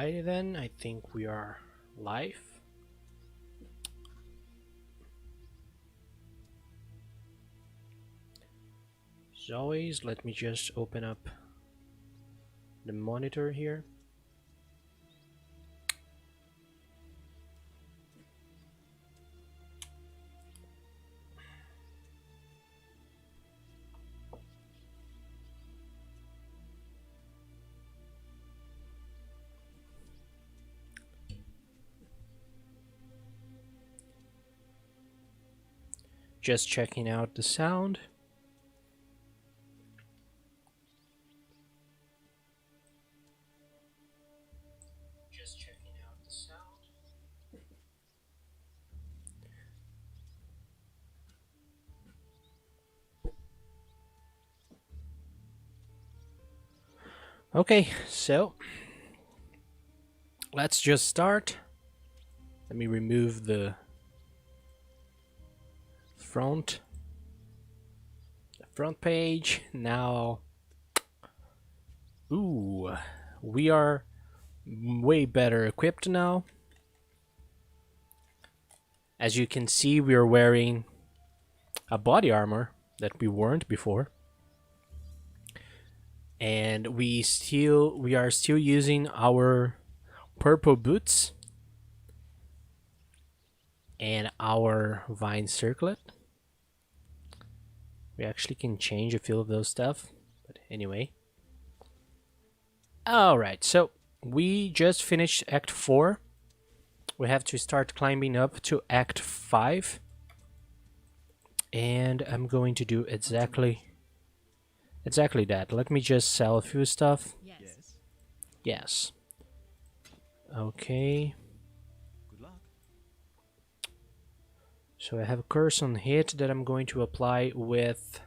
Alrighty then, I think we are live. As always, let me just open up the monitor here. Just checking out the sound. Okay, so let's just start. Let me remove the front page. Now, ooh, we are way better equipped now. As you can see, we are wearing a body armor that we weren't before. And we are still using our purple boots and our vine circlet. We actually can change a few of those stuff, but anyway. Alright, so we just finished Act 4. We have to start climbing up to Act 5. And I'm going to do exactly that. Let me just sell a few stuff. Yes. Okay. Good luck. So I have a curse on hit that I'm going to apply with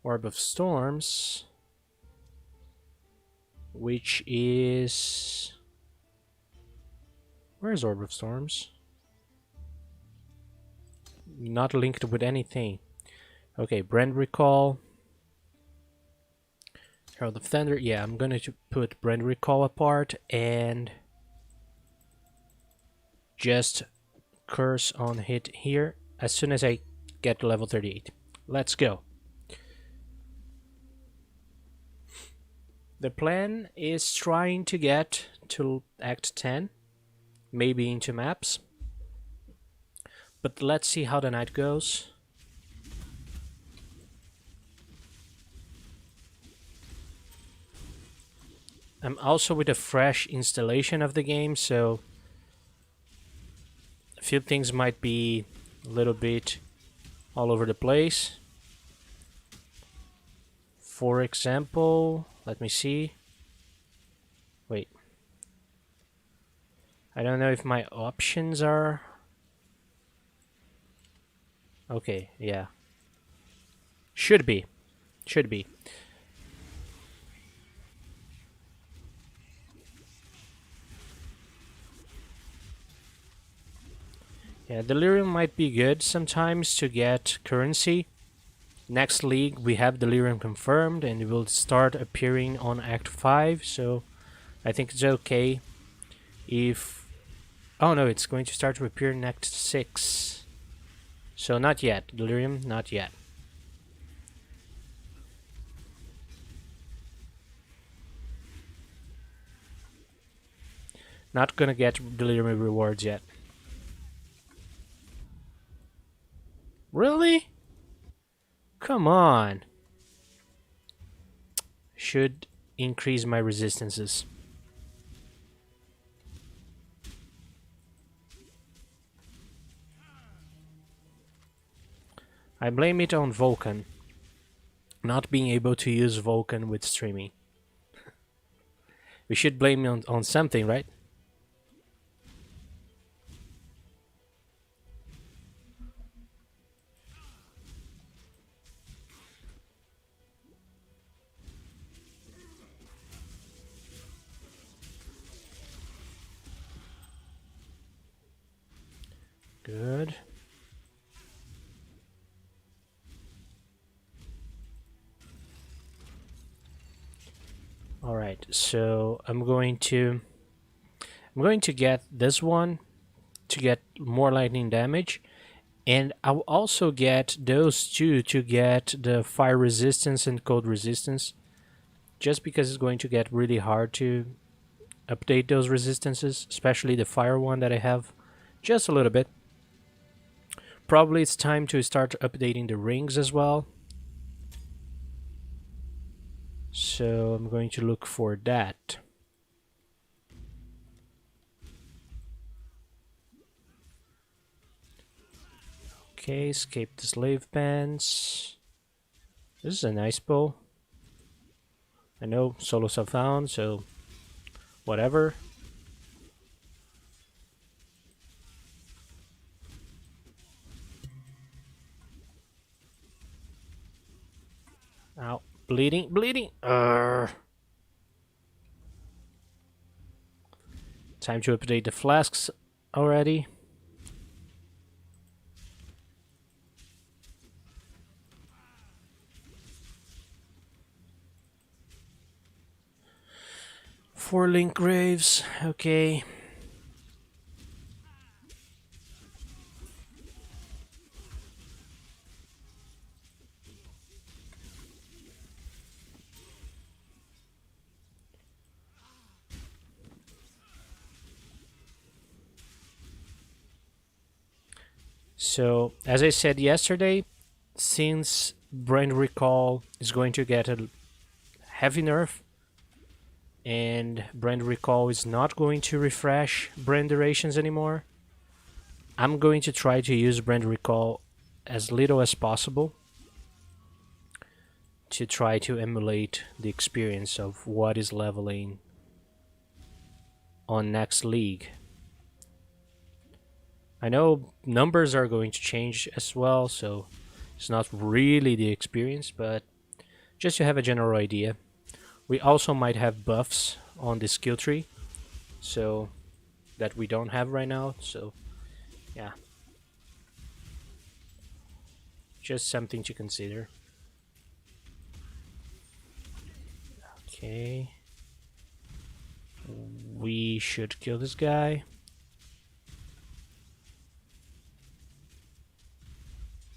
Orb of Storms, which is... Where's Orb of Storms? Not linked with anything. Okay, Brand Recall. Herald of Thunder. Yeah, I'm gonna put Brand Recall apart and just curse on hit here as soon as I get to level 38. Let's go. The plan is trying to get to Act 10, maybe into maps. But let's see how the night goes. I'm also with a fresh installation of the game, so a few things might be a little bit all over the place. For example, let me see. Wait. I don't know if my options are... Okay, yeah. Should be. Yeah, Delirium might be good sometimes to get currency. Next league we have Delirium confirmed and it will start appearing on Act 5, so I think it's okay if... Oh no, it's going to start to appear in Act 6. So not yet, Delirium, not yet. Not gonna get Delirium rewards yet. Really? Come on. Should increase my resistances. I blame it on Vulcan. Not being able to use Vulcan with streaming. We should blame it on something, right? Good. Alright, so I'm going to I'm going to get this one to get more lightning damage, and I'll also get those two to get the fire resistance and cold resistance, just because it's going to get really hard to update those resistances, especially the fire one that I have just a little bit. Probably it's time to start updating the rings as well. So I'm going to look for that. Okay, escape the slave bands. This is a nice bow. I know solos are found, so whatever. Ow. Bleeding, bleeding. Time to update the flasks already. Four link graves, okay. So, as I said yesterday, since Brand Recall is going to get a heavy nerf, and Brand Recall is not going to refresh brand durations anymore, I'm going to try to use Brand Recall as little as possible to try to emulate the experience of what is leveling on next league. I know numbers are going to change as well, so it's not really the experience, but just to have a general idea. We also might have buffs on the skill tree, so that we don't have right now, so yeah. Just something to consider. Okay. We should kill this guy.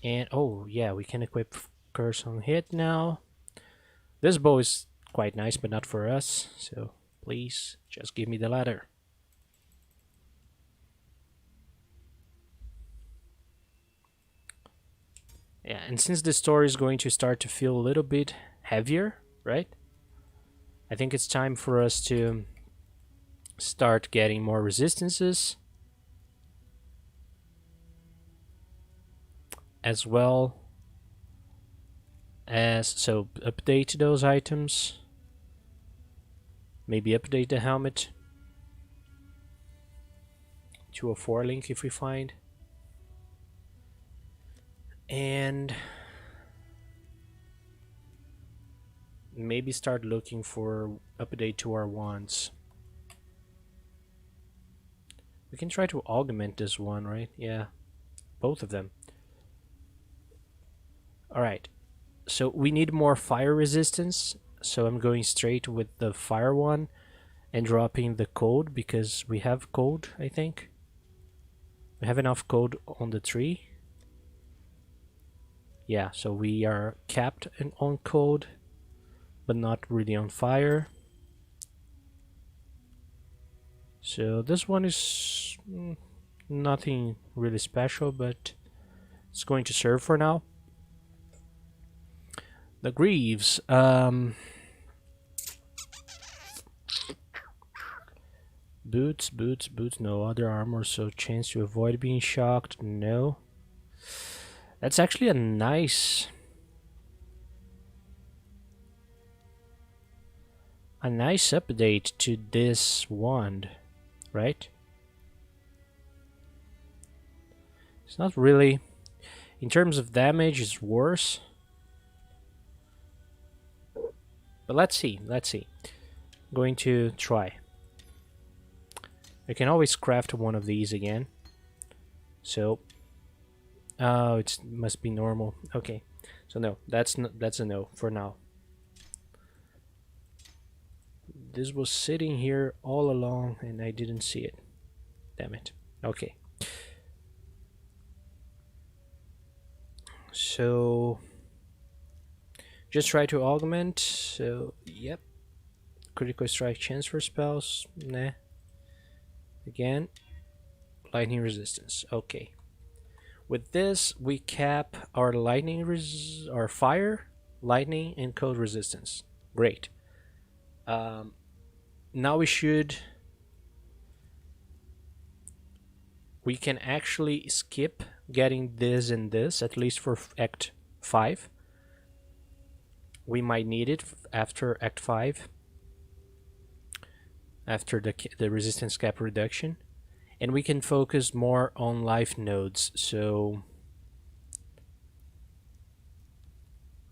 And oh yeah, we can equip Curse on Hit now. This bow is quite nice, but not for us, so please just give me the ladder. Yeah, and since the story is going to start to feel a little bit heavier, right? I think it's time for us to start getting more resistances, as well as, so update those items, maybe update the helmet to a 4 link if we find, and maybe start looking for update to our wands. We can try to augment this one, right? Yeah, both of them. Alright, so we need more fire resistance, so I'm going straight with the fire one and dropping the code because we have code, I think. We have enough code on the tree. Yeah, so we are capped on code, but not really on fire. So this one is nothing really special, but it's going to serve for now. The Greaves. Boots, boots, boots, no other armor, so chance to avoid being shocked, no. That's actually a nice update to this wand, right? It's not really, in terms of damage, it's worse. But let's see. I'm going to try. I can always craft one of these again. So, oh, it must be normal. Okay, so no, that's a no for now. This was sitting here all along and I didn't see it. Damn it. Okay. So just try to augment. So yep. Critical strike chance for spells. Nah. Again. Lightning resistance. Okay. With this, we cap our our fire, lightning, and cold resistance. Great. Now we can actually skip getting this and this, at least for Act 5. We might need it after Act 5, after the resistance cap reduction. And we can focus more on life nodes, so...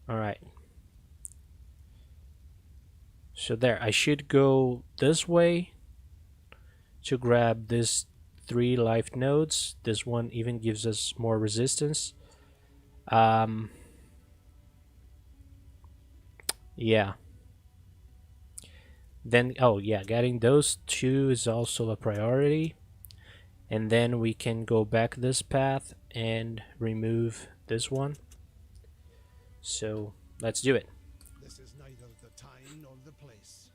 Alright. So there, I should go this way to grab this 3 life nodes. This one even gives us more resistance. Yeah. Then, oh yeah, getting those 2 is also a priority. And then we can go back this path and remove this one. So let's do it. This is neither the time nor the place.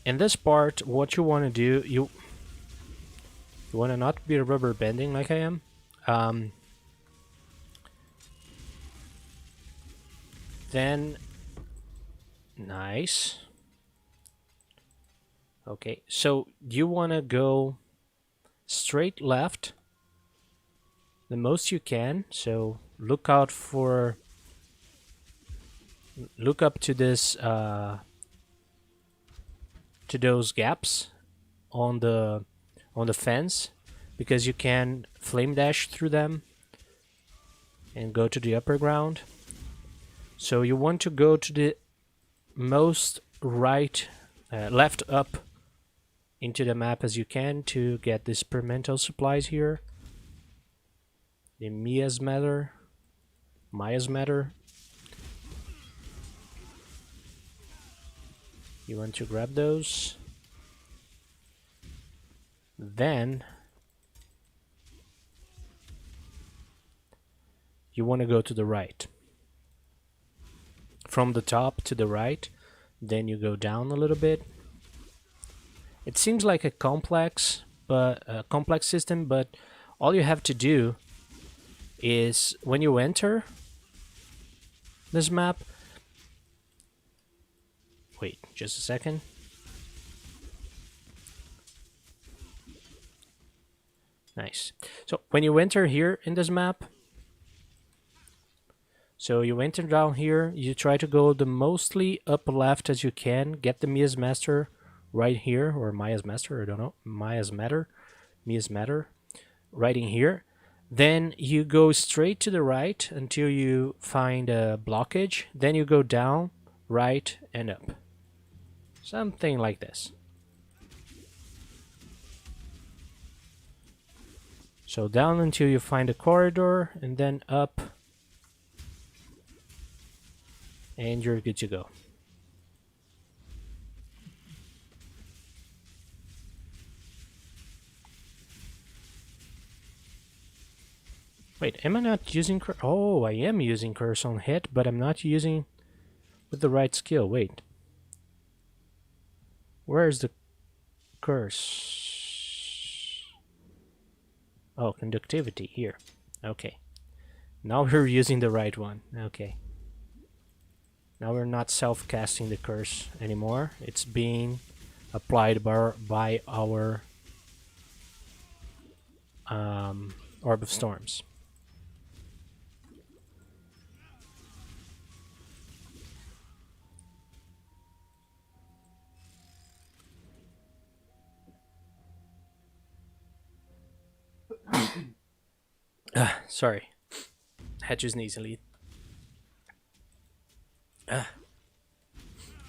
In this part, what you want to do, you want to not be rubber bending like I am. Then, nice. Okay, so you want to go straight left the most you can. So look out for, look up to this, to those gaps on the fence, because you can flame dash through them and go to the upper ground. So you want to go to the most right, left up into the map as you can to get these experimental supplies here. The miasmatter. You want to grab those. Then you want to go to the right. From the top to the right, then you go down a little bit. It seems like a complex system, but all you have to do is when you enter this map. Wait, just a second. Nice. So when you enter here in this map, so you enter down here, you try to go the mostly up left as you can, get the miasmatter right here, or miasmatter, I don't know, miasmatter, right in here. Then you go straight to the right until you find a blockage. Then you go down, right, and up. Something like this. So down until you find a corridor, and then up, and you're good to go. Wait, am I not using curse? Oh, I am using curse on hit, but I'm not using with the right skill. Wait. Where's the curse? Oh, conductivity, here. Okay. Now we're using the right one. Okay. Now we're not self-casting the curse anymore. It's being applied by our Orb of Storms. Sorry, had to sneeze a little.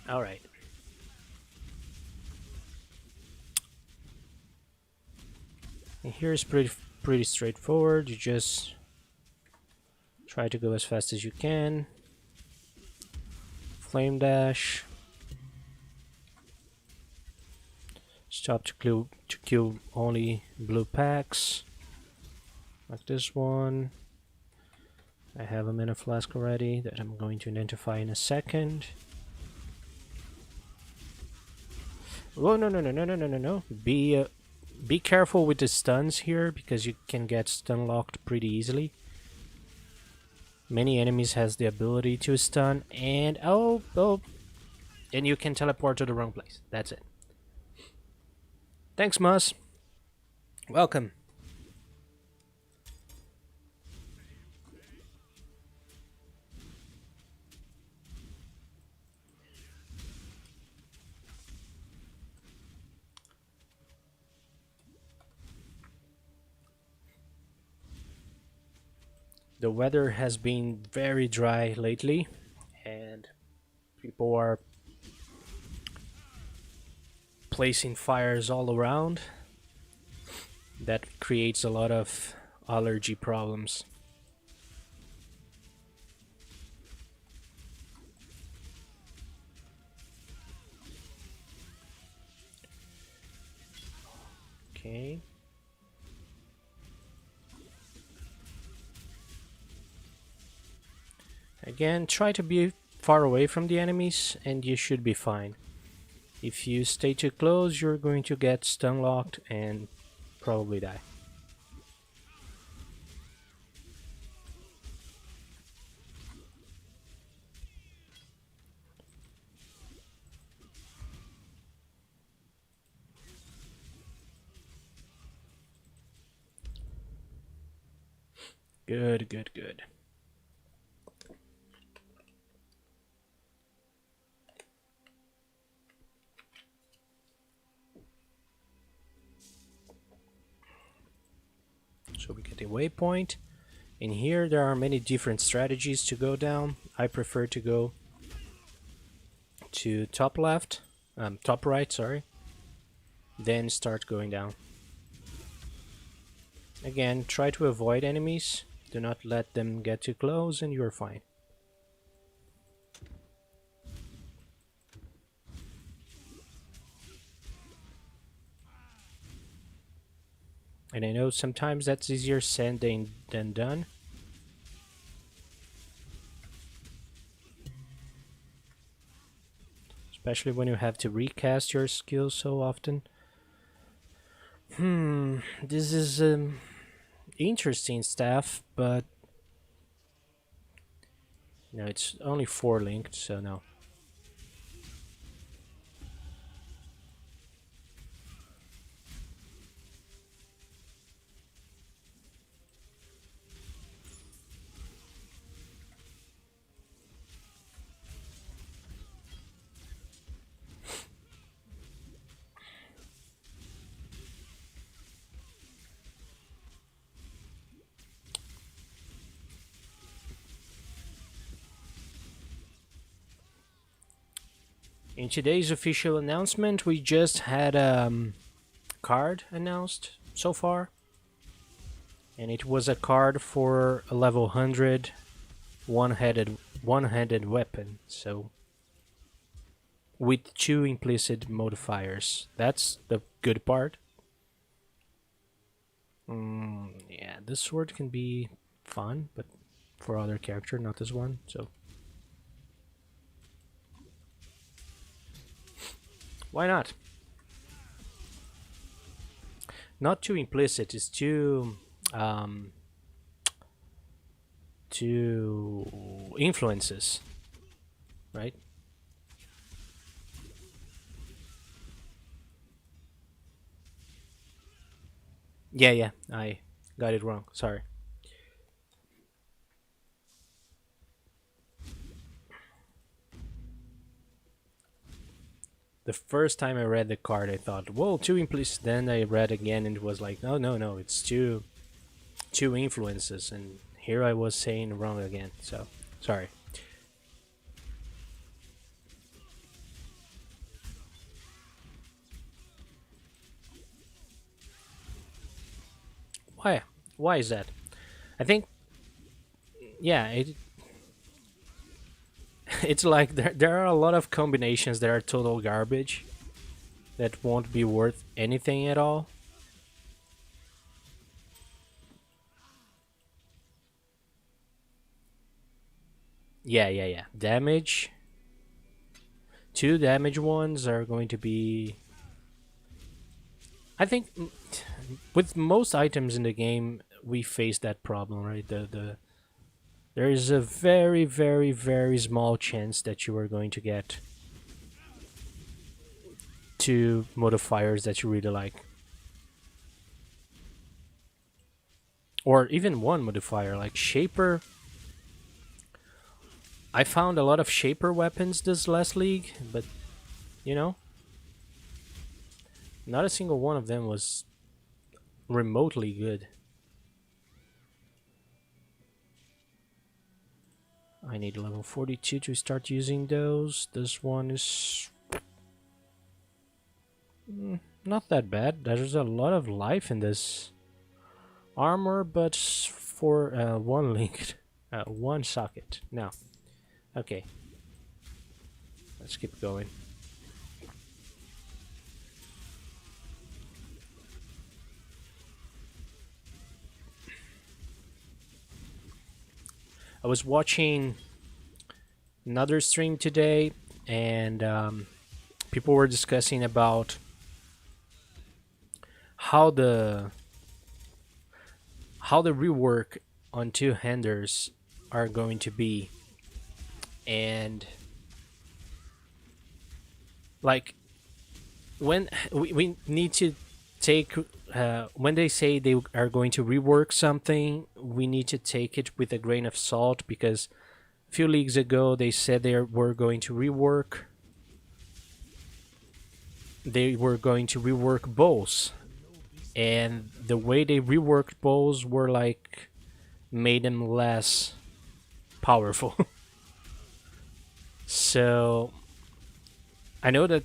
All right. And here is pretty straightforward. You just try to go as fast as you can. Flame dash. Stop to kill only blue packs. Like this one. I have a mana flask already that I'm going to identify in a second. Oh no. Be careful with the stuns here because you can get stun locked pretty easily. Many enemies has the ability to stun and and you can teleport to the wrong place. That's it. Thanks, Mus. Welcome. The weather has been very dry lately, and people are placing fires all around. That creates a lot of allergy problems. Okay. Again, try to be far away from the enemies and you should be fine. If you stay too close, you're going to get stun locked and probably die. Good. So we get a waypoint. In here there are many different strategies to go down. I prefer to go to top left, top right, sorry. Then start going down. Again, try to avoid enemies. Do not let them get too close and you're fine. And I know sometimes that's easier said than done. Especially when you have to recast your skills so often. This is interesting stuff, but no, it's only 4 linked, so no. In today's official announcement, we just had a card announced so far. And it was a card for a level 100 one-handed weapon. So with 2 implicit modifiers. That's the good part. Yeah, this sword can be fun, but for other character, not this one. So why not? Not too implicit, it's too influences, right? Yeah, I got it wrong. Sorry. The first time I read the card, I thought, whoa, 2 implicit. Then I read again and it was like, no, it's 2 two influences, and here I was saying wrong again. So sorry. Why? Why is that? I think yeah, it's like there are a lot of combinations that are total garbage that won't be worth anything at all. Yeah, yeah, yeah. Damage. Two damage ones are going to be. I think with most items in the game, we face that problem, right? There is a very, very, very small chance that you are going to get two modifiers that you really like, or even one modifier like Shaper. I found a lot of Shaper weapons this last league, but you know, not a single one of them was remotely good. I need level 42 to start using those. This one is not that bad. There's a lot of life in this armor, but for one link, one socket. Now, okay, let's keep going. I was watching another stream today, and people were discussing about how the rework on two-handers are going to be, and like when we need to take when they say they are going to rework something, we need to take it with a grain of salt, because a few leagues ago they said were going to rework bows, and the way they reworked bows were like made them less powerful. So I know that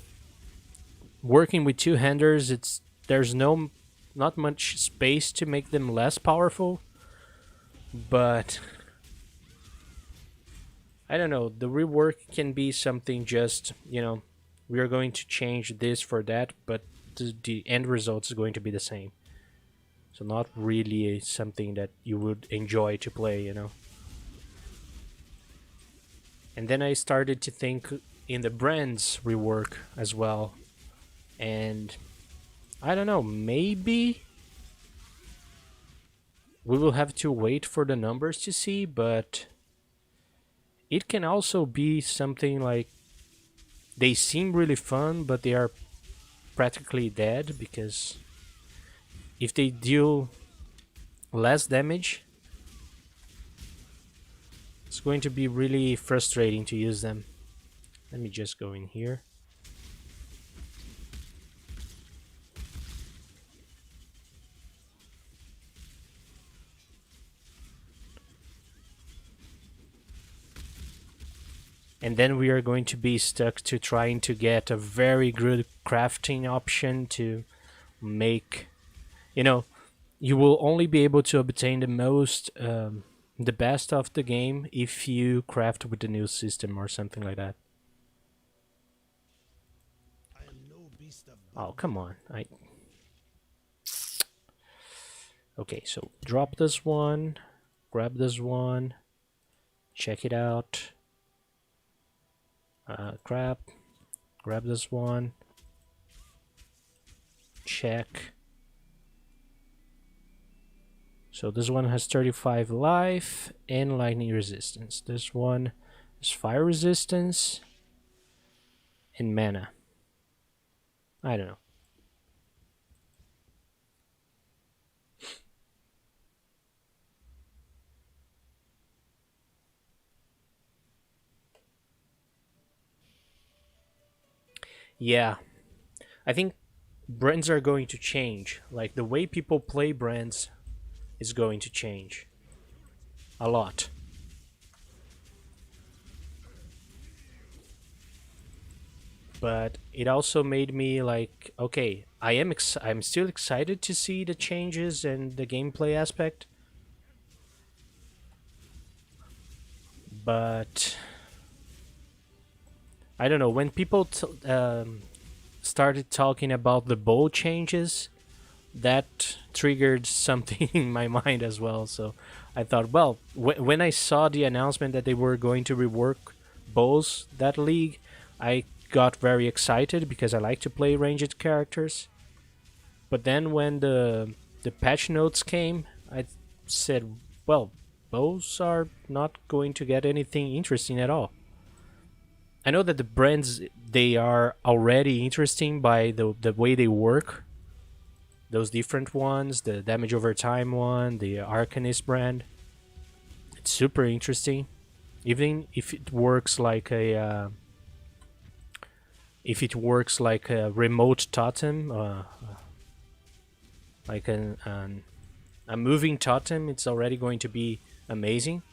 working with two-handers, there's not much space to make them less powerful, but I don't know, the rework can be something just, we are going to change this for that, but the end result is going to be the same. So not really something that you would enjoy to play. And then I started to think in the brand's rework as well. And I don't know, maybe we will have to wait for the numbers to see, but it can also be something like they seem really fun, but they are practically dead, because if they deal less damage, it's going to be really frustrating to use them. Let me just go in here. And then we are going to be stuck to trying to get a very good crafting option to make, you will only be able to obtain the best of the game if you craft with the new system or something like that. I am no beast of Oh, come on. Okay, so drop this one, grab this one, check it out. Grab this one, check. So this one has 35 life and lightning resistance. This one is fire resistance and mana. I don't know. Yeah, I think brands are going to change. Like the way people play brands is going to change a lot. But it also made me like, okay, I'm still excited to see the changes and the gameplay aspect, but I don't know, when people started talking about the bow changes, that triggered something in my mind as well. So I thought, well, when I saw the announcement that they were going to rework bows that league, I got very excited because I like to play ranged characters. But then when the patch notes came, I said, well, bows are not going to get anything interesting at all. I know that the brands, they are already interesting by the way they work. Those different ones, the damage over time one, the Arcanist brand. It's super interesting. Even if it works like a remote totem, like a moving totem, it's already going to be amazing.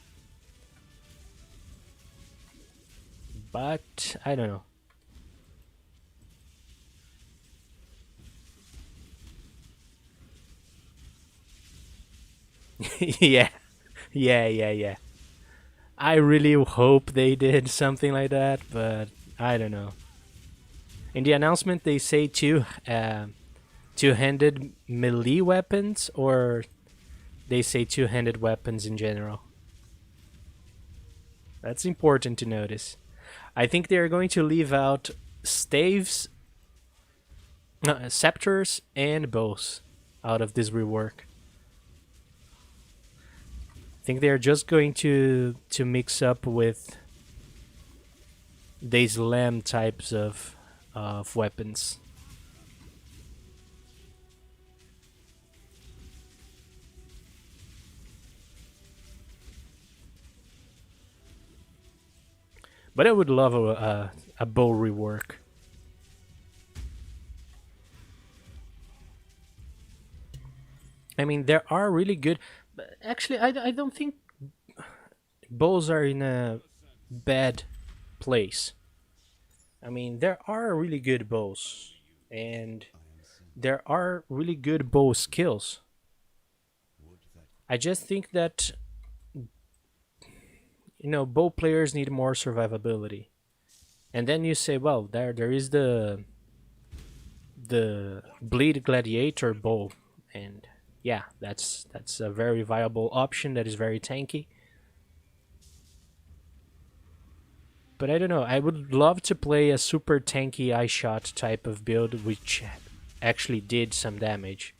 But I don't know. Yeah, yeah. I really hope they did something like that, but I don't know. In the announcement, they say two-handed melee weapons, or they say two-handed weapons in general. That's important to notice. I think they are going to leave out staves, scepters, and bows out of this rework. I think they are just going to mix up with these lamb types of weapons. But I would love a bow rework. I mean, there are really good. But actually, I don't think bows are in a bad place. I mean, there are really good bows, and there are really good bow skills. I just think that bow players need more survivability. And then you say, well, there is the bleed gladiator bow, and yeah, that's a very viable option that is very tanky. But I don't know, I would love to play a super tanky eye shot type of build which actually did some damage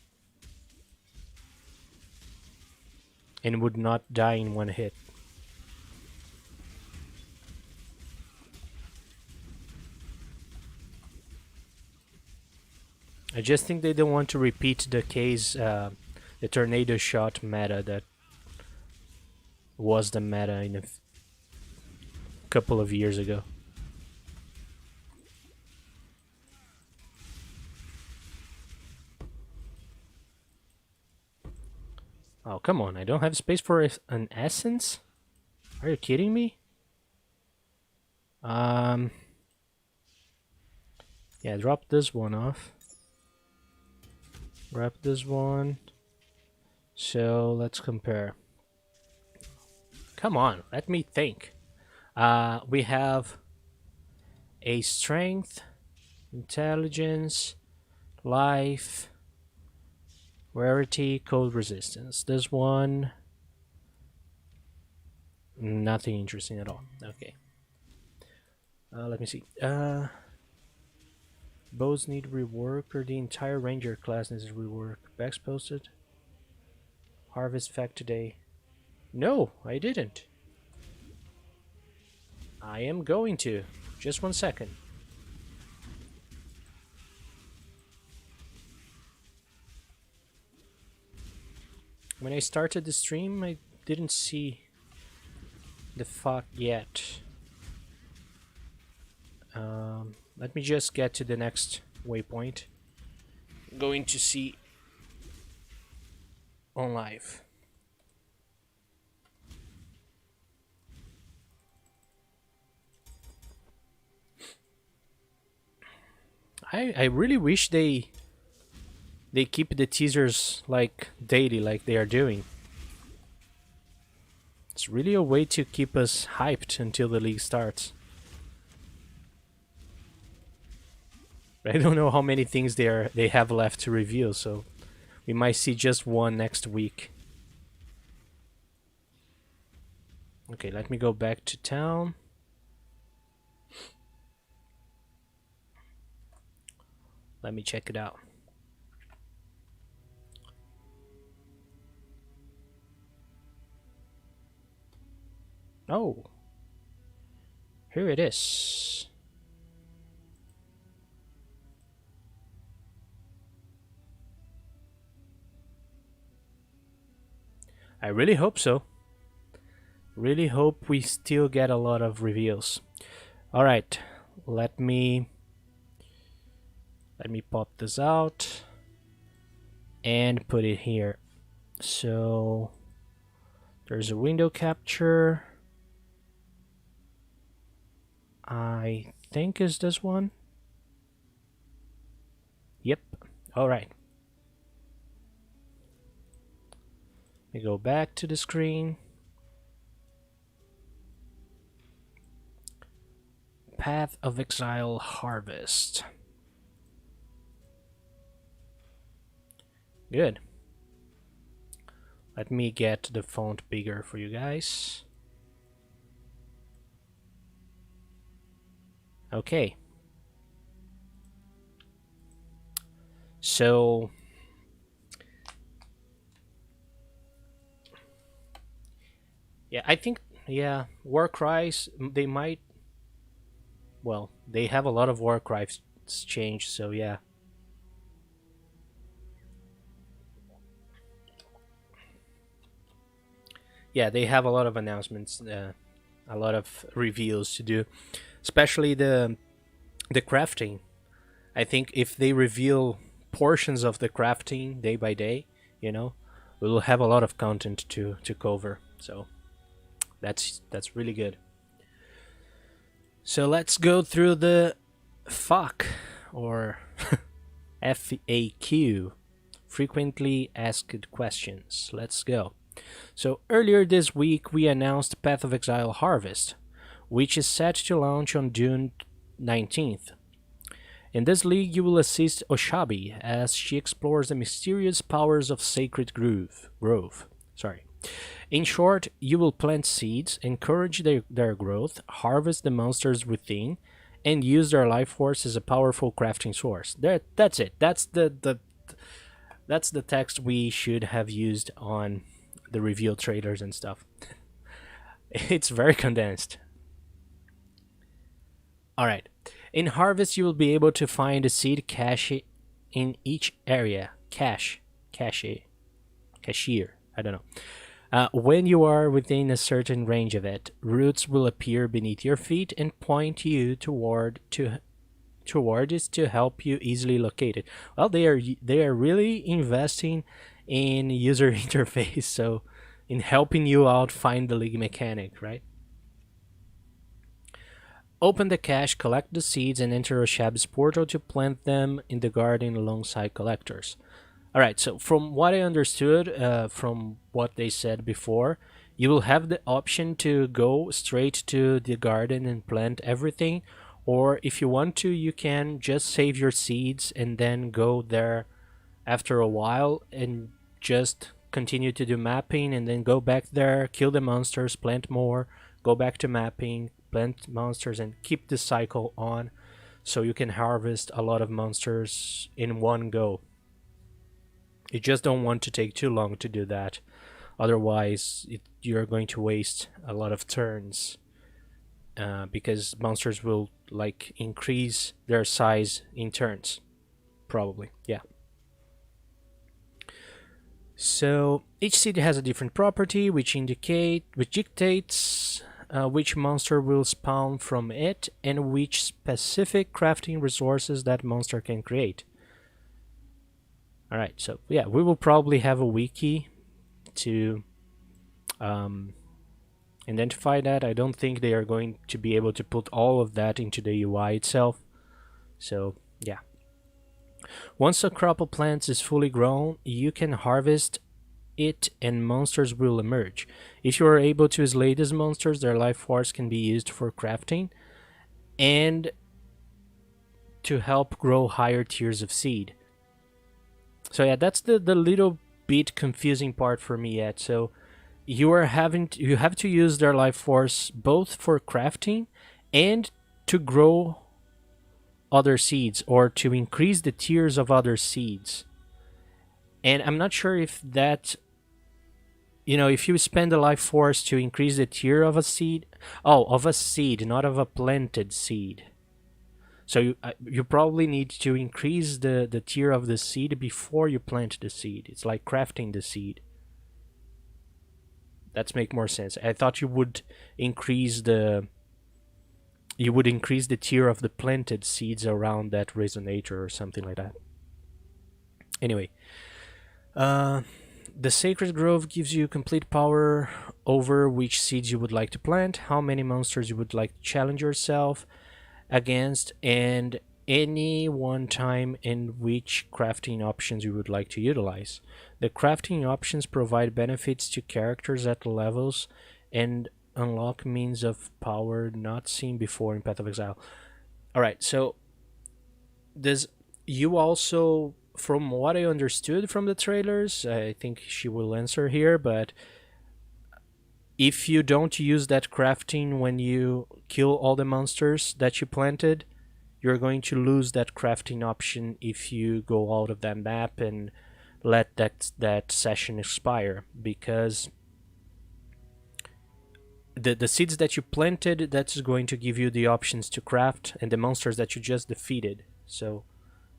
and would not die in one hit. I just think they don't want to repeat the case, the tornado shot meta that was the meta in a couple of years ago. Oh, come on, I don't have space for an essence? Are you kidding me? Yeah, drop this one off. Grab this one. So let's compare. Come on, let me think. We have a strength, intelligence, life, rarity, cold resistance. This one, nothing interesting at all. Okay. Let me see. Bows need rework, or the entire ranger class needs rework. Backs posted. Harvest fact today. No, I didn't. I am going to. Just 1 second. When I started the stream, I didn't see the fuck yet. Let me just get to the next waypoint. Going to see on live. I really wish they keep the teasers like daily, like they are doing. It's really a way to keep us hyped until the league starts. I don't know how many things they have left to reveal, so we might see just one next week. Okay, let me go back to town. Let me check it out. Oh, here it is. I really hope so. Really hope we still get a lot of reveals. All right, let me pop this out and put it here. So there's a window capture. I think is this one. Yep. All right. Let me go back to the screen. Path of Exile Harvest. Good. Let me get the font bigger for you guys. Okay. So yeah, I think war cries they might, well, they have a lot of war cries changed, so yeah. Yeah, they have a lot of announcements, a lot of reveals to do, especially the crafting. I think if they reveal portions of the crafting day by day, we will have a lot of content to cover. So that's really good. So let's go through the FAQ or FAQ, frequently asked questions. Let's go. So earlier this week we announced Path of Exile Harvest, which is set to launch on June 19th. In this league you will assist Oshabi as she explores the mysterious powers of Sacred Grove. In short, you will plant seeds, encourage their growth, harvest the monsters within, and use their life force as a powerful crafting source. That's it. That's the text we should have used on the reveal trailers and stuff. It's very condensed. Alright. In Harvest, you will be able to find a seed cache in each area. Cashier. I don't know. When you are within a certain range of it, roots will appear beneath your feet and point you toward it to help you easily locate it. Well, they are really investing in user interface, so in helping you out find the league mechanic, right? Open the cache, collect the seeds, and enter Oshabi's portal to plant them in the garden alongside collectors. Alright, so from what I understood, from what they said before, you will have the option to go straight to the garden and plant everything, or if you want to, you can just save your seeds and then go there after a while and just continue to do mapping and then go back there, kill the monsters, plant more, go back to mapping, plant monsters, and keep the cycle on so you can harvest a lot of monsters in one go. You just don't want to take too long to do that. Otherwise, you're going to waste a lot of turns because monsters will increase their size in turns. Probably, yeah. So each seed has a different property which dictates which monster will spawn from it and which specific crafting resources that monster can create. Alright, so yeah, we will probably have a wiki to identify that. I don't think they are going to be able to put all of that into the UI itself. So yeah. Once a crop of plants is fully grown, you can harvest it and monsters will emerge. If you are able to slay these monsters, their life force can be used for crafting and to help grow higher tiers of seed. So yeah, that's the little bit confusing part for me yet. So you have to use their life force both for crafting and to grow other seeds or to increase the tiers of other seeds. And I'm not sure if that, if you spend a life force to increase the tier of a seed, of a seed, not of a planted seed. So you probably need to increase the tier of the seed before you plant the seed. It's like crafting the seed. That's make more sense. I thought you would increase the tier of the planted seeds around that resonator or something like that. Anyway, the Sacred Grove gives you complete power over which seeds you would like to plant, how many monsters you would like to challenge yourself against, and any one time in which crafting options you would like to utilize. The crafting options provide benefits to characters at levels and unlock means of power not seen before in Path of Exile. Alright, so you also, from what I understood from the trailers, I think she will answer here, but if you don't use that crafting when you kill all the monsters that you planted, you're going to lose that crafting option if you go out of that map and let that session expire, because the seeds that you planted, that's going to give you the options to craft, and the monsters that you just defeated. So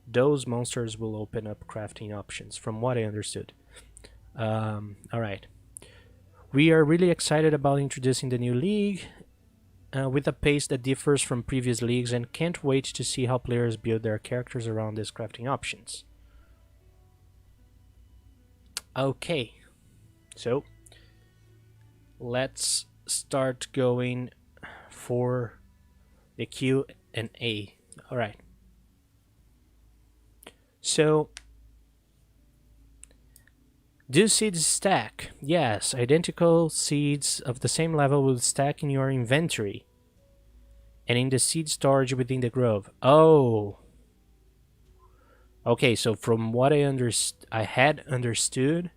those monsters will open up crafting options, from what I understood. Alright. We are really excited about introducing the new league with a pace that differs from previous leagues and can't wait to see how players build their characters around these crafting options. Okay, so let's start going for the Q&A. Alright. So, do seeds stack? Yes, identical seeds of the same level will stack in your inventory and in the seed storage within the grove. Oh. Okay, so from what I had understood,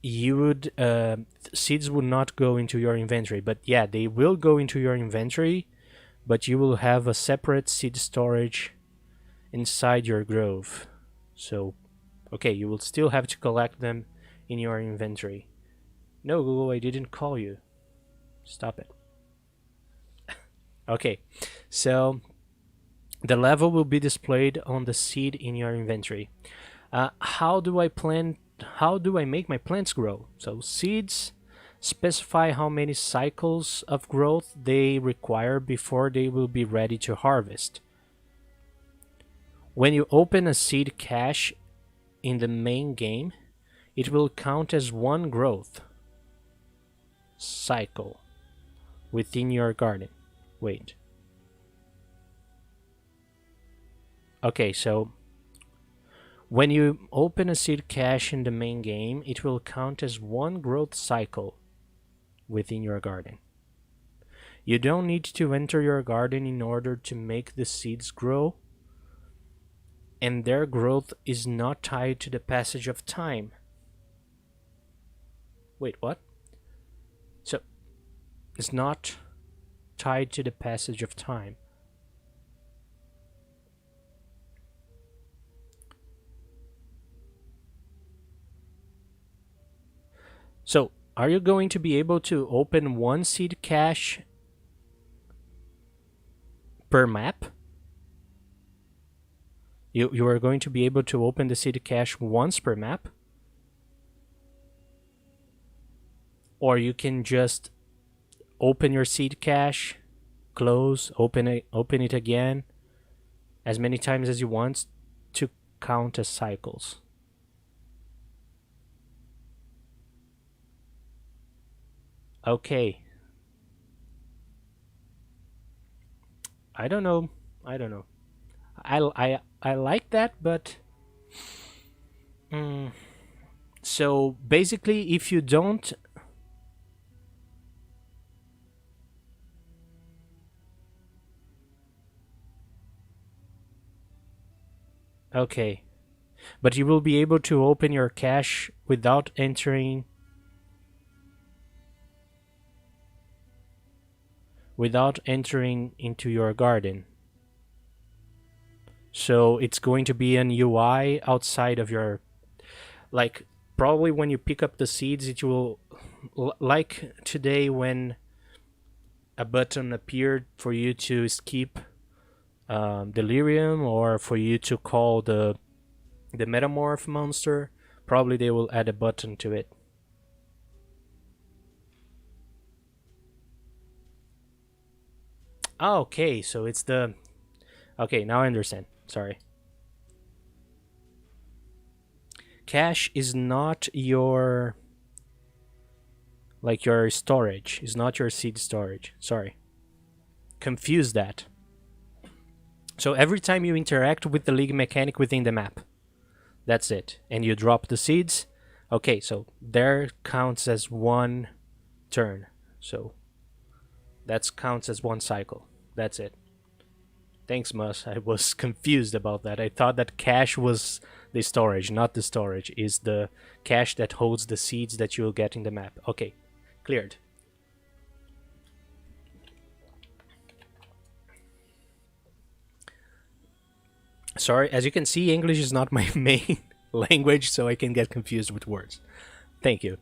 you would seeds would not go into your inventory, but yeah, they will go into your inventory, but you will have a separate seed storage inside your grove. So, okay, you will still have to collect them in your inventory. No, Google, I didn't call you. Stop it. Okay, so the level will be displayed on the seed in your inventory. How do I make my plants grow? So seeds specify how many cycles of growth they require before they will be ready to harvest. When you open a seed cache in the main game, it will count as one growth cycle within your garden. Wait. Okay, so when you open a seed cache in the main game, it will count as one growth cycle within your garden. You don't need to enter your garden in order to make the seeds grow, and their growth is not tied to the passage of time. Wait, what? So, it's not tied to the passage of time. So, are you going to be able to open one seed cache per map? You are going to be able to open the seed cache once per map? Or you can just open your seed cache, close, open it again, as many times as you want to count as cycles. Okay. I don't know. I like that, but mm, so basically, if you don't, okay, but you will be able to open your cache without entering into your garden. So it's going to be an UI outside of your, like, probably when you pick up the seeds, it will, like today when a button appeared for you to skip delirium or for you to call the metamorph monster. Probably they will add a button to it. Oh, okay, so it's the, okay, now I understand. Sorry. Cache is not your, like, your storage. Is not your seed storage. Sorry. Confuse that. So every time you interact with the league mechanic within the map, that's it. And you drop the seeds. Okay, so there counts as one turn. So that counts as one cycle. That's it. Thanks, Mus. I was confused about that. I thought that cache was the storage, not the storage. Is the cache that holds the seeds that you will get in the map. Okay, cleared. Sorry, as you can see, English is not my main language, so I can get confused with words. Thank you.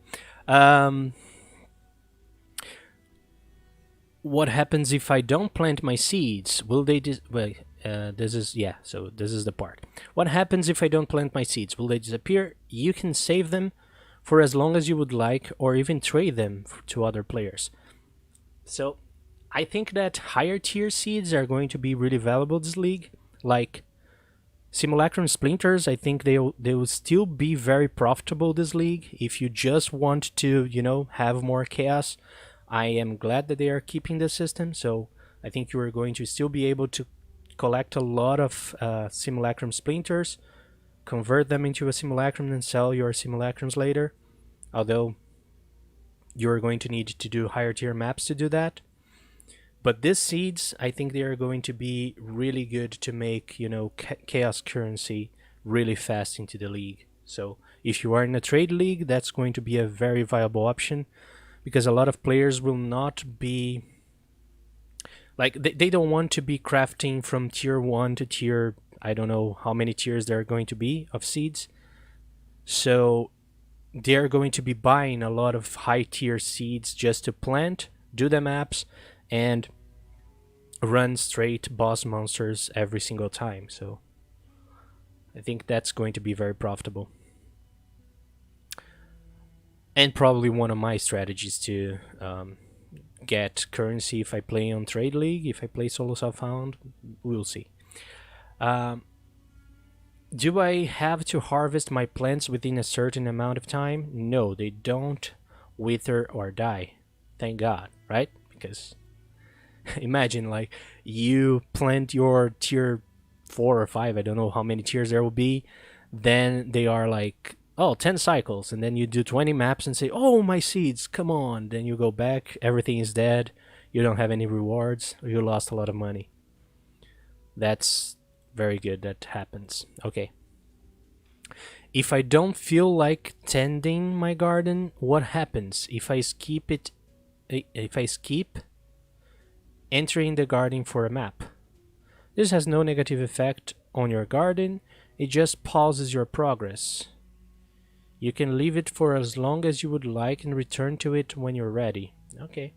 What happens if I don't plant my seeds? Will they this is, yeah, so this is the part. What happens if I don't plant my seeds? Will they disappear? You can save them for as long as you would like, or even trade them to other players. So I think that higher tier seeds are going to be really valuable this league. Like Simulacrum Splinters, I think they will still be very profitable this league if you just want to, have more chaos. I am glad that they are keeping the system, so I think you are going to still be able to collect a lot of Simulacrum Splinters, convert them into a Simulacrum, and sell your Simulacrums later, although you're going to need to do higher tier maps to do that. But these seeds, I think they are going to be really good to make, chaos currency really fast into the league. So if you are in a trade league, that's going to be a very viable option, because a lot of players will not be, like, they don't want to be crafting from tier 1 to tier, I don't know how many tiers there are going to be of seeds. So they're going to be buying a lot of high tier seeds just to plant, do the maps, and run straight boss monsters every single time. So I think that's going to be very profitable. And probably one of my strategies to get currency if I play on Trade League, if I play Solo Self-Found, we'll see. Do I have to harvest my plants within a certain amount of time? No, they don't wither or die. Thank God, right? Because imagine, like, you plant your tier 4 or 5, I don't know how many tiers there will be, then they are like, 10 cycles, and then you do 20 maps and say, oh, my seeds, come on. Then you go back, everything is dead, you don't have any rewards, or you lost a lot of money. That's very good, that happens. Okay. If I don't feel like tending my garden, what happens if I skip it? If I skip entering the garden for a map. This has no negative effect on your garden, it just pauses your progress. You can leave it for as long as you would like and return to it when you're ready. Okay.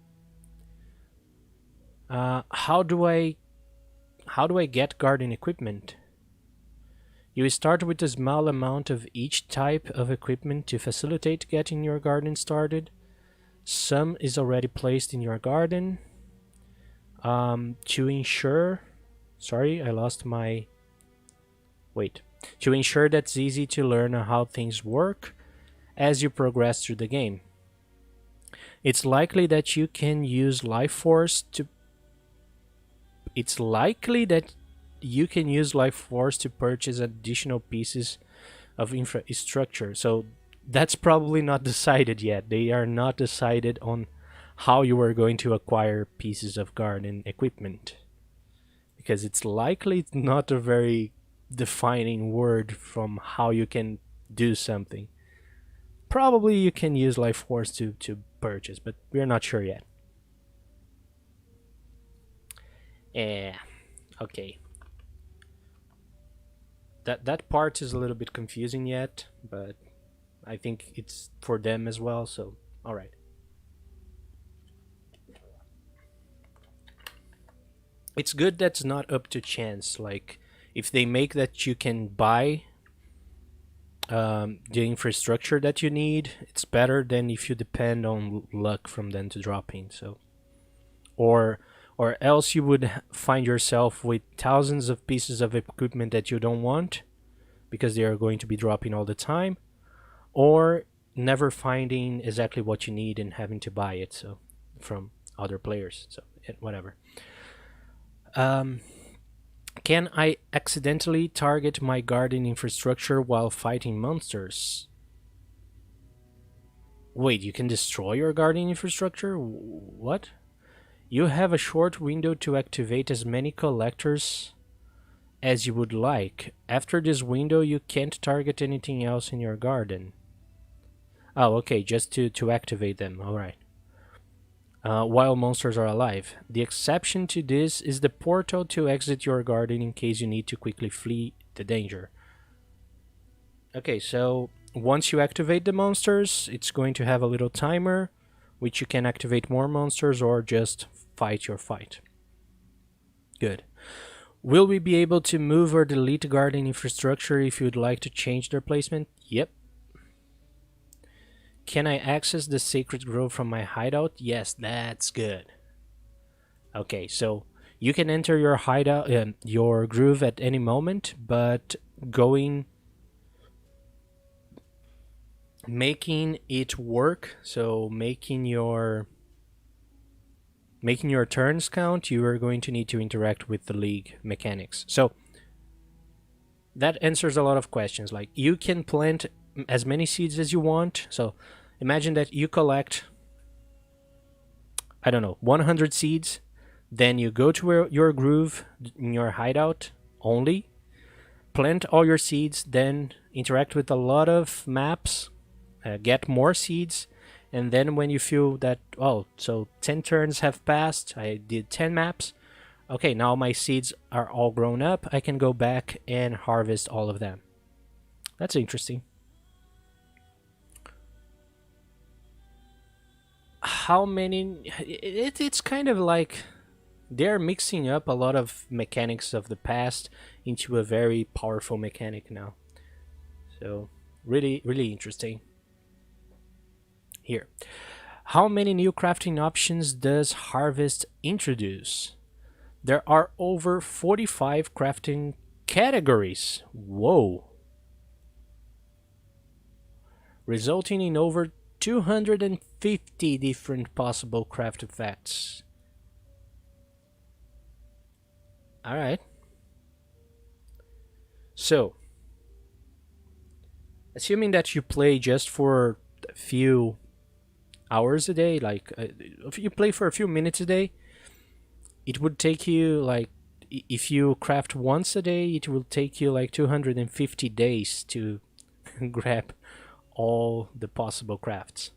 How do I get garden equipment? You start with a small amount of each type of equipment to facilitate getting your garden started. Some is already placed in your garden. To ensure... Sorry, I lost my... Wait. To ensure that it's easy to learn how things work as you progress through the game. It's likely that you can use Life Force to... It's likely that you can use Life Force to purchase additional pieces of infrastructure. So that's probably not decided yet. They are not decided on how you are going to acquire pieces of garden equipment, because it's likely not a very defining word from how you can do something. Probably you can use Life Force to purchase, but we're not sure yet. Yeah, okay. That part is a little bit confusing yet, but I think it's for them as well, so alright. It's good that's not up to chance. Like, if they make that you can buy the infrastructure that you need, it's better than if you depend on luck from them to drop in. So, or else you would find yourself with thousands of pieces of equipment that you don't want because they are going to be dropping all the time, or never finding exactly what you need and having to buy it so from other players. So whatever. Um, can I accidentally target my garden infrastructure while fighting monsters? Wait, you can destroy your garden infrastructure? What? You have a short window to activate as many collectors as you would like. After this window, you can't target anything else in your garden. Oh, okay, just to activate them, alright. While monsters are alive. The exception to this is the portal to exit your garden in case you need to quickly flee the danger. Okay, so once you activate the monsters, it's going to have a little timer, which you can activate more monsters or just fight your fight. Good. Will we be able to move or delete garden infrastructure if you'd like to change their placement? Yep. Can I access the sacred grove from my hideout? Yes, that's good. Okay, so you can enter your hideout, your groove at any moment, but making it work, so making your turns count, you are going to need to interact with the league mechanics. So that answers a lot of questions. Like, you can plant as many seeds as you want. So imagine that you collect, I don't know, 100 seeds. Then you go to your groove in your hideout only, plant all your seeds, then interact with a lot of maps, get more seeds, and then when you feel that, oh, so 10 turns have passed, I did 10 maps, okay, now my seeds are all grown up, I can go back and harvest all of them. That's interesting. How many... It's kind of like they're mixing up a lot of mechanics of the past into a very powerful mechanic now. So, really, really interesting. Here. How many new crafting options does Harvest introduce? There are over 45 crafting categories. Whoa. Resulting in over 250 different possible craft effects. Alright. So, assuming that you play just for a few hours a day, like if you play for a few minutes a day, it would take you like, if you craft once a day, it will take you like 250 days to grab all the possible crafts.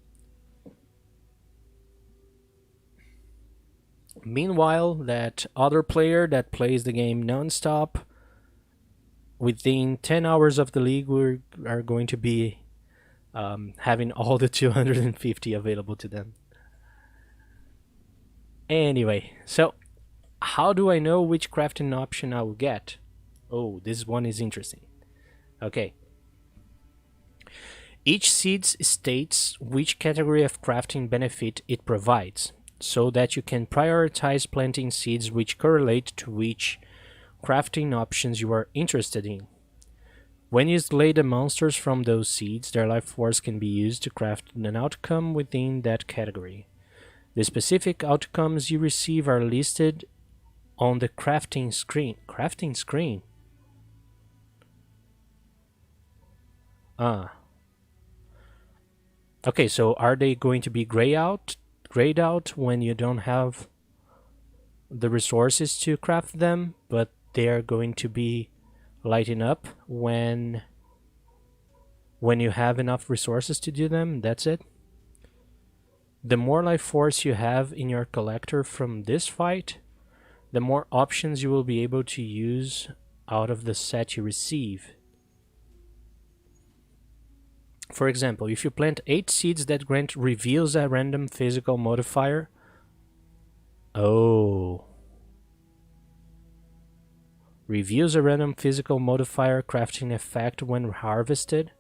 Meanwhile, that other player that plays the game non-stop, within 10 hours of the league, we are going to be having all the 250 available to them. Anyway, so how do I know which crafting option I will get? Oh, this one is interesting. Okay. Each seed states which category of crafting benefit it provides, so that you can prioritize planting seeds which correlate to which crafting options you are interested in. When you slay the monsters from those seeds, their life force can be used to craft an outcome within that category. The specific outcomes you receive are listed on the crafting screen. Crafting screen? Ah. Okay, so are they going to be grayed out when you don't have the resources to craft them, but they are going to be lighting up when you have enough resources to do them? That's it? The more life force you have in your collector from this fight, the more options you will be able to use out of the set you receive. For example, if you plant 8 seeds that grant reveals a random physical modifier. Oh. Reveals a random physical modifier crafting effect when harvested.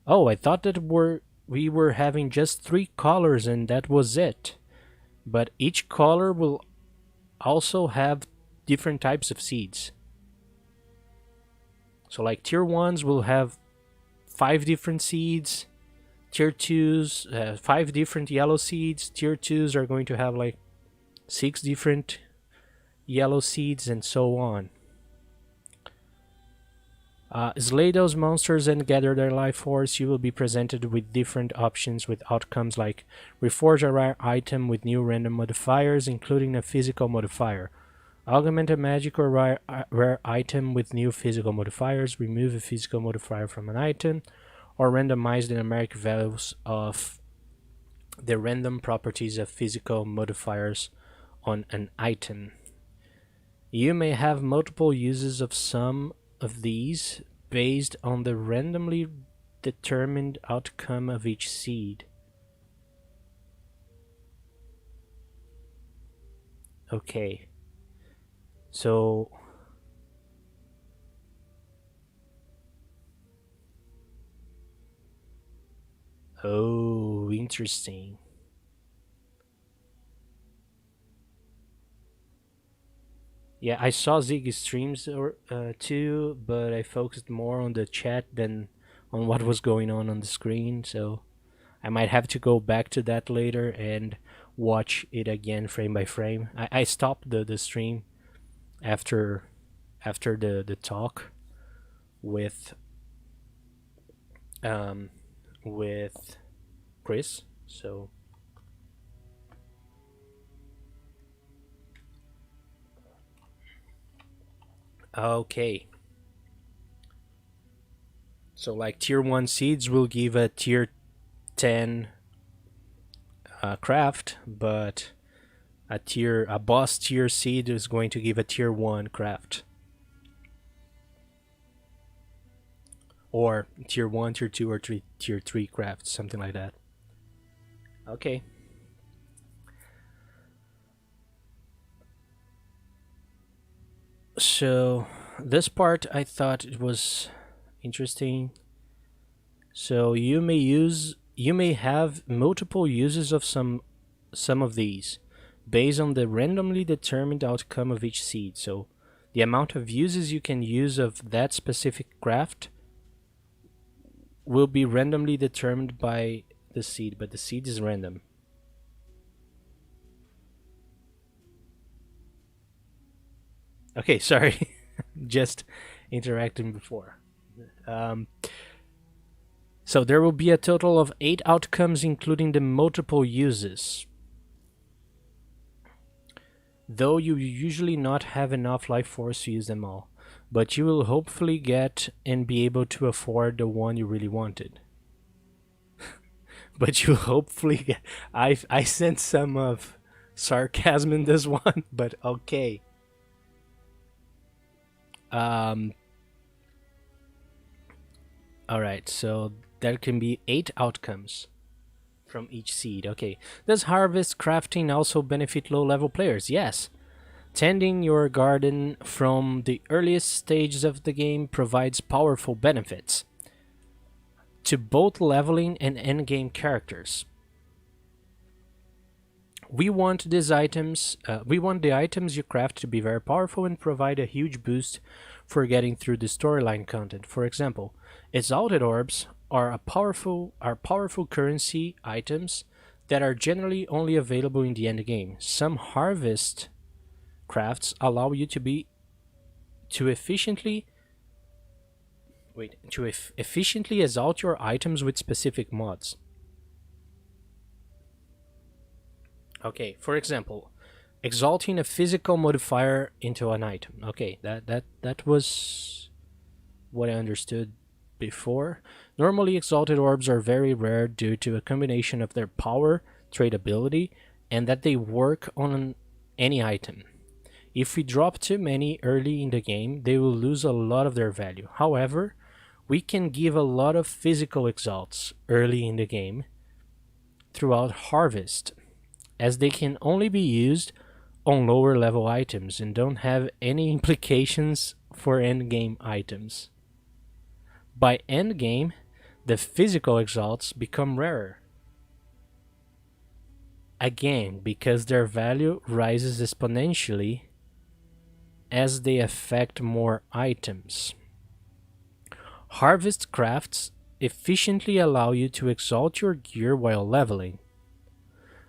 Oh, I thought that we were having just 3 colors and that was it. But each color will also have different types of seeds. So like tier 1s will have 5 different seeds, tier 2s 5 different yellow seeds, tier 2s are going to have like 6 different yellow seeds, and so on. Slay those monsters and gather their life force. You will be presented with different options with outcomes like reforge a rare item with new random modifiers, including a physical modifier. Augment a magic or rare item with new physical modifiers. Remove a physical modifier from an item. Or randomize the numeric values of the random properties of physical modifiers on an item. You may have multiple uses of some of these based on the randomly determined outcome of each seed. Okay. So oh, interesting. Yeah, I saw Ziggy's streams too, but I focused more on the chat than on what was going on the screen, so I might have to go back to that later and watch it again frame by frame. I stopped the stream after the talk with Chris, so okay. So like tier 1 seeds will give a tier 10 craft, but a boss tier seed is going to give a tier 1 craft. Or tier 1, tier 2, or tier 3 craft, something like that. Okay. So this part I thought it was interesting. So you may have multiple uses of some of these based on the randomly determined outcome of each seed. So the amount of uses you can use of that specific craft will be randomly determined by the seed, but the seed is random. Okay, sorry. Just interacting before. So there will be a total of 8 outcomes, including the multiple uses. Though you usually not have enough life force to use them all, but you will hopefully get and be able to afford the one you really wanted. But you hopefully get... I sense some of sarcasm in this one, but okay. Alright, so there can be 8 outcomes from each seed. Okay. Does harvest crafting also benefit low-level players? Yes. Tending your garden from the earliest stages of the game provides powerful benefits to both leveling and endgame characters. We want the items you craft to be very powerful and provide a huge boost for getting through the storyline content. For example, exalted orbs are powerful currency items that are generally only available in the end game. Some harvest crafts allow you to efficiently exalt your items with specific mods. Okay, for example, exalting a physical modifier into an item. Okay, that was what I understood before. Normally, exalted orbs are very rare due to a combination of their power, tradability, and that they work on any item. If we drop too many early in the game, they will lose a lot of their value. However, we can give a lot of physical exalts early in the game throughout Harvest, as they can only be used on lower level items and don't have any implications for endgame items. By endgame, the physical exalts become rarer. Again, because their value rises exponentially as they affect more items. Harvest crafts efficiently allow you to exalt your gear while leveling,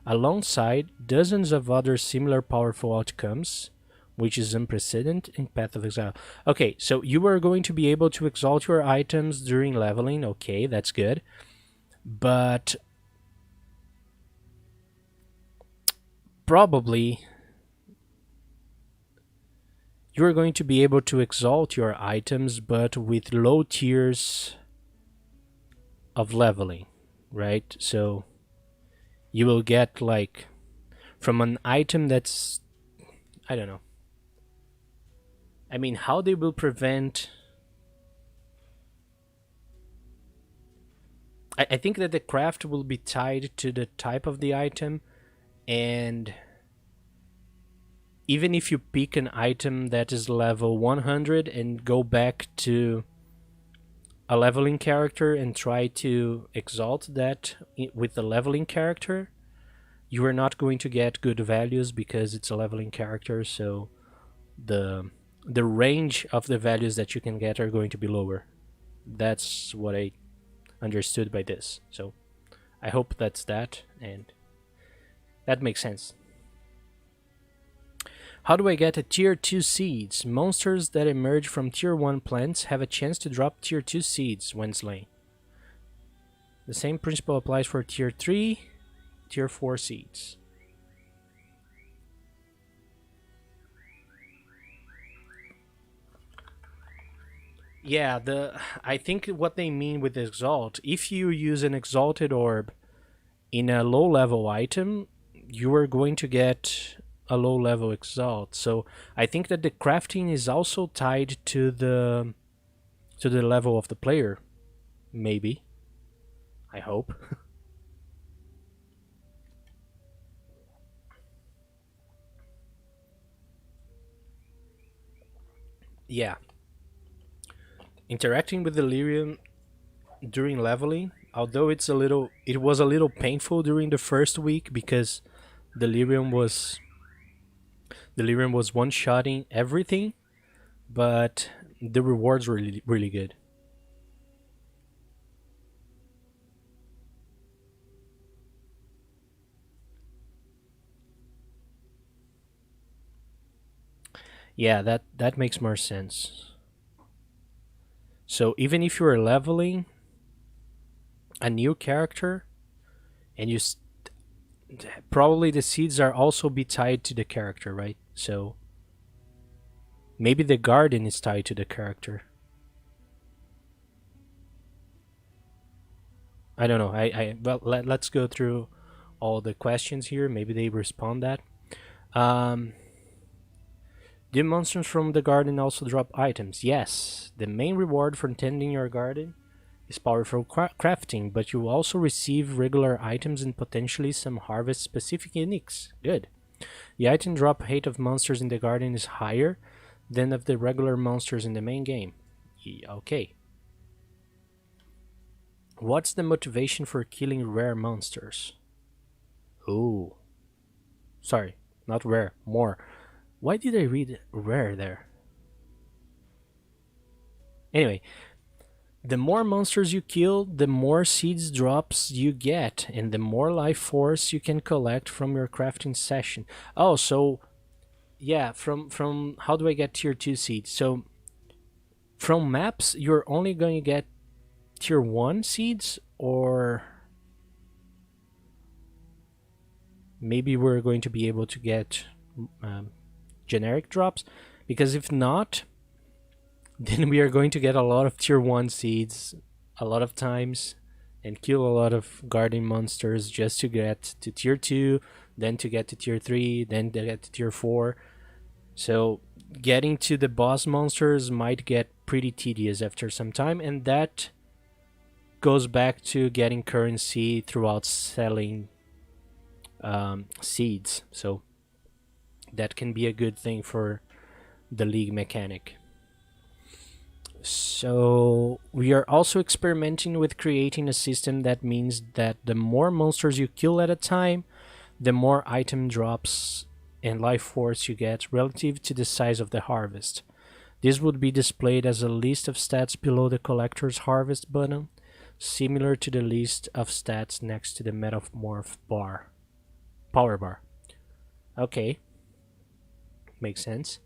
alongside dozens of other similar powerful outcomes, which is unprecedented in Path of Exile. Okay, so you are going to be able to exalt your items during leveling. Okay, that's good. But probably you're going to be able to exalt your items, but with low tiers of leveling, right? So you will get like from an item that's, I don't know. I mean, how they will prevent. I think that the craft will be tied to the type of the item, and even if you pick an item that is level 100 and go back to a leveling character and try to exalt that with the leveling character, you are not going to get good values because it's a leveling character, so the range of the values that you can get are going to be lower. That's what I understood by this. So I hope that's that, and that makes sense. How do I get a tier 2 seeds? Monsters that emerge from tier 1 plants have a chance to drop tier 2 seeds when slain. The same principle applies for tier 3, tier 4 seeds. Yeah, I think what they mean with exalt, if you use an exalted orb in a low level item, you are going to get a low level exalt. So I think that the crafting is also tied to the level of the player. Maybe. I hope. Yeah. Interacting with delirium during leveling, although it was a little painful during the first week because delirium was one-shotting everything, but the rewards were really, really good. Yeah, that makes more sense. So even if you're leveling a new character, and probably the seeds are also be tied to the character, right? So maybe the garden is tied to the character. I don't know. Well, let's go through all the questions here. Maybe they respond that. Do monsters from the garden also drop items? Yes. The main reward for tending your garden is powerful crafting, but you will also receive regular items and potentially some harvest-specific uniques. Good. The item drop rate of monsters in the garden is higher than of the regular monsters in the main game. Okay. What's the motivation for killing rare monsters? Ooh. Sorry, not rare, more. Why did I read rare there? Anyway, the more monsters you kill, the more seeds drops you get, and the more life force you can collect from your crafting session. Oh, so yeah, from how do I get tier 2 seeds? So from maps, you're only going to get tier 1 seeds, or maybe we're going to be able to get um, generic drops, because if not, then we are going to get a lot of tier 1 seeds a lot of times and kill a lot of guardian monsters just to get to tier 2, then to get to tier 3, then to get to tier 4. So getting to the boss monsters might get pretty tedious after some time, and that goes back to getting currency throughout selling seeds. So that can be a good thing for the league mechanic. So we are also experimenting with creating a system that means that the more monsters you kill at a time, the more item drops and life force you get relative to the size of the harvest. This would be displayed as a list of stats below the collector's harvest button, similar to the list of stats next to the metamorph bar. Power bar. Okay, makes sense.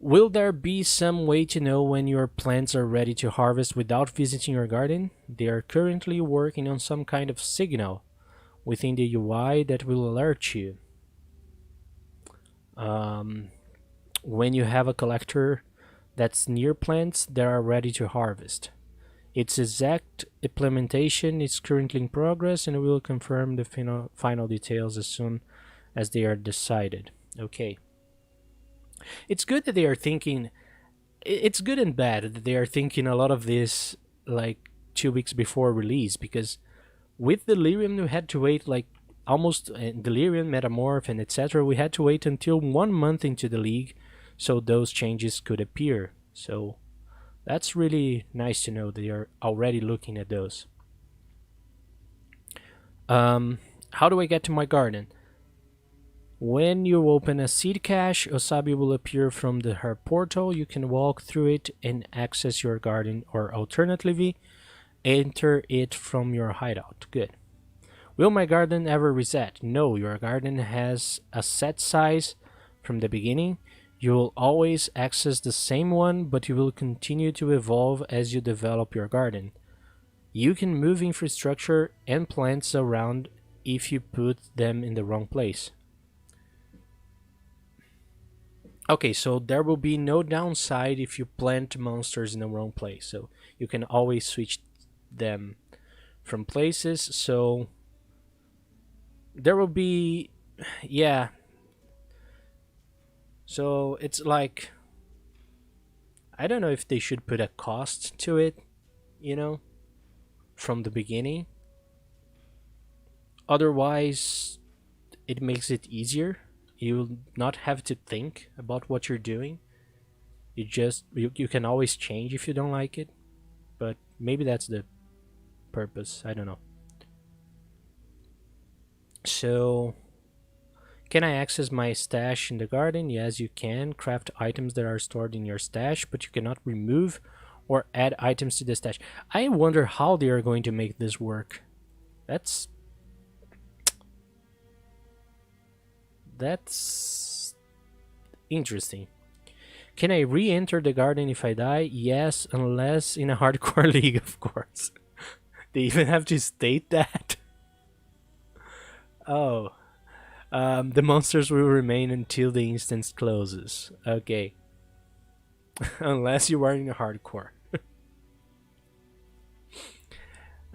Will there be some way to know when your plants are ready to harvest without visiting your garden? They are currently working on some kind of signal within the UI that will alert you. Um, when you have a collector that's near plants that are ready to harvest. Its exact implementation is currently in progress, and we will confirm the final details as soon as they are decided. Okay. It's good that they are thinking. It's good and bad that they are thinking a lot of this like 2 weeks before release, because with Delirium we had to wait like almost Delirium, Metamorph, and etc. We had to wait until 1 month into the league so those changes could appear. So that's really nice to know they are already looking at those. How do I get to my garden? When you open a seed cache, Osabi will appear from her portal. You can walk through it and access your garden, or alternatively, enter it from your hideout. Good. Will my garden ever reset? No, your garden has a set size from the beginning. You will always access the same one, but you will continue to evolve as you develop your garden. You can move infrastructure and plants around if you put them in the wrong place. Okay, so there will be no downside if you plant monsters in the wrong place. So you can always switch them from places. So there will be, yeah. So it's like, I don't know if they should put a cost to it, from the beginning. Otherwise, it makes it easier. You will not have to think about what you're doing. You can always change if you don't like it, but maybe that's the purpose. I don't know. So, can I access my stash in the garden? Yes, you can. Craft items that are stored in your stash, but you cannot remove or add items to the stash. I wonder how they are going to make this work. That's interesting. Can I re-enter the garden if I die? Yes, unless in a hardcore league, of course. They even have to state that. Oh. The monsters will remain until the instance closes. Okay. Unless you are in a hardcore.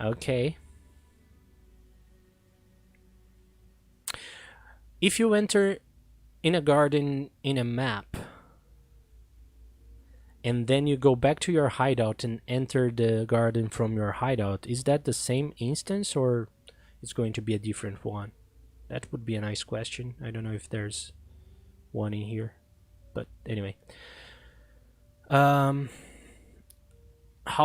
Okay. If you enter in a garden in a map, and then you go back to your hideout and enter the garden from your hideout, is that the same instance, or it's going to be a different one? That would be a nice question. I don't know if there's one in here, but anyway. How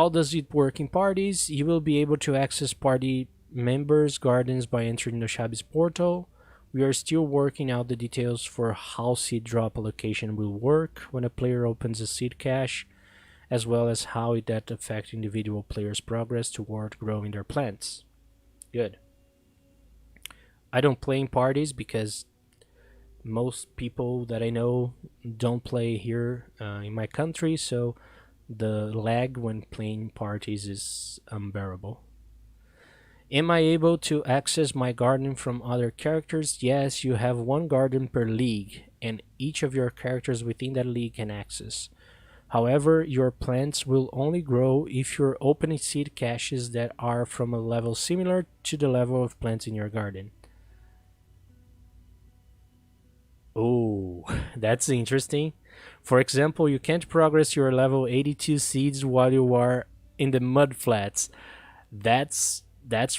does it work in parties? You will be able to access party members' gardens by entering Noshabi's portal. We are still working out the details for how seed drop allocation will work when a player opens a seed cache, as well as how that affects individual players' progress toward growing their plants. Good. I don't play in parties because most people that I know don't play here in my country, so the lag when playing parties is unbearable. Am I able to access my garden from other characters? Yes, you have one garden per league, and each of your characters within that league can access. However, your plants will only grow if you're opening seed caches that are from a level similar to the level of plants in your garden. Oh, that's interesting. For example, you can't progress your level 82 seeds while you are in the mud flats. That's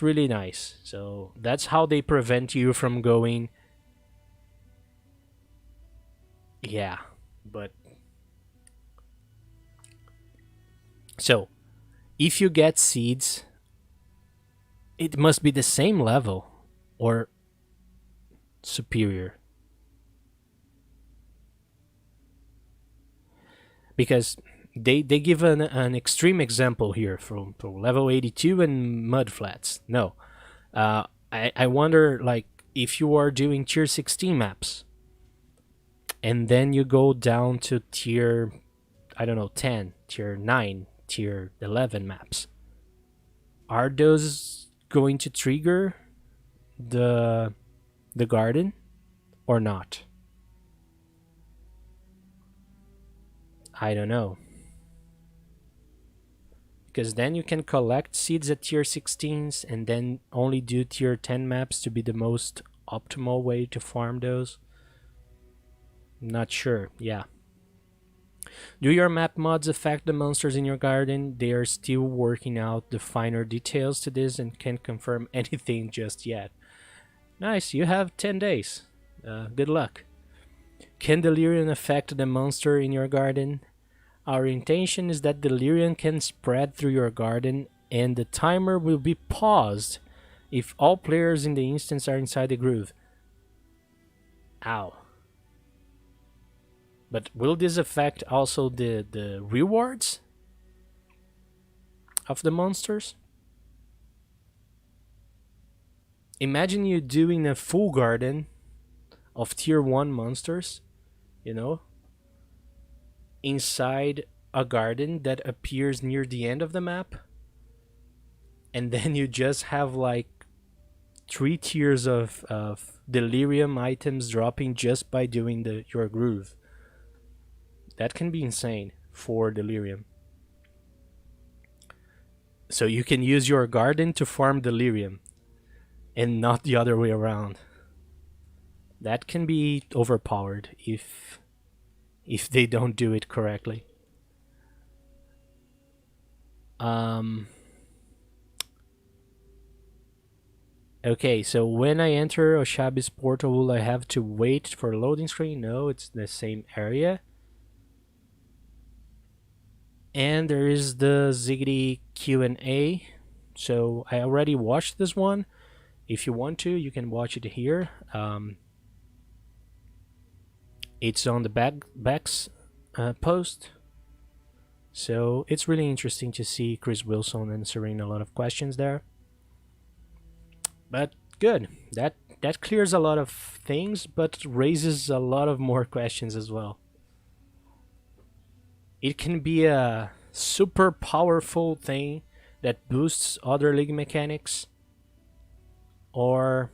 really nice. So that's how they prevent you from going. Yeah, but so if you get seeds, it must be the same level or superior. Because they give an extreme example here from level 82 and mud flats. No. I wonder, like, if you are doing tier 16 maps and then you go down to tier, I don't know, 10, tier 9, tier 11 maps, are those going to trigger the garden or not? I don't know. Because then you can collect seeds at tier 16s and then only do tier 10 maps to be the most optimal way to farm those. Not sure, yeah. Do your map mods affect the monsters in your garden? They are still working out the finer details to this and can't confirm anything just yet. Nice, you have 10 days. Good luck. Can delirium affect the monster in your garden? Our intention is that delirium can spread through your garden and the timer will be paused if all players in the instance are inside the groove. Ow. But will this affect also the rewards of the monsters? Imagine you doing a full garden of tier 1 monsters, you know, inside a garden that appears near the end of the map, and then you just have like 3 tiers of delirium items dropping just by doing your groove. That can be insane for delirium. So you can use your garden to farm delirium and not the other way around. That can be overpowered if they don't do it correctly. Okay, so when I enter Oshabi's portal, will I have to wait for a loading screen? No, it's the same area. And there is the Ziggity Q&A. So I already watched this one. If you want to, you can watch it here. It's on the Beck's post. So it's really interesting to see Chris Wilson answering a lot of questions there. But good. That clears a lot of things, but raises a lot of more questions as well. It can be a super powerful thing that boosts other league mechanics, or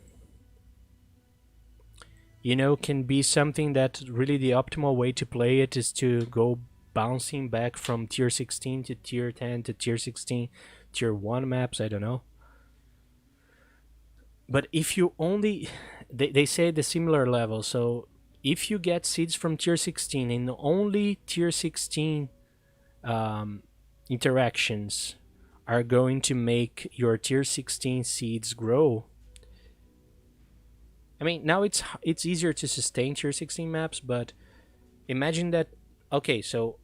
can be something that really the optimal way to play it is to go bouncing back from tier 16 to tier 10 to tier 16, tier 1 maps, I don't know. But if you only, they say the similar level, so if you get seeds from tier 16 and only tier 16 interactions are going to make your tier 16 seeds grow. I mean, now it's easier to sustain tier 16 maps, but imagine that, okay, so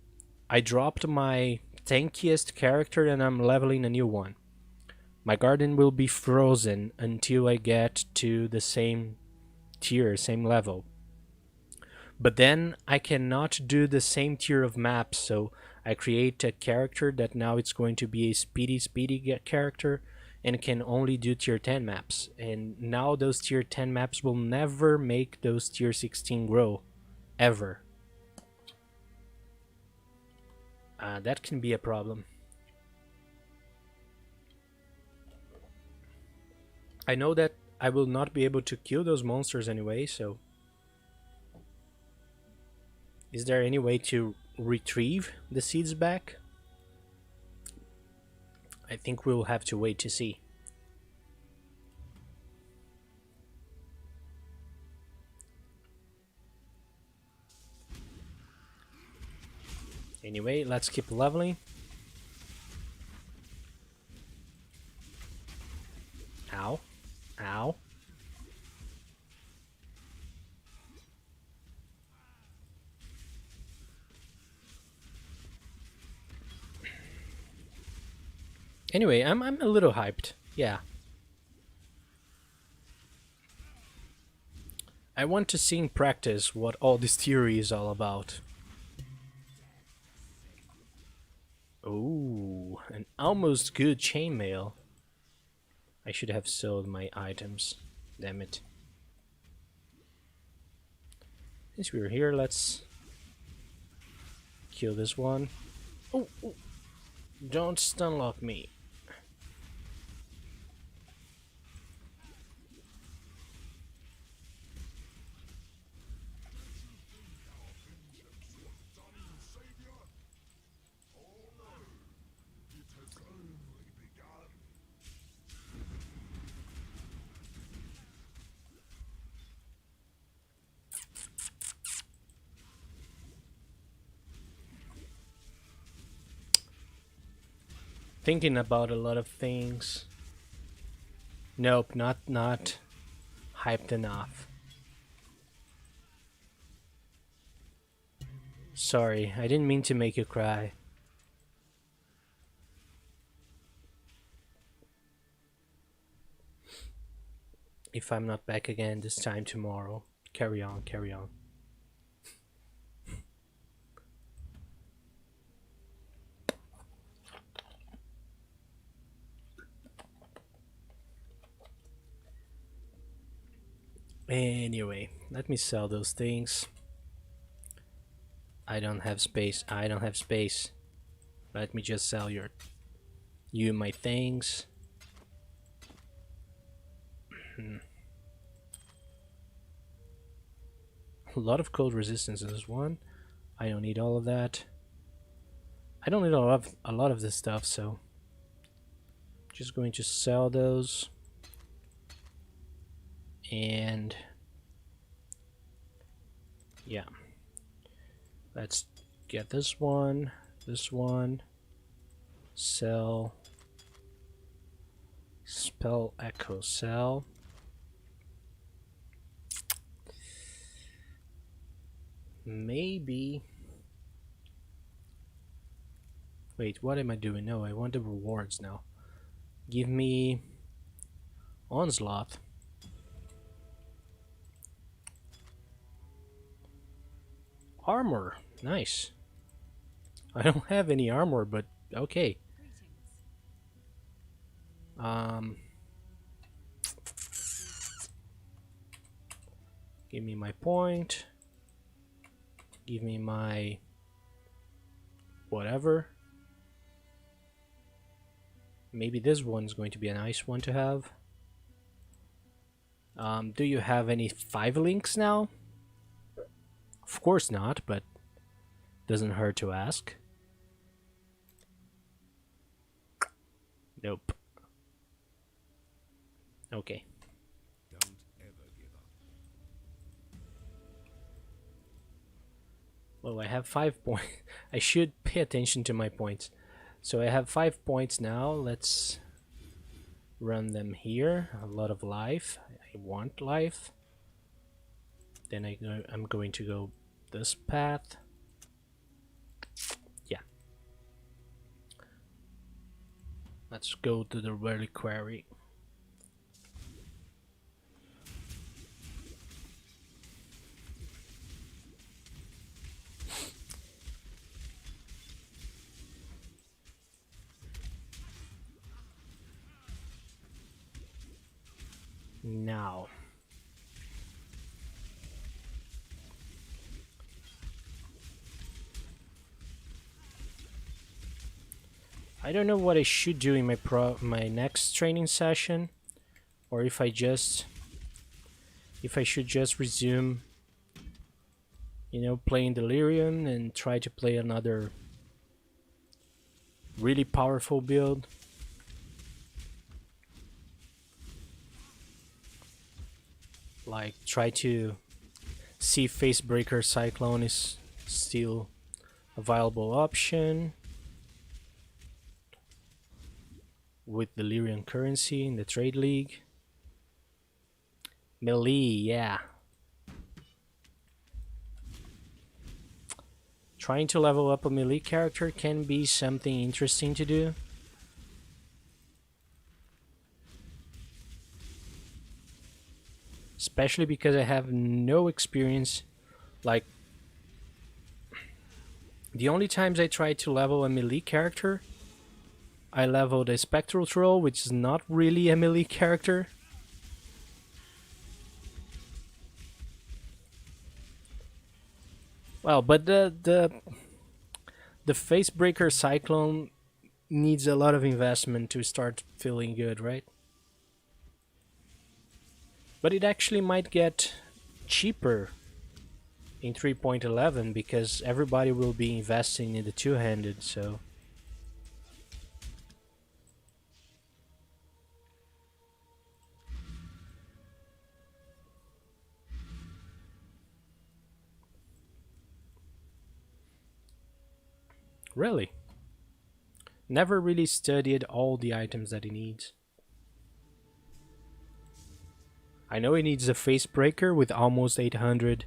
I dropped my tankiest character and I'm leveling a new one. My garden will be frozen until I get to the same tier, same level. But then I cannot do the same tier of maps, so I create a character that now it's going to be a speedy character, and can only do tier 10 maps. And now those tier 10 maps will never make those tier 16 grow. Ever. That can be a problem. I know that I will not be able to kill those monsters anyway, so... Is there any way to retrieve the seeds back? I think we'll have to wait to see. Anyway, let's keep leveling. Ow. Ow. Anyway, I'm a little hyped. Yeah. I want to see in practice what all this theory is all about. Ooh, an almost good chainmail. I should have sold my items. Damn it. Since we're here, let's kill this one. Oh, oh. Don't stunlock me. Thinking about a lot of things. Nope, not hyped enough. Sorry, I didn't mean to make you cry. If I'm not back again this time tomorrow, carry on, carry on. Anyway, let me sell those things. I don't have space. I don't have space. Let me just sell you my things. A lot of cold resistance in this one. I don't need all of that. I don't need a lot of this stuff, so just going to sell those. And yeah, let's get this one, sell, spell echo, sell. Maybe, wait, what am I doing? No, I want the rewards now. Give me onslaught. Armor, nice. I don't have any armor, but okay. Give me my point. Give me my whatever. Maybe this one's going to be a nice one to have. Do you have any 5 links now? Of course not, but doesn't hurt to ask. Nope. Okay. Don't ever give up. Well, I have 5 points. I should pay attention to my points. So I have 5 points now. Let's run them here. A lot of life. I want life. Then I'm going to go this path. Yeah. Let's go to the reliquary. Now, I don't know what I should do in my next training session, or if I should just resume, playing Delirium and try to play another really powerful build. Like try to see if Facebreaker Cyclone is still a viable option with Delirium currency in the trade league. Melee, yeah. Trying to level up a melee character can be something interesting to do. Especially because I have no experience. Like, the only times I tried to level a melee character, I leveled a Spectral Troll, which is not really a melee character. Well, but the Facebreaker Cyclone needs a lot of investment to start feeling good, right? But it actually might get cheaper in 3.11 because everybody will be investing in the two-handed, so... Really? Never really studied all the items that he needs. I know he needs a Facebreaker with almost 800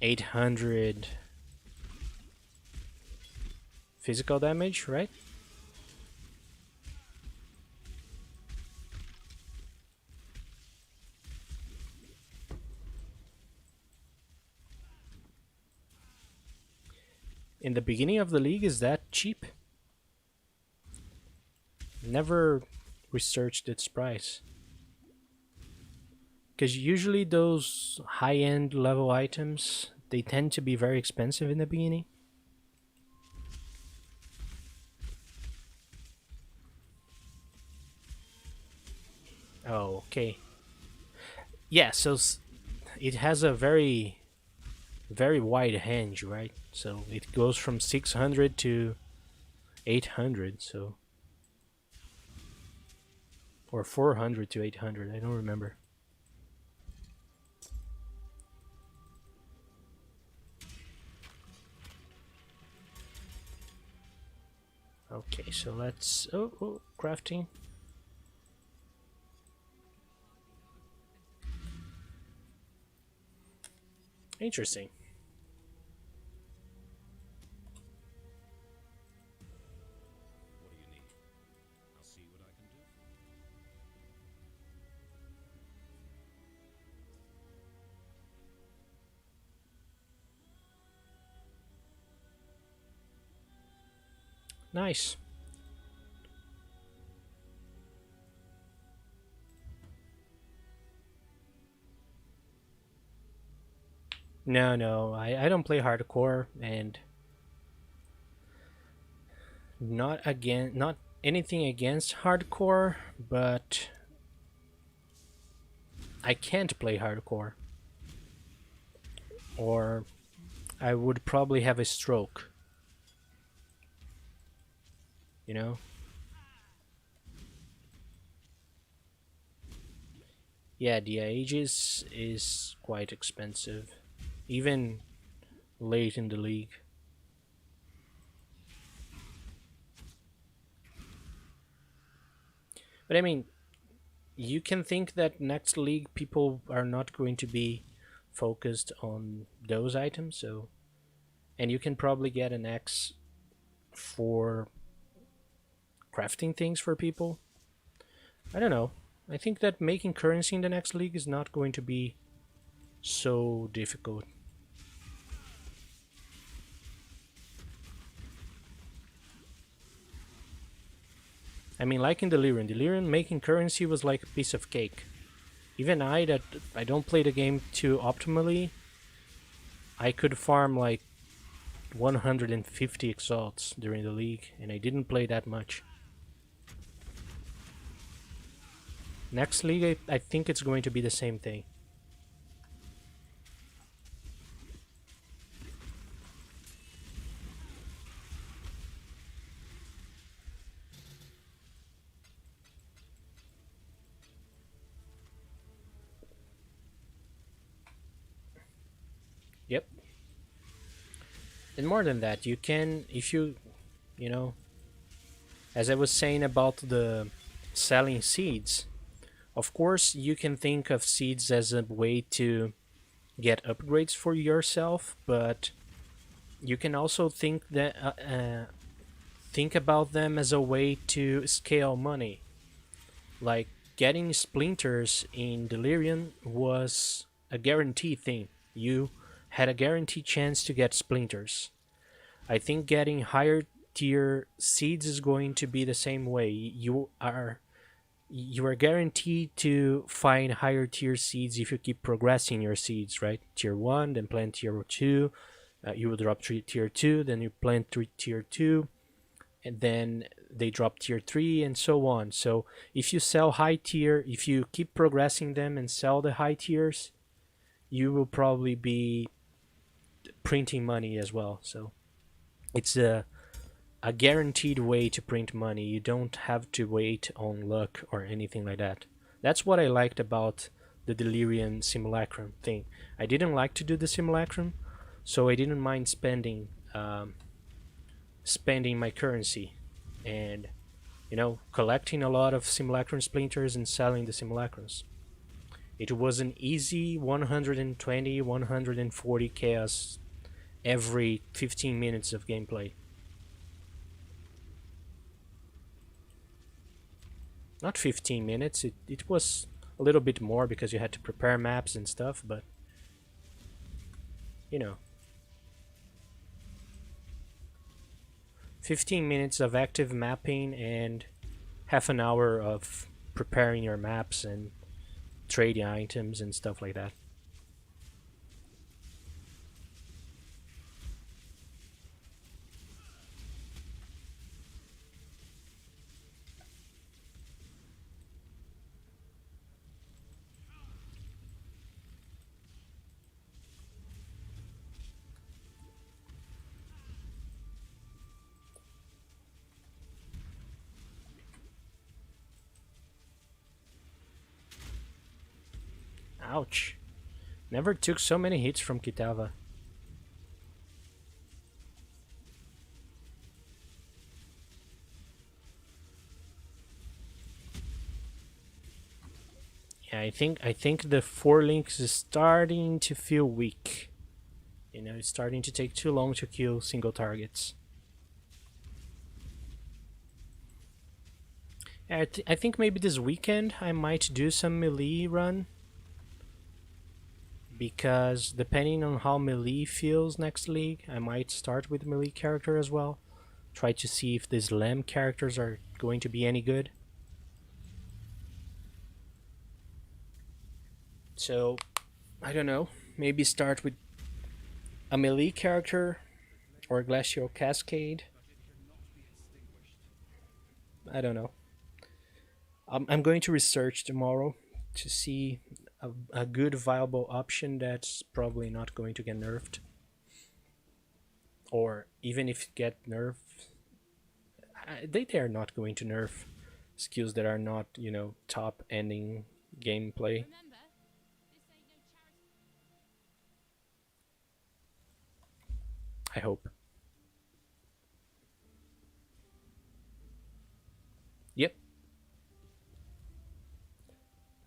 800 physical damage, right? In the beginning of the league, is that cheap? Never researched its price. Because usually those high-end level items, they tend to be very expensive in the beginning. Oh, okay. Yeah, so it has a very, very wide range, right? So it goes from 600 to 800, so... Or 400 to 800, I don't remember. Okay, so let's... Oh, crafting. Interesting. What do you need? I'll see what I can do. Nice. No, I don't play hardcore, and not anything against hardcore, but I can't play hardcore, or I would probably have a stroke. You know? Yeah, the Aegis is quite expensive, even late in the league. But I mean, you can think that next league people are not going to be focused on those items, so... And you can probably get an X for crafting things for people. I don't know. I think that making currency in the next league is not going to be so difficult. I mean, like in Delirium, making currency was like a piece of cake. Even I, that I don't play the game too optimally, I could farm like 150 exalts during the league, and I didn't play that much. Next league, I think it's going to be the same thing. Yep. And more than that, you can, if you know, as I was saying about the selling seeds, of course, you can think of seeds as a way to get upgrades for yourself, but you can also think about them as a way to scale money. Like getting splinters in Delirium was a guarantee thing. You had a guaranteed chance to get splinters. I think getting higher tier seeds is going to be the same way. You are guaranteed to find higher tier seeds if you keep progressing your seeds, right? Tier 1, then plant tier 2, you will drop tier 2, then you plant tier 2, and then they drop tier 3, and so on. So if you sell high tier, if you keep progressing them and sell the high tiers, you will probably be printing money as well. So it's a guaranteed way to print money. You don't have to wait on luck or anything like that. That's what I liked about the Delirium Simulacrum thing. I didn't like to do the Simulacrum, so I didn't mind spending my currency and collecting a lot of Simulacrum splinters and selling the Simulacrums. It was an easy 120, 140 chaos every 15 minutes of gameplay. Not 15 minutes, it was a little bit more because you had to prepare maps and stuff, but you know, 15 minutes of active mapping and half an hour of preparing your maps and trading items and stuff like that. Ouch. Never took so many hits from Kitava. Yeah, I think the 4 links is starting to feel weak. It's starting to take too long to kill single targets. I think maybe this weekend I might do some melee run, because depending on how melee feels next league, I might start with melee character as well. Try to see if these LEM characters are going to be any good. So, I don't know. Maybe start with a melee character or a Glacial Cascade. I don't know. I'm going to research tomorrow to see a good viable option that's probably not going to get nerfed. Or even if it get nerfed, they are not going to nerf skills that are not, top ending gameplay. I hope. Yep.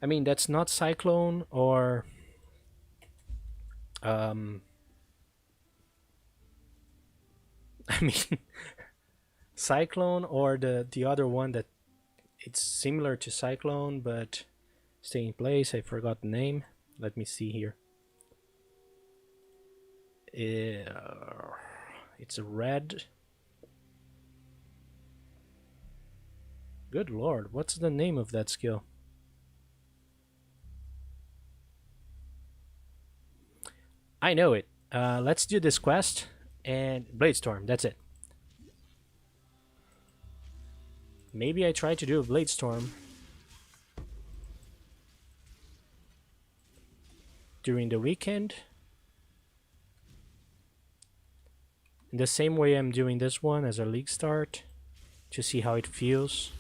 I mean, that's not Cyclone or I mean Cyclone or the other one that it's similar to Cyclone but stay in place. I forgot the name. Let me see here. It's a red. Good lord, what's the name of that skill? I know it. Let's do this quest and Bladestorm, that's it. Maybe I try to do a Bladestorm during the weekend. In the same way I'm doing this one as a league start to see how it feels.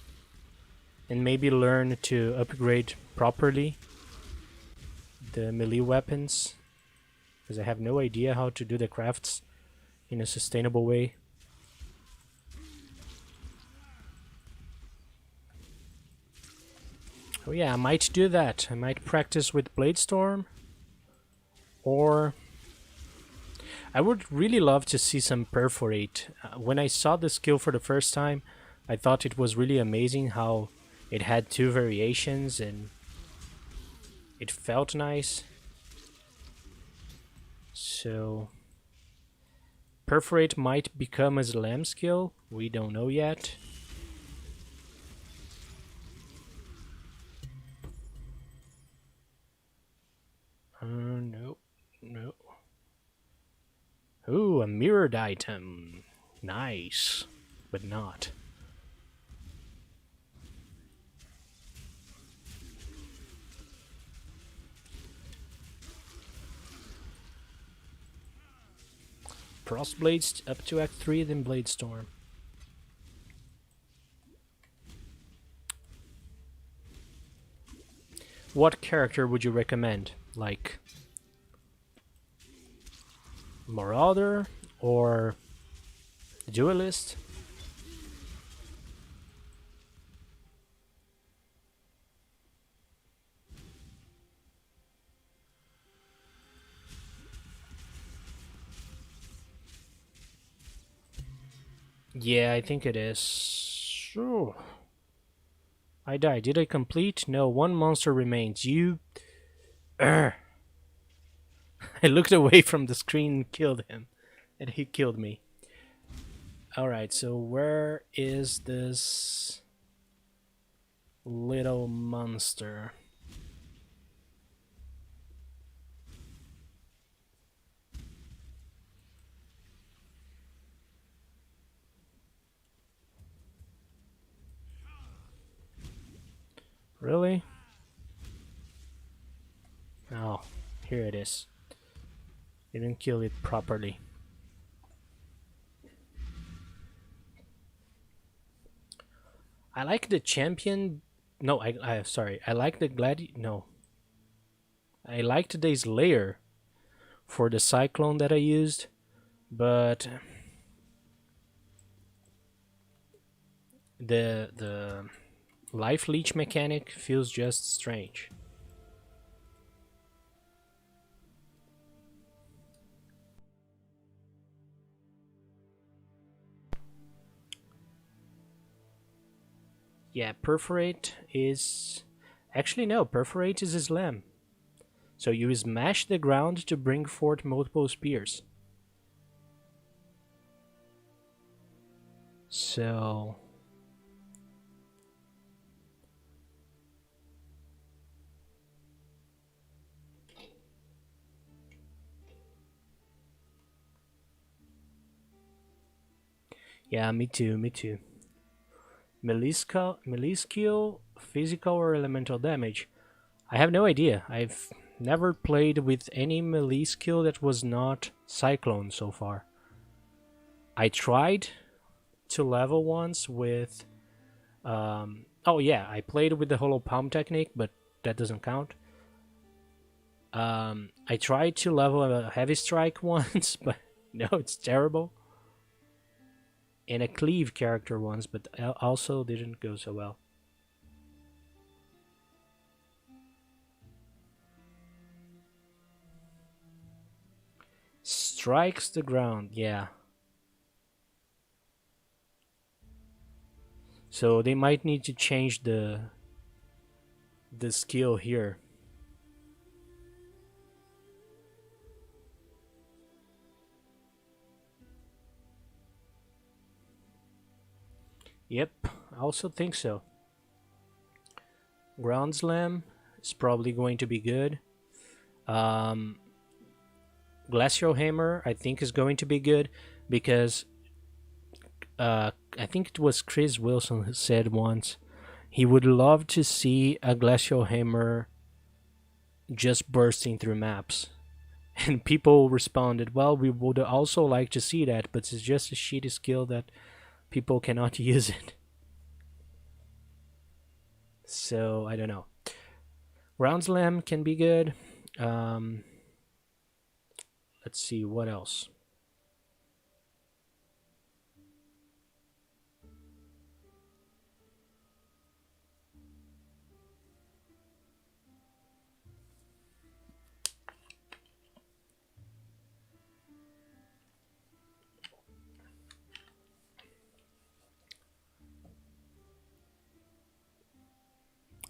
And maybe learn to upgrade properly the melee weapons. Because I have no idea how to do the crafts in a sustainable way. Oh yeah, I might do that. I might practice with Bladestorm. Or I would really love to see some Perforate. When I saw the skill for the first time, I thought it was really amazing how it had two variations and it felt nice. So Perforate might become a Slam skill. We don't know yet. No. No. Ooh, a mirrored item. Nice. But not. Frostblades up to Act 3, then Bladestorm. What character would you recommend? Like Marauder or Duelist? Yeah, I think it is. Oh. I died. Did I complete? No, one monster remains. You... I looked away from the screen and killed him. And he killed me. Alright, so where is this little monster? Really? Oh, here it is. Didn't kill it properly. I like the champion. No, I sorry. I like the No, I liked the Slayer for the Cyclone that I used, but the life leech mechanic feels just strange. Yeah, perforate is... Actually, no, perforate is a slam. So you smash the ground to bring forth multiple spears. So... Yeah, me too, me too. Melee skill, physical or elemental damage? I have no idea. I've never played with any melee skill that was not Cyclone so far. I tried to level once with... oh yeah, I played with the Hollow Palm technique, but that doesn't count. I tried to level a Heavy Strike once, but no, it's terrible. And a Cleave character once, but also didn't go so well. Strikes the ground, yeah. So they might need to change the skill here. Yep, I also think so. Ground Slam is probably going to be good. Um, Glacial Hammer, I think, is going to be good because I think it was Chris Wilson who said once he would love to see a Glacial Hammer just bursting through maps. And people responded, well, we would also like to see that, but it's just a shitty skill that people cannot use it. So, I don't know. Ground Slam can be good. Um, let's see, what else?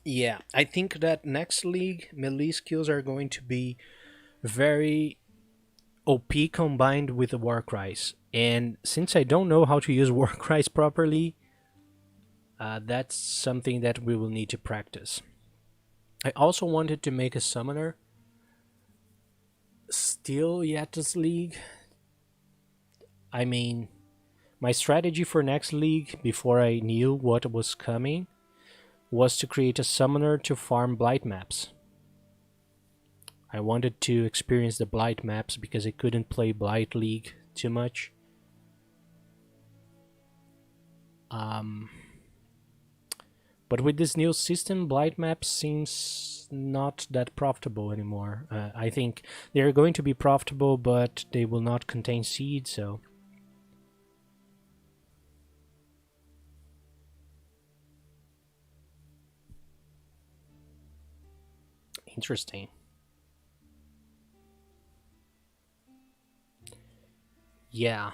Yeah, I think that next league, melee skills are going to be very OP combined with the Warcries. And since I don't know how to use Warcries properly, that's something that we will need to practice. I also wanted to make a summoner. Still yet this league. I mean, my strategy for next league, before I knew what was coming, was to create a summoner to farm blight maps. I wanted to experience the blight maps because I couldn't play blight league too much. But with this new system, blight maps seems not that profitable anymore. I think they're going to be profitable, but they will not contain seed, so interesting. Yeah.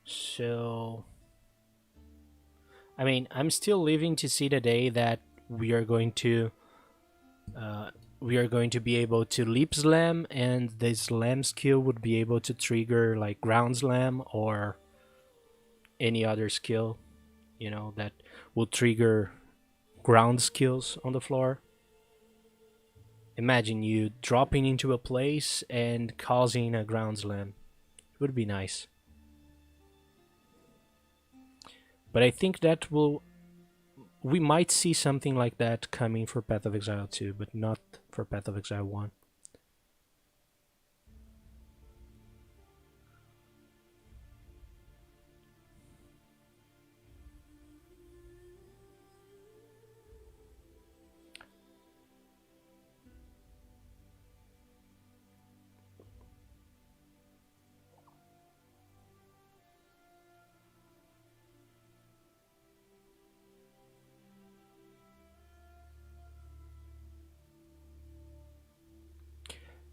So, I mean, I'm still living to see the day that we are going to be able to leap slam, and the slam skill would be able to trigger like ground slam or any other skill, that will trigger ground skills on the floor. Imagine you dropping into a place and causing a ground slam. It would be nice. But I think that we might see something like that coming for Path of Exile 2, but not for Path of Exile 1.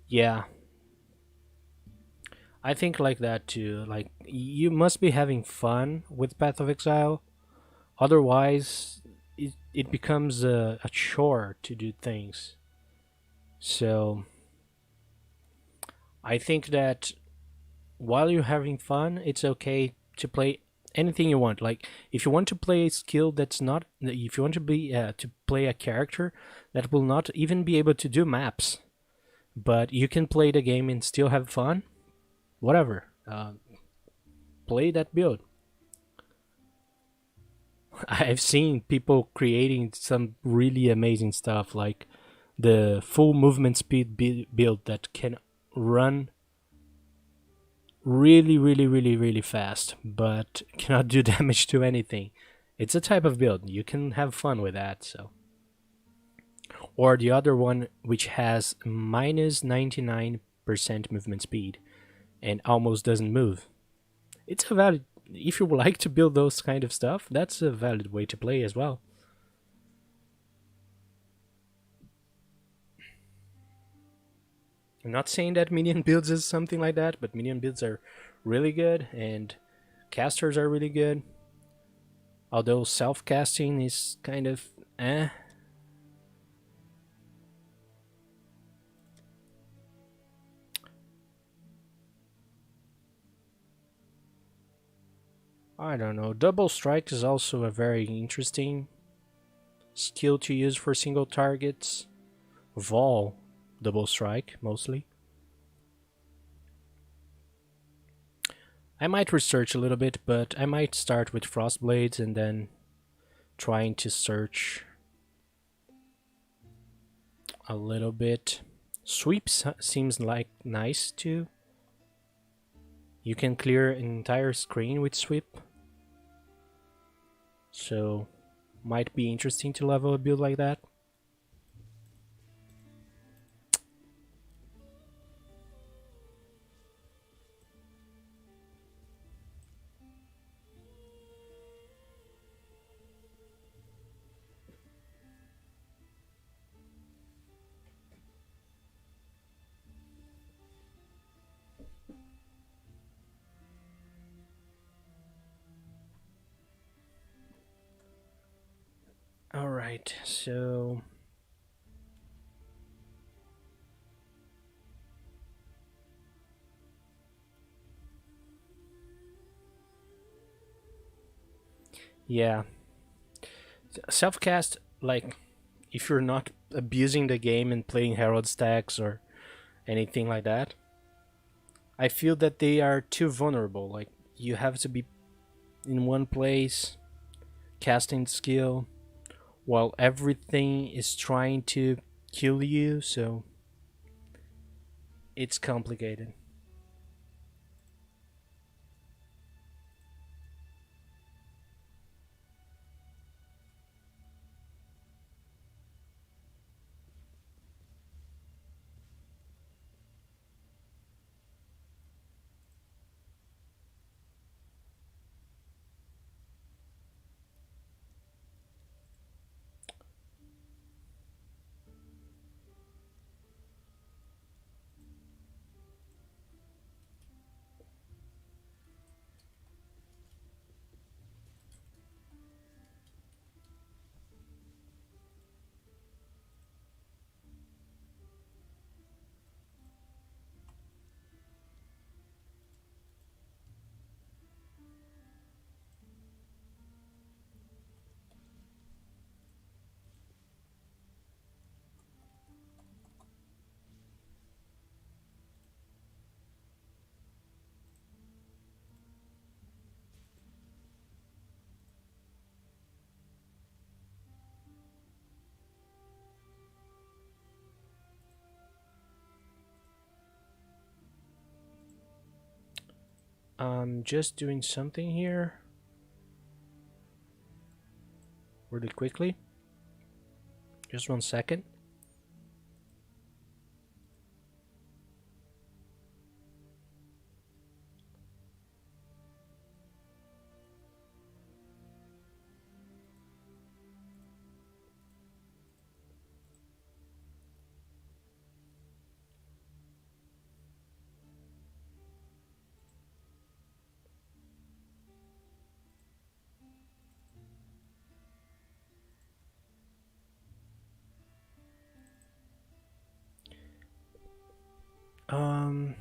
Yeah, I think like that too. Like, you must be having fun with Path of Exile. Otherwise, it becomes a chore to do things. So, I think that while you're having fun, it's okay to play anything you want. Like, if you want to play a skill that's not, if you want to be to play a character that will not even be able to do maps, but you can play the game and still have fun, whatever. Play that build. I've seen people creating some really amazing stuff, like the full movement speed build that can run really, really, really, really fast, but cannot do damage to anything. It's a type of build. You can have fun with that. So, or the other one, which has minus 99% movement speed and almost doesn't move. It's a valid. If you would like to build those kind of stuff, that's a valid way to play as well. I'm not saying that minion builds is something like that, but minion builds are really good and casters are really good. Although self-casting is kind of eh. I don't know. Double strike is also a very interesting skill to use for single targets. Vol, double strike, mostly. I might research a little bit, but I might start with Frostblades and then trying to search a little bit. Sweeps seems like nice too. You can clear an entire screen with sweep. So might be interesting to level a build like that. Alright, so yeah. Self-cast, like, if you're not abusing the game and playing Herald stacks or anything like that, I feel that they are too vulnerable. Like, you have to be in one place, casting skill, while everything is trying to kill you, so it's complicated. I'm just doing something here really quickly. Just 1 second. Um,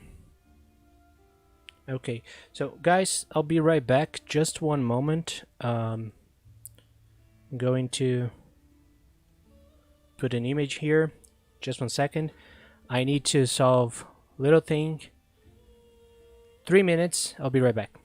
okay, so guys, I'll be right back. Just 1 moment. I'm going to put an image here. Just 1 second. I need to solve little thing. 3 minutes. I'll be right back.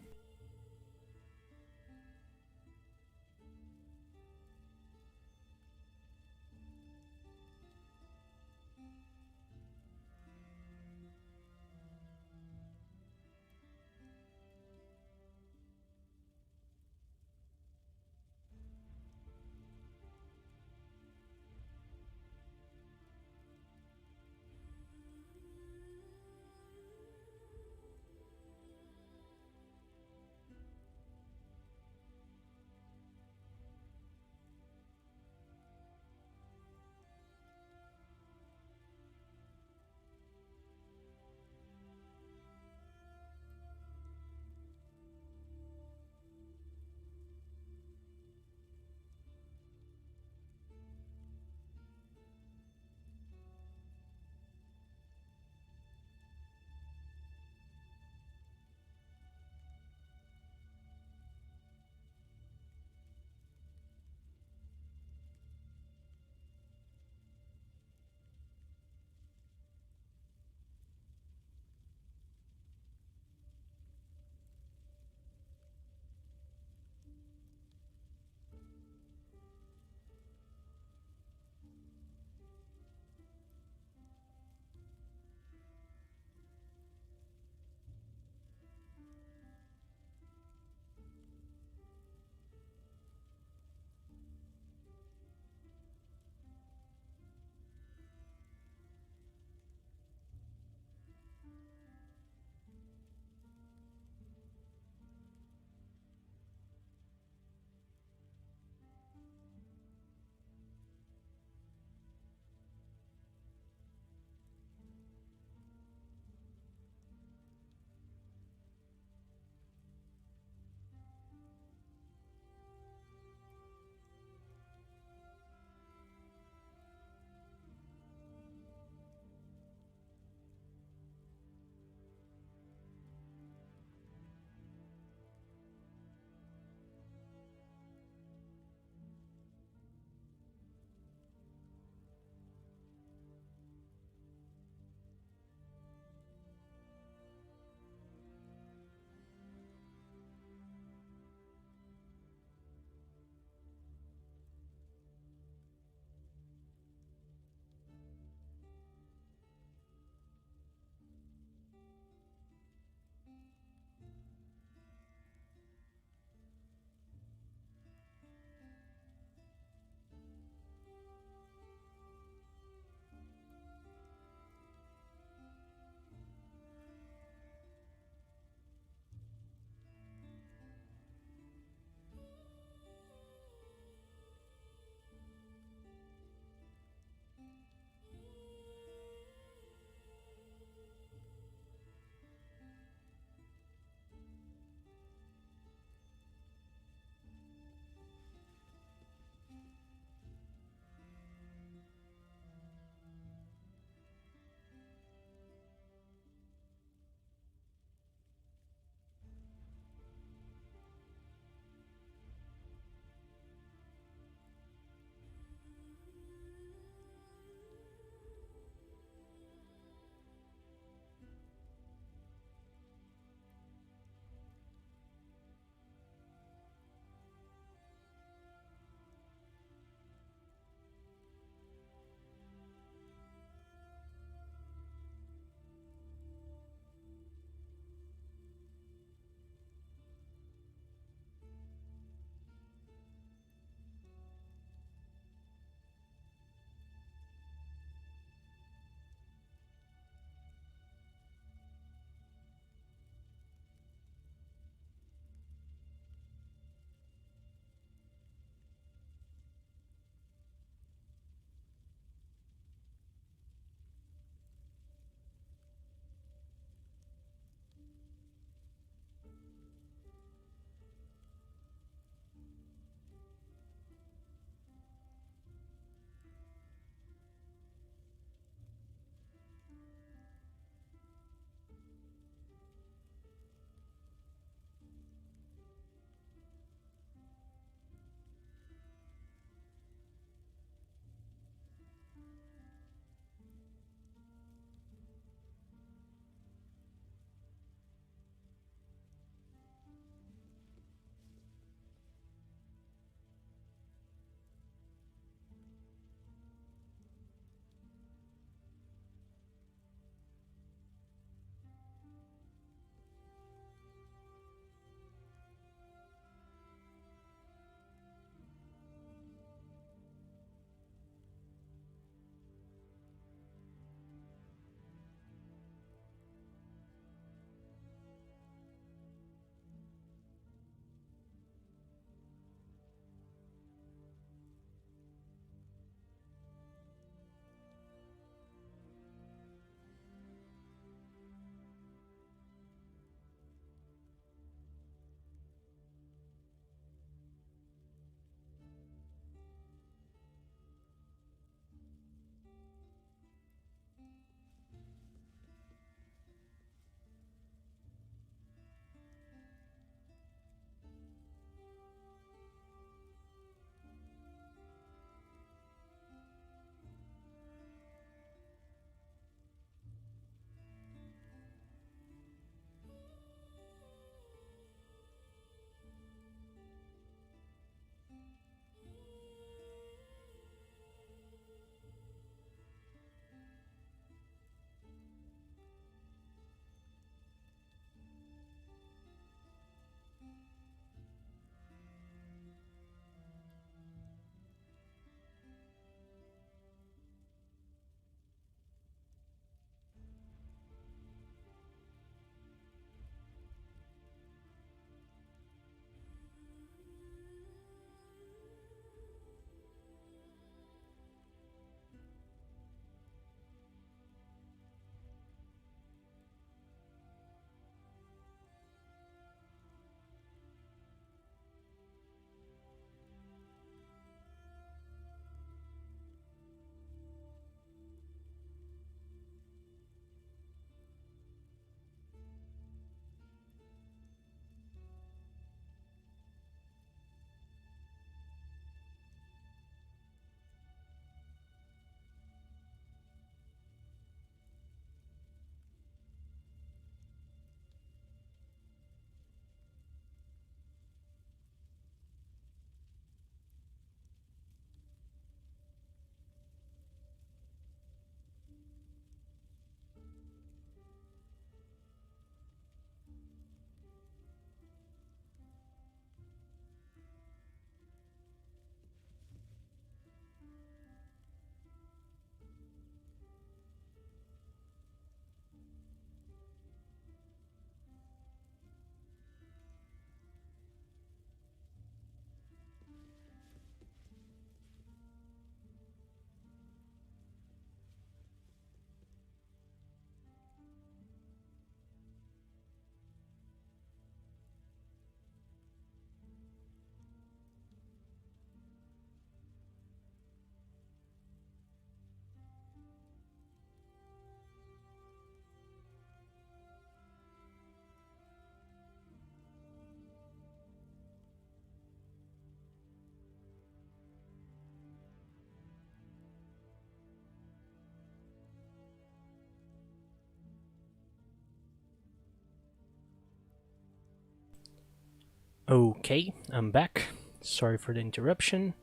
Okay, I'm back. Sorry for the interruption.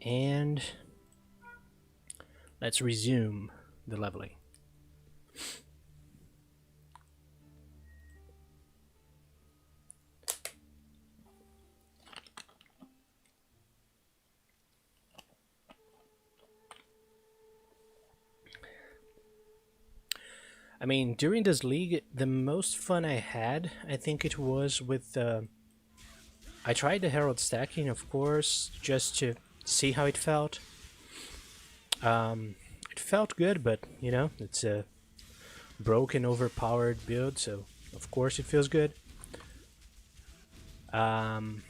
And let's resume the leveling. I mean, during this league, the most fun I had, I think it was with. I tried the Herald stacking, of course, just to see how it felt. It felt good, but you know, it's a broken, overpowered build, so of course it feels good. Um,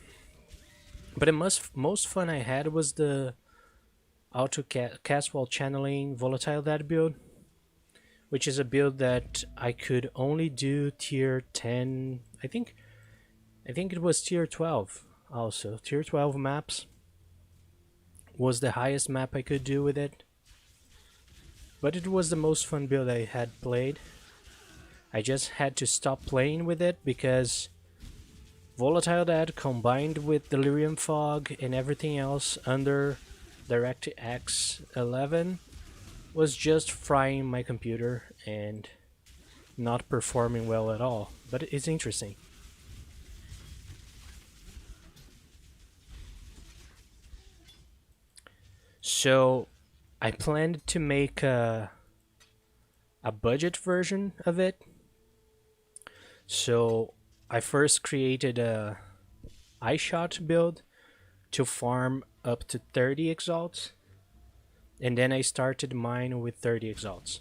but the most fun I had was the auto cast while channeling volatile that build, which is a build that I could only do tier 10. I think it was tier 12 also. Tier 12 maps was the highest map I could do with it. But it was the most fun build I had played. I just had to stop playing with it because Volatile Dead combined with Delirium Fog and everything else under DirectX 11 was just frying my computer and not performing well at all. But it's interesting. So I planned to make a budget version of it. So I first created a iShot build to farm up to 30 exalts, and then I started mine with 30 exalts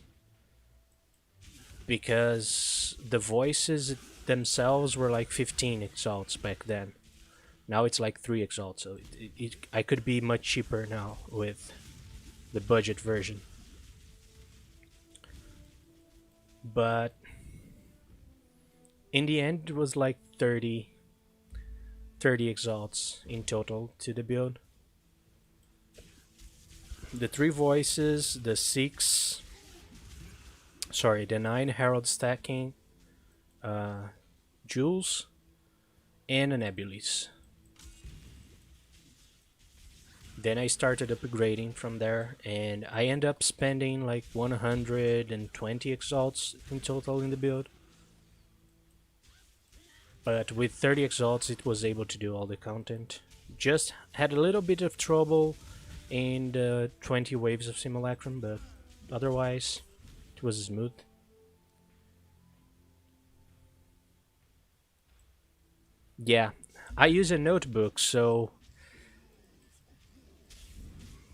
because the voices themselves were like 15 exalts back then. Now it's like 3 exalts, so I could be much cheaper now with the budget version. But in the end, it was like 30 exalts in total to the build. The 3 voices, the 9 herald stacking, jewels, and a Nebulis. Then I started upgrading from there, and I end up spending like 120 exalts in total in the build. But with 30 exalts, it was able to do all the content. Just had a little bit of trouble in the 20 waves of Simulacrum, but otherwise, it was smooth. Yeah, I use a notebook, so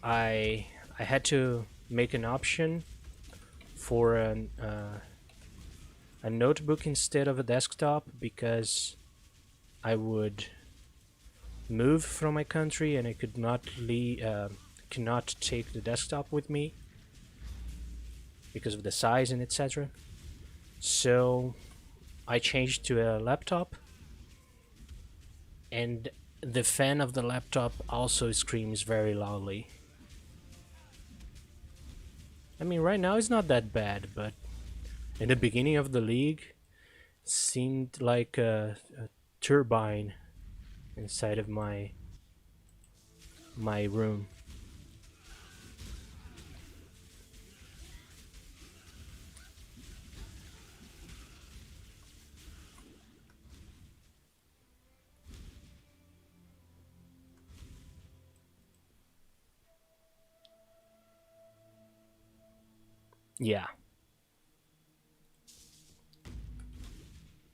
I had to make an option for a notebook instead of a desktop because I would move from my country and I could not cannot take the desktop with me because of the size and etc. So I changed to a laptop, and the fan of the laptop also screams very loudly. I mean, right now it's not that bad, but in the beginning of the league, it seemed like a turbine inside of my room. Yeah,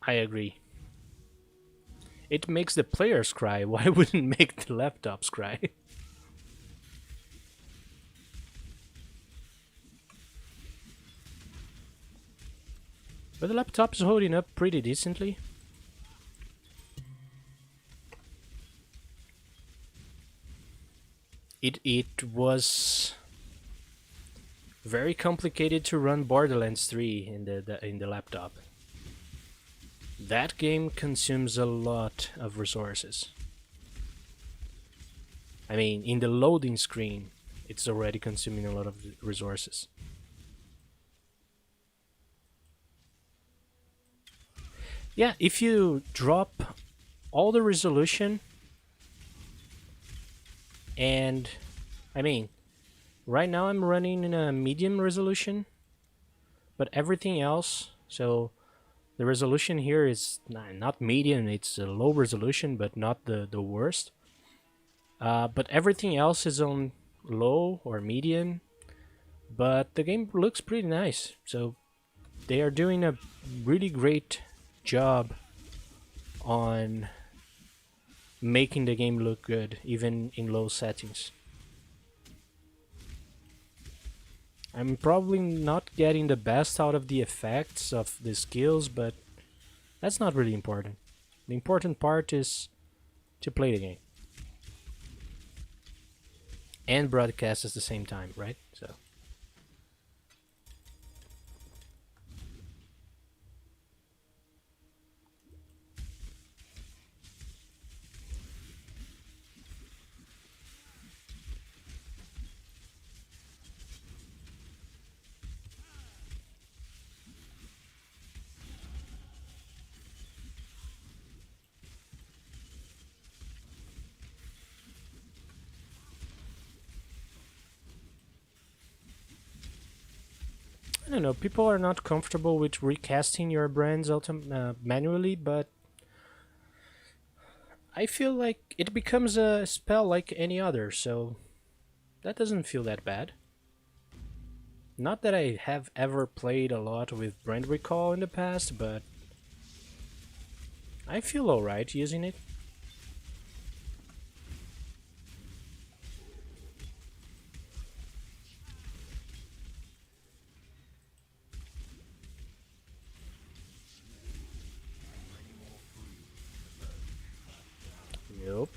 I agree. It makes the players cry. Why wouldn't make the laptops cry? But the laptop is holding up pretty decently. It was very complicated to run Borderlands 3 in the laptop. That game consumes a lot of resources. I mean, in the loading screen, it's already consuming a lot of resources. Yeah, if you drop all the resolution and I mean, right now I'm running in a medium resolution, but everything else, so the resolution here is not medium, it's a low resolution, but not the worst. But everything else is on low or medium, but the game looks pretty nice. So they are doing a really great job on making the game look good, even in low settings. I'm probably not getting the best out of the effects of the skills, but that's not really important. The important part is to play the game and broadcast at the same time, right? So I don't know. People are not comfortable with recasting your brands manually, but I feel like it becomes a spell like any other, so that doesn't feel that bad. Not that I have ever played a lot with brand recall in the past, but I feel alright using it. Nope.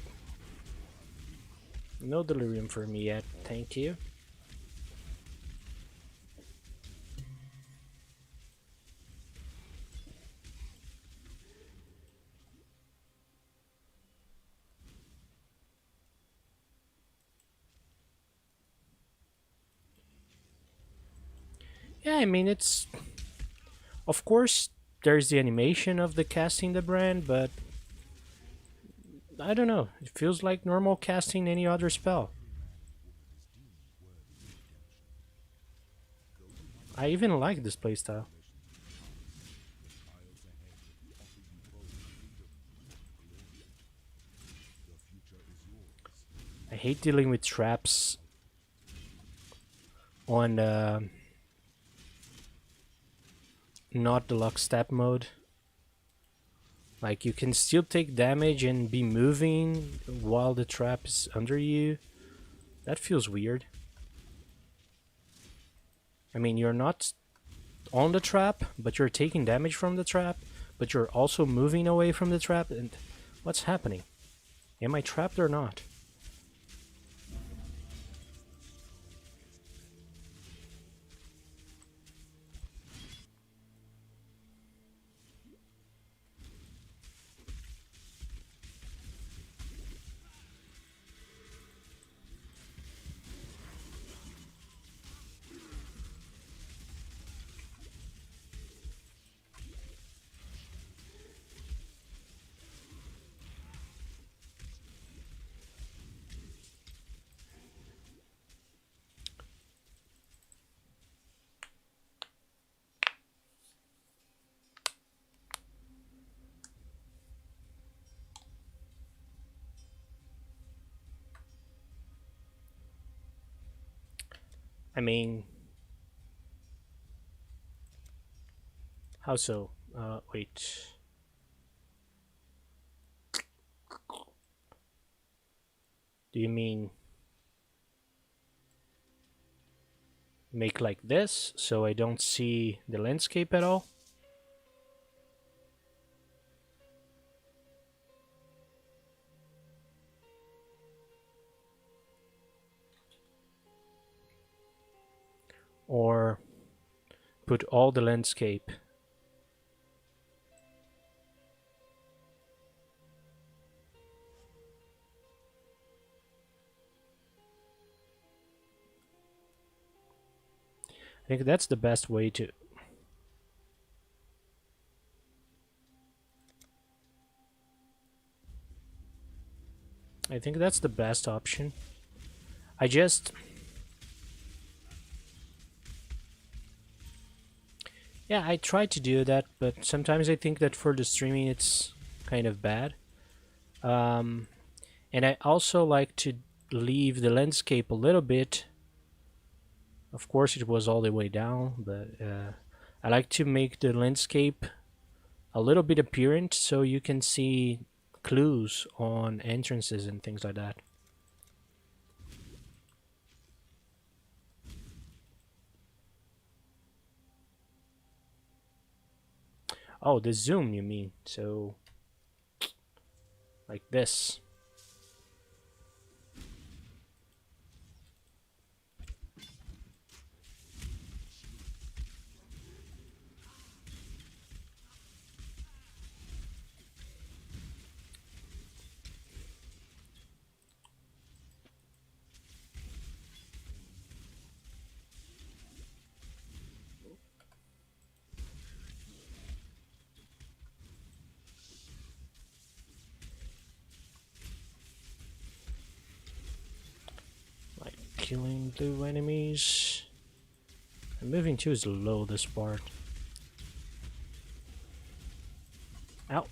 No delirium for me yet, thank you. Yeah, I mean, it's. Of course, there's the animation of the casting the brand, but I don't know. It feels like normal casting any other spell. I even like this playstyle. I hate dealing with traps on not the lockstep mode. Like, you can still take damage and be moving while the trap is under you. That feels weird. I mean, you're not on the trap, but you're taking damage from the trap, but you're also moving away from the trap, and what's happening? Am I trapped or not? I mean, how so? Wait. Do you mean make like this so I don't see the landscape at all? Or put all the landscape? I think that's the best way to. I think that's the best option. I just... Yeah, I try to do that, but sometimes I think that for the streaming it's kind of bad. Um, and I also like to leave the landscape a little bit. Of course, it was all the way down, but I like to make the landscape a little bit apparent so you can see clues on entrances and things like that. Oh, the zoom, you mean? So, like this. Like killing blue enemies. And moving too is low this part. Ow.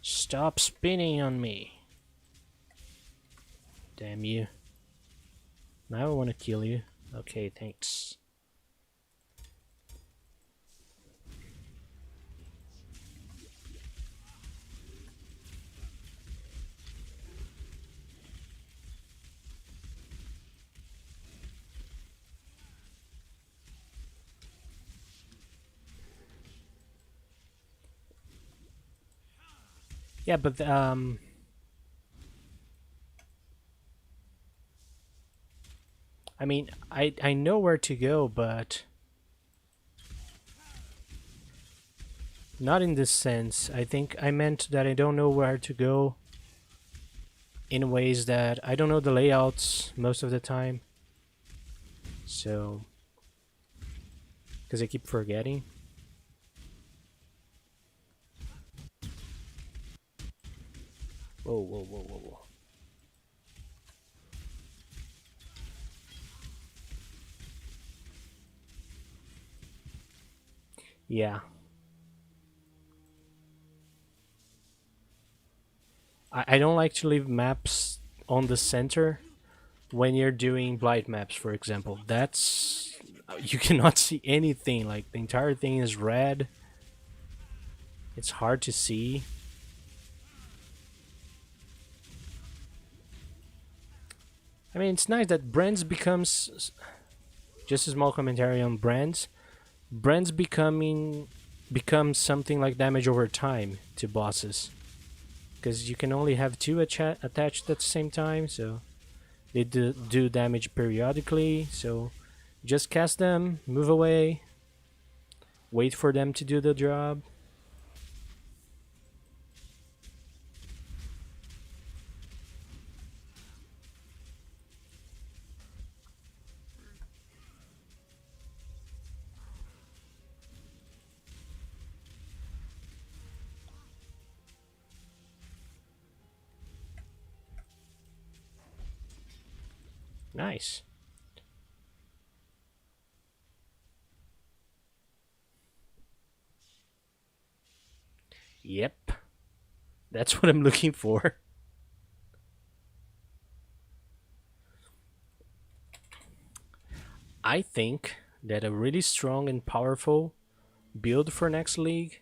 Stop spinning on me. Damn you. Now I want to kill you. Okay, thanks. Yeah, but I mean, I know where to go, but not in this sense. I think I meant that I don't know where to go in ways that I don't know the layouts most of the time. So, because I keep forgetting. Whoa, whoa, whoa, whoa, whoa. Yeah. I don't like to leave maps on the center when you're doing blight maps, for example. That's... You cannot see anything. Like, the entire thing is red. It's hard to see. I mean, it's nice that brands becomes... Just a small commentary on brands. Brands becomes something like damage over time to bosses. Because you can only have two attached at the same time, so they do damage periodically. So just cast them, move away, wait for them to do the job. Nice. Yep. That's what I'm looking for. I think that a really strong and powerful build for next league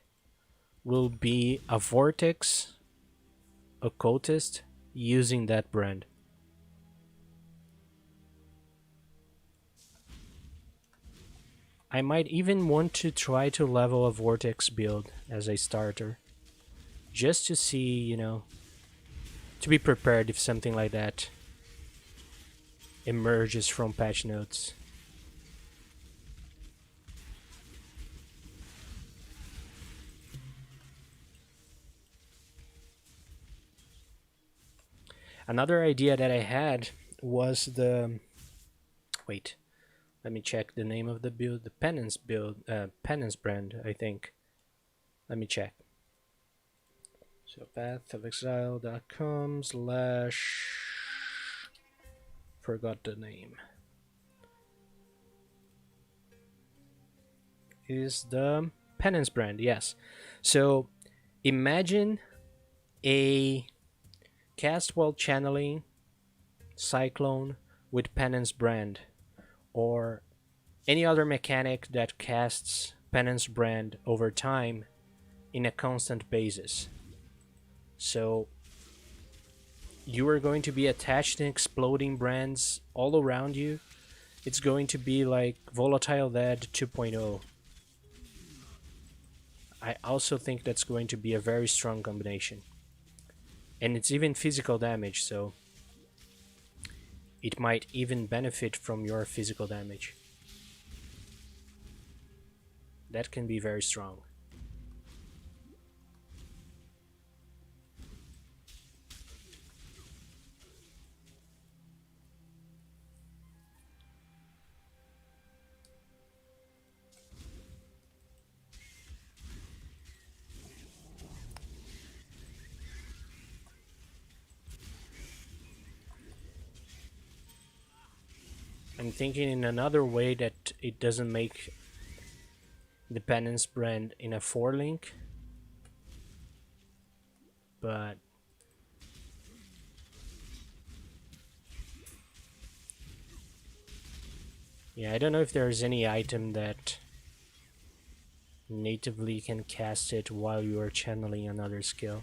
will be a Vortex Occultist using that brand. I might even want to try to level a Vortex build as a starter. Just to see, you know, to be prepared if something like that emerges from patch notes. Another idea that I had was the... Wait, let me check the name of the build. The Penance build, Penance brand, I think. Let me check. So pathofexile.com / forgot the name. Is the penance brand, yes. So imagine a cast while channeling cyclone with penance brand, or any other mechanic that casts penance brand over time in a constant basis. So you are going to be attached to exploding brands all around you. It's going to be like Volatile Lead 2.0. I also think that's going to be a very strong combination. And it's even physical damage, so it might even benefit from your physical damage. That can be very strong. I'm thinking in another way that it doesn't make the penance brand in a 4-link, but yeah, I don't know if there's any item that natively can cast it while you are channeling another skill.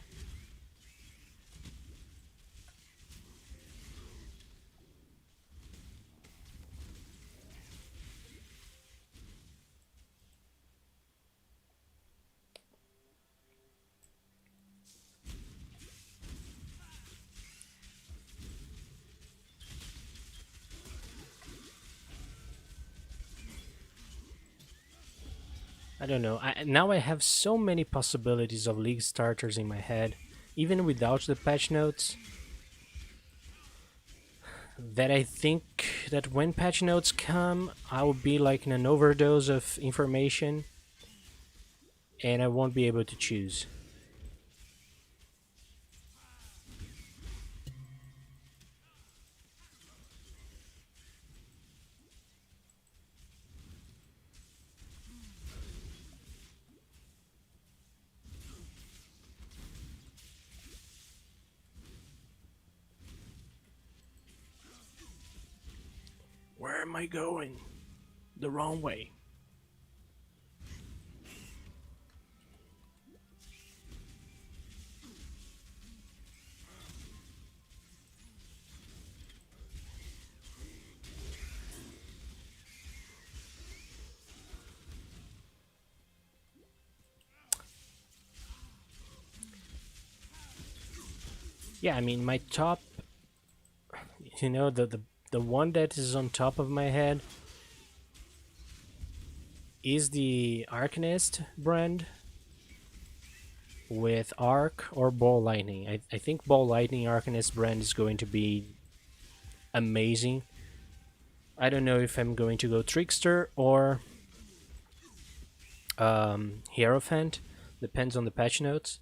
I don't know. Now I have so many possibilities of league starters in my head, even without the patch notes, that I think that when patch notes come, I will be like in an overdose of information and I won't be able to choose. Where am I going? The wrong way. Yeah, I mean my top, the one that is on top of my head is the Arcanist brand with Arc or Ball Lightning. I think Ball Lightning Arcanist brand is going to be amazing. I don't know if I'm going to go Trickster or Hierophant. Depends on the patch notes.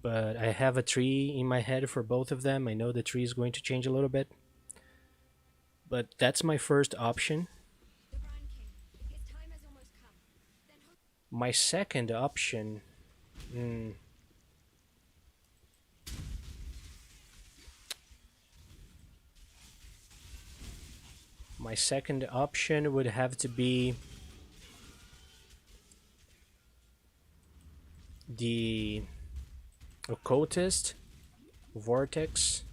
But I have a tree in my head for both of them. I know the tree is going to change a little bit. But that's my first option. My second option... My second option would have to be the Occultist, Vortex.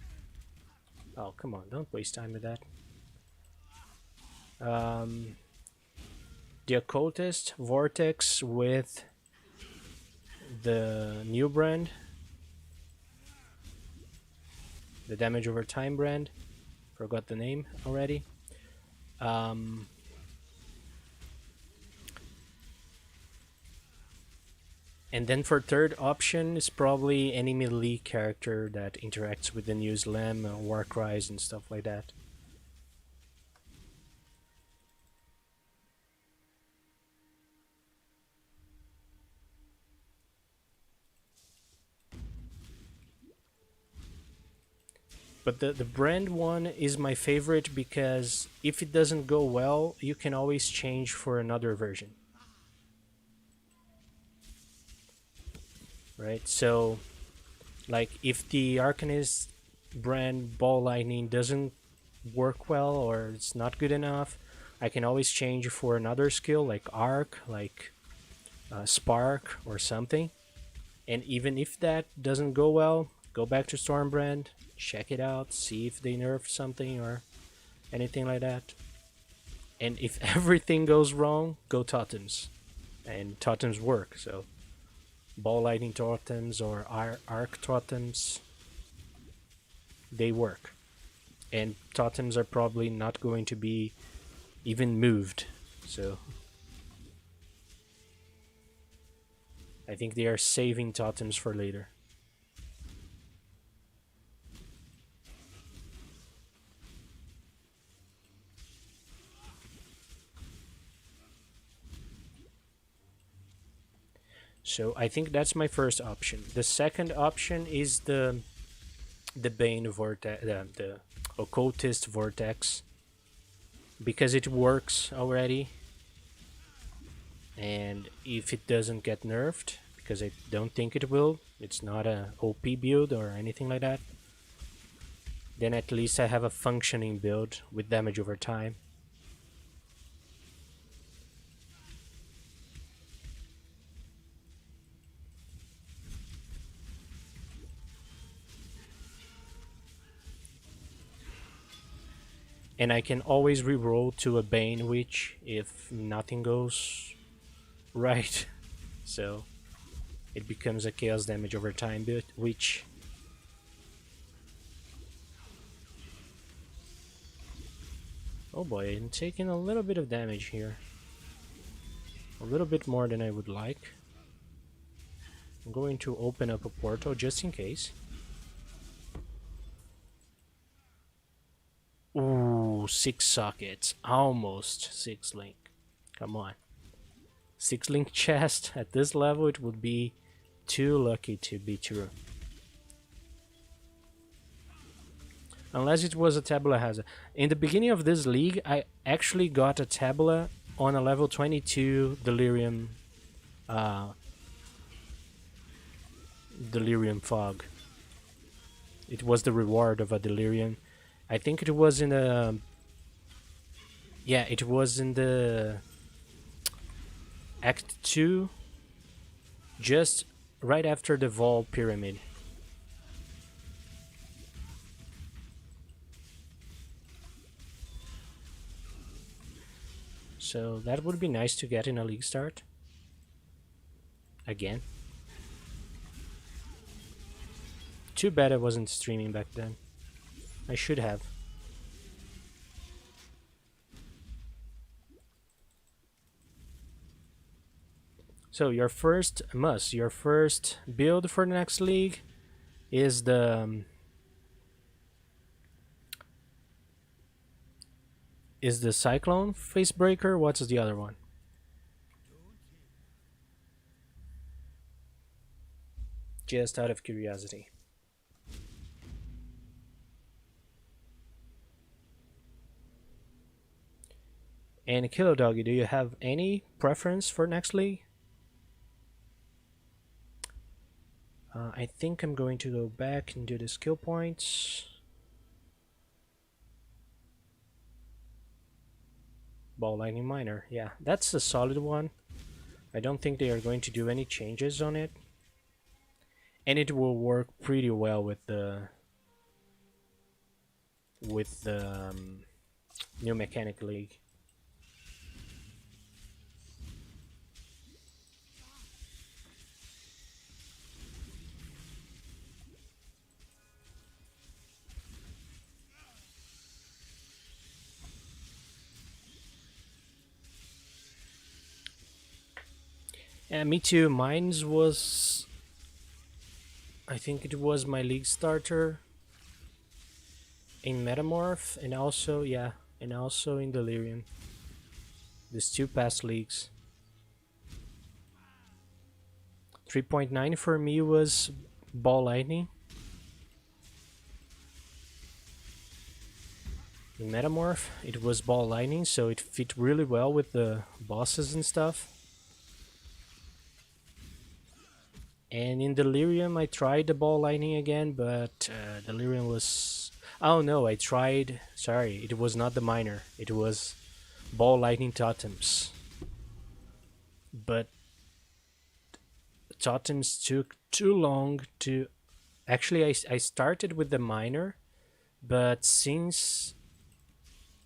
Oh, come on, don't waste time with that. The Occultist, Vortex with the new brand, the damage over time brand. Forgot the name already. And then for third option is probably any melee character that interacts with the new Slam, Warcries and stuff like that. But the brand one is my favorite because if it doesn't go well, you can always change for another version. Right? So, like, if the Arcanist brand Ball Lightning doesn't work well or it's not good enough, I can always change for another skill like Arc, like Spark, or something. And even if that doesn't go well, go back to Storm Brand, check it out, see if they nerf something or anything like that. And if everything goes wrong, go Totems. And Totems work, so Ball Lightning Totems or Arc Totems, they work. And Totems are probably not going to be even moved, so I think they are saving Totems for later. So I think that's my first option. The second option is the Bane Vortex, the Occultist Vortex, because it works already. And if it doesn't get nerfed, because I don't think it will, it's not a OP build or anything like that, then at least I have a functioning build with damage over time. And I can always reroll to a Bane Witch if nothing goes right. So it becomes a chaos damage over time build, which oh boy, I'm taking a little bit of damage here. A little bit more than I would like. I'm going to open up a portal just in case. Ooh, 6 sockets. Almost 6 link. Come on. 6 link chest. At this level, it would be too lucky to be true. Unless it was a Tabula Rasa. In the beginning of this league, I actually got a Tabula on a level 22 Delirium Delirium Fog. It was the reward of a Delirium. I think it was in the... Yeah, it was in the Act 2, just right after the Vol Pyramid. So that would be nice to get in a league start. Again. Too bad I wasn't streaming back then. I should have. So your first build for the next league is the Cyclone Facebreaker. What's the other one? Just out of curiosity. And Kilo Doggy, do you have any preference for next league? I think I'm going to go back and do the skill points. Ball Lightning Miner, yeah, that's a solid one. I don't think they are going to do any changes on it. And it will work pretty well with the new Mechanic League. Yeah, me too. Mine's was... I think it was my league starter in Metamorph, and also, yeah, and also in Delirium. These 2 past leagues. 3.9 for me was Ball Lightning. In Metamorph, it was Ball Lightning, so it fit really well with the bosses and stuff. And in Delirium, I tried the Ball Lightning again, but Delirium was... Oh no, I tried... Sorry, it was not the Miner. It was Ball Lightning Totems. But Totems took too long to... Actually, I started with the Miner, but since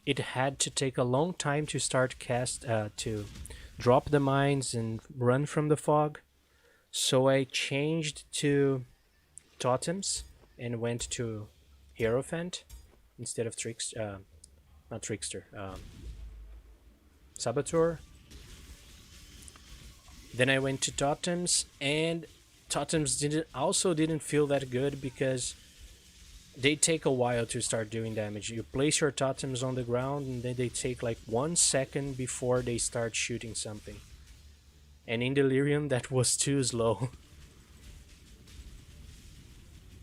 it had to take a long time to start to drop the mines and run from the fog, so I changed to Totems and went to Hierophant instead of not Trickster, Saboteur. Then I went to Totems, and Totems didn't feel that good because they take a while to start doing damage. You place your Totems on the ground, and then they take like 1 second before they start shooting something. And in Delirium, that was too slow.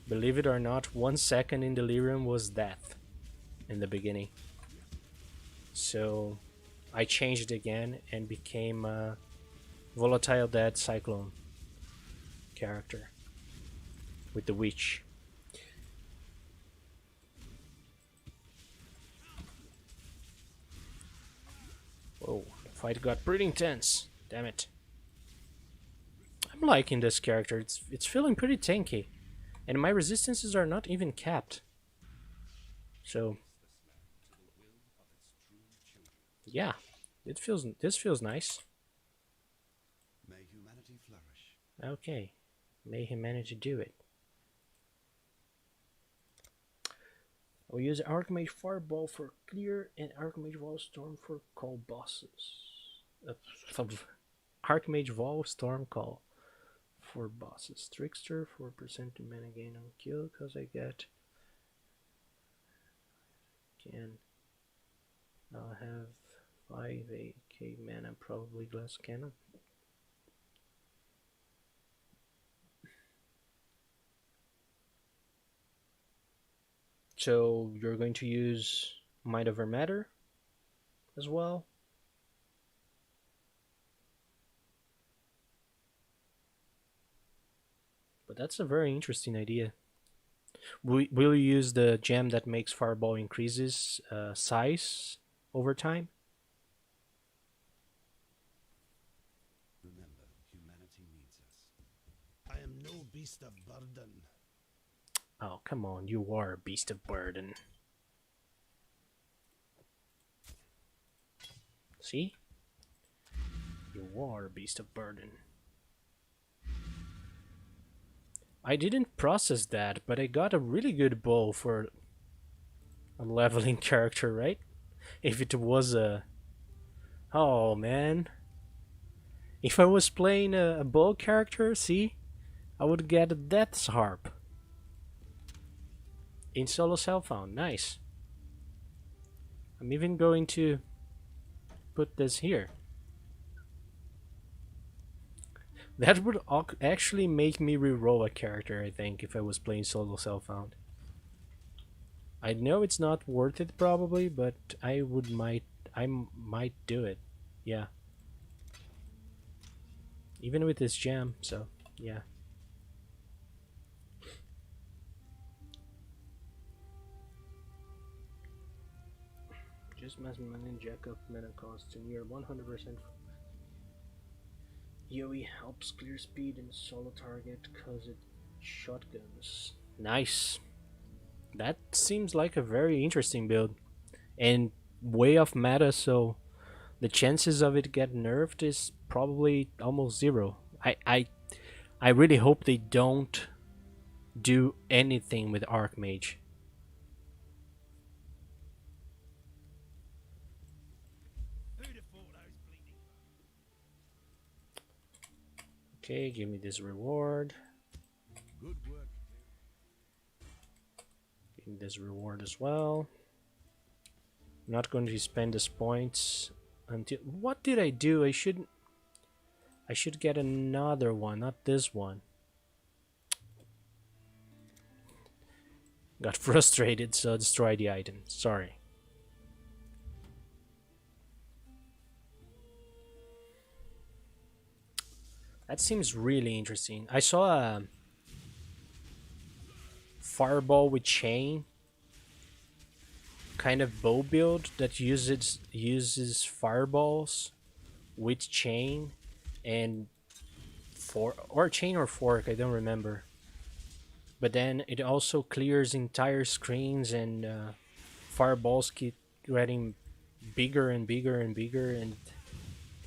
Believe it or not, 1 second in Delirium was death in the beginning. So I changed again and became a Volatile Dead Cyclone character with the Witch. Whoa, the fight got pretty intense. Damn it. I'm liking this character. It's feeling pretty tanky. And my resistances are not even capped. So yeah, this feels nice. May humanity flourish. Okay. May humanity do it. I'll use Archmage Fireball for clear and Archmage Storm for call bosses. Archmage Storm call for bosses. Trickster 4% to mana gain on kill because I get I'll have 5 AK mana, probably glass cannon. So you're going to use Might Over Matter as well. But that's a very interesting idea. Will you use the gem that makes Fireball increases size over time? Remember, humanity needs us. I am no beast of burden. Oh, come on, you are a beast of burden. See? You are a beast of burden. I didn't process that, but I got a really good bow for a leveling character, right? If it was a... Oh, man. If I was playing a bow character, see? I would get a Death's Harp. In solo self-found, nice. I'm even going to put this here. That would actually make me reroll a character, I think, if I was playing solo self-found. I know it's not worth it probably, but I might do it. Yeah. Even with this gem, so yeah. Just mass mana jack up mana cost to near 100%. PoE helps clear speed and solo target cause it shotguns. Nice. That seems like a very interesting build. And way off meta, so the chances of it get nerfed is probably almost zero. I really hope they don't do anything with Archmage. Okay, give me this reward. Good work. Give me this reward as well. I'm not going to spend these points until... What did I do? I should get another one, not this one. Got frustrated, so destroy the item. Sorry. That seems really interesting. I saw a fireball with chain kind of bow build that uses fireballs with chain and chain or fork, I don't remember. But then it also clears entire screens and fireballs keep getting bigger and bigger and bigger, and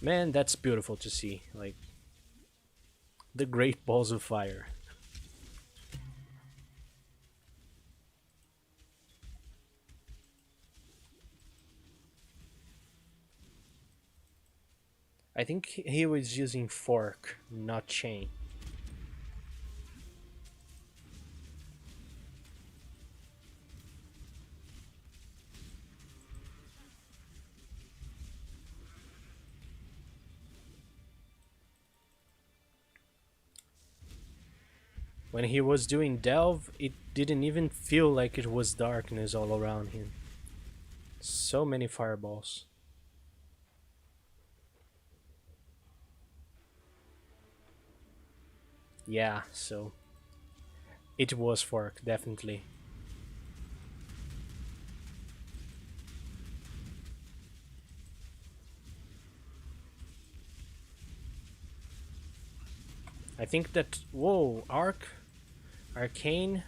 man, that's beautiful to see. Like the great balls of fire. I think he was using fork, not chain. When he was doing delve, it didn't even feel like it was darkness all around him. So many fireballs. Yeah, so it was fork, definitely. I think that whoa, arcane.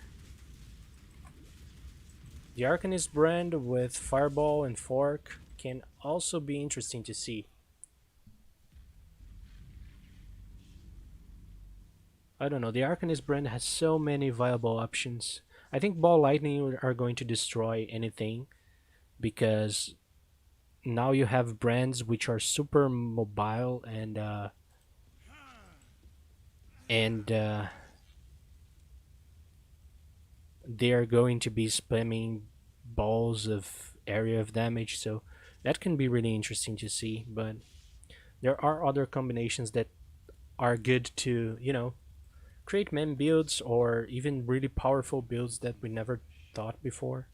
The Arcanist brand with fireball and fork can also be interesting to see. I don't know, the Arcanist brand has so many viable options. I think ball lightning are going to destroy anything because now you have brands which are super mobile and they are going to be spamming balls of area of damage, so that can be really interesting to see. But there are other combinations that are good to, create mem builds or even really powerful builds that we never thought before.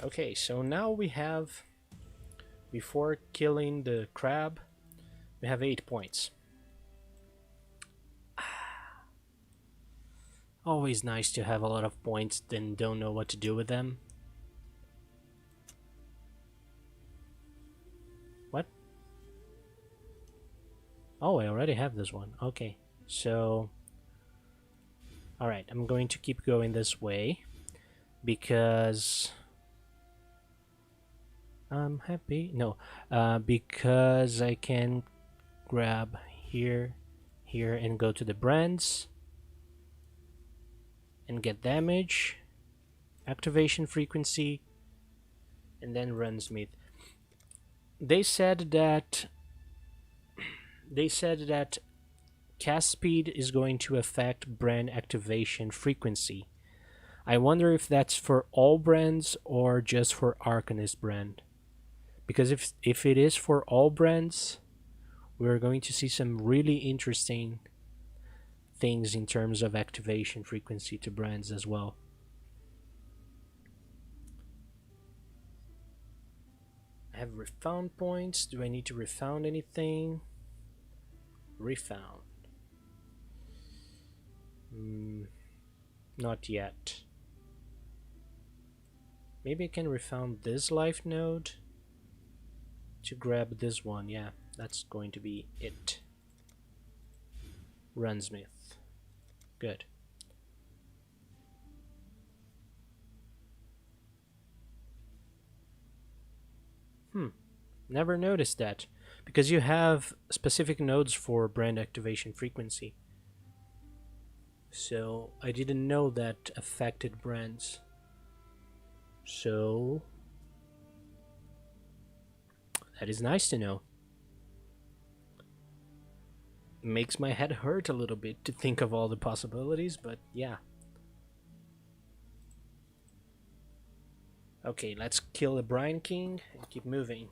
Okay, so now we have, before killing the crab, we have 8 points. Always nice to have a lot of points, then don't know what to do with them. What? Oh, I already have this one. Okay, so alright, I'm going to keep going this way because I'm happy. No, because I can grab here, here, and go to the brands and get damage, activation frequency, and then run smith. They said that cast speed is going to affect brand activation frequency. I wonder if that's for all brands or just for Arcanist brand. Because if it is for all brands, we're going to see some really interesting things in terms of activation frequency to brands as well. I have refound points. Do I need to refound anything? Refound. Not yet. Maybe I can refound this life node to grab this one. Yeah, that's going to be it. Runsmith. Good. Never noticed that. Because you have specific nodes for brand activation frequency. So I didn't know that affected brands. So that is nice to know. Makes my head hurt a little bit to think of all the possibilities, but yeah. Okay, let's kill the Brine King and keep moving.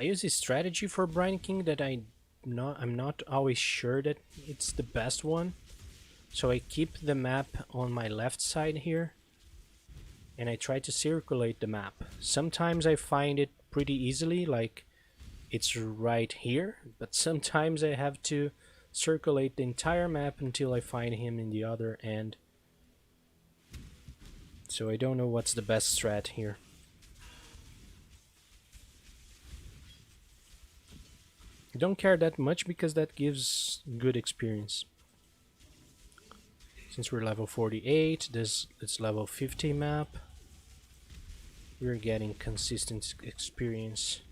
I use this strategy for Brand King that I'm not always sure that it's the best one. So I keep the map on my left side here, and I try to circulate the map. Sometimes I find it pretty easily, like it's right here, but sometimes I have to circulate the entire map until I find him in the other end. So I don't know what's the best strat here. I don't care that much because that gives good experience. Since we're level 48, it's level 50 map. We're getting consistent experience.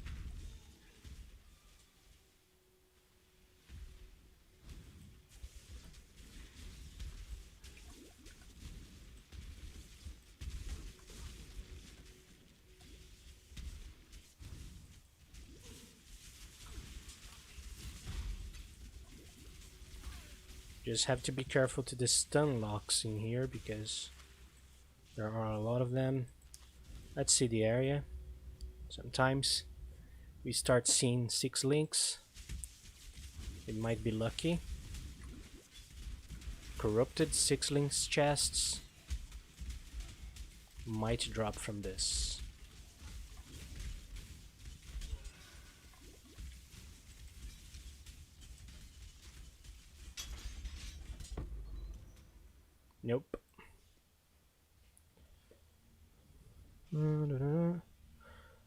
Just have to be careful to the stun locks in here because there are a lot of them. Let's see the area. Sometimes we start seeing 6 links. It might be lucky. Corrupted 6 links chests might drop from this. Nope.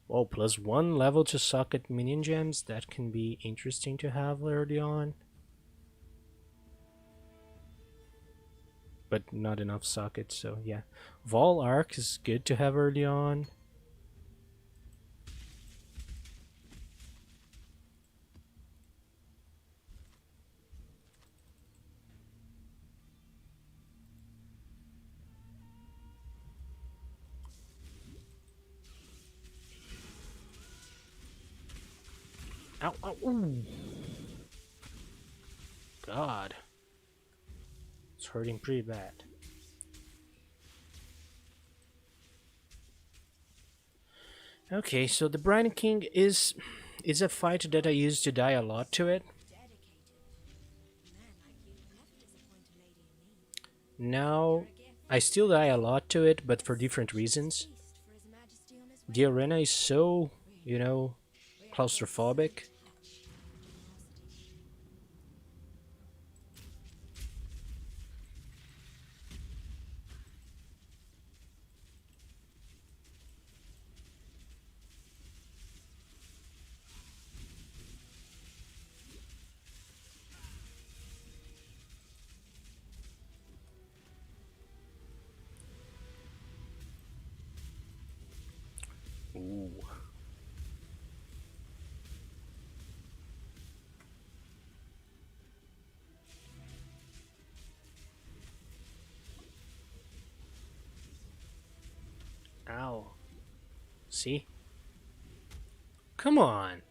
Oh, +1 level to socket minion gems. That can be interesting to have early on. But not enough sockets, so yeah. Vol Arc is good to have early on. Ow, ow, ooh. God. It's hurting pretty bad. Okay, so the Brand King is a fight that I used to die a lot to it. Now, I still die a lot to it, but for different reasons. The arena is so, you know, claustrophobic. Ooh. Ow. See? Come on.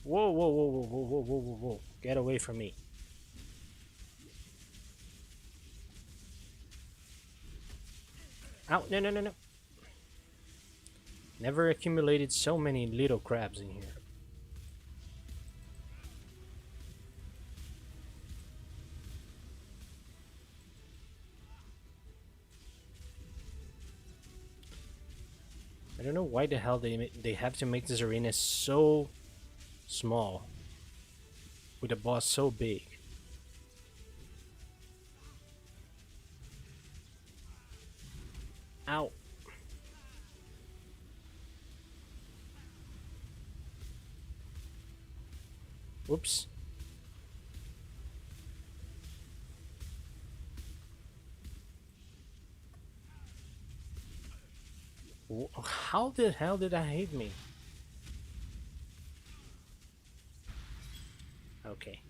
Whoa, whoa, whoa, whoa, whoa, whoa, whoa, whoa, whoa. Get away from me. Ow, no, no, no, no. Never accumulated so many little crabs in here. I don't know why the hell they have to make this arena so small with a boss so big. Ow. Whoops. How the hell did that hit me? Okay.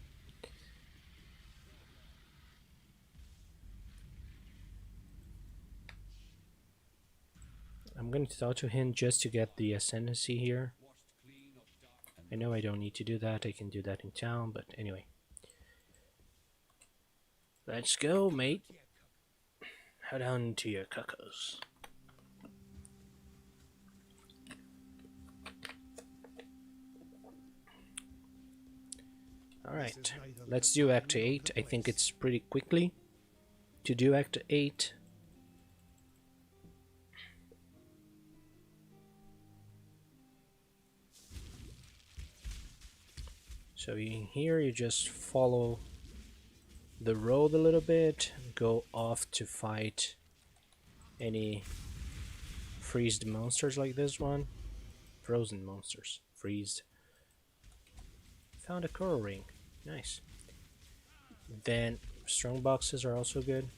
I'm going to talk to him just to get the ascendancy here. I know I don't need to do that, I can do that in town, but anyway. Let's go, mate. Head on to your cuckoos. Alright, let's do Act 8. I think it's pretty quickly to do Act 8. So in here you just follow the road a little bit, go off to fight any freezed monsters like this one. Frozen monsters. Freezed. Found a coral ring. Nice. Then strong boxes are also good.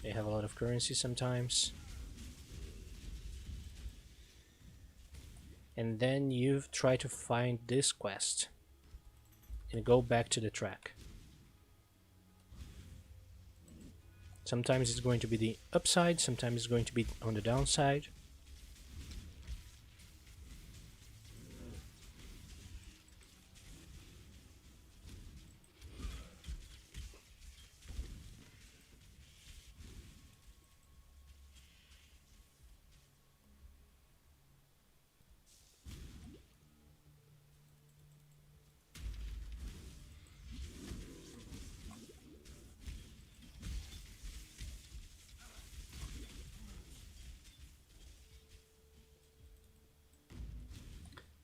They have a lot of currency sometimes. And then you try to find this quest and go back to the track. Sometimes it's going to be the upside, sometimes it's going to be on the downside.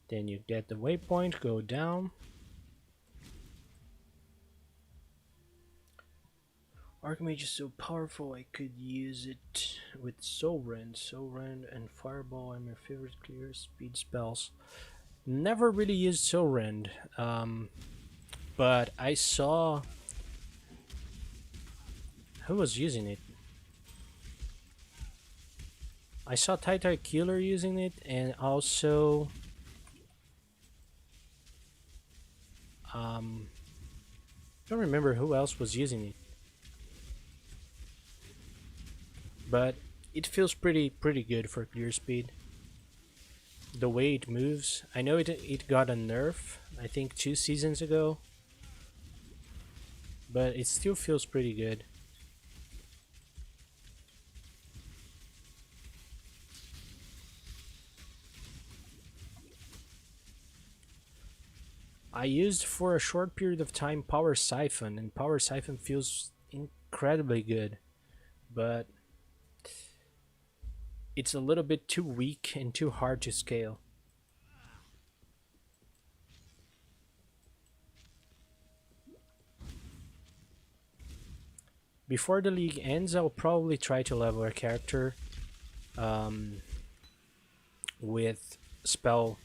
Then you get the waypoint, go down. Archmage is so powerful, I could use it with Soul Rend. Soul Rend and Fireball are my favorite clear speed spells. Never really used Soul Rend, but I saw who was using it. I saw Titan Killer using it, and also I don't remember who else was using it, but it feels pretty good for clear speed. The way it moves, I know it got a nerf, I think 2 seasons ago, but it still feels pretty good. I used for a short period of time Power Siphon, and Power Siphon feels incredibly good, but it's a little bit too weak and too hard to scale. Before the league ends, I'll probably try to level a character with spell.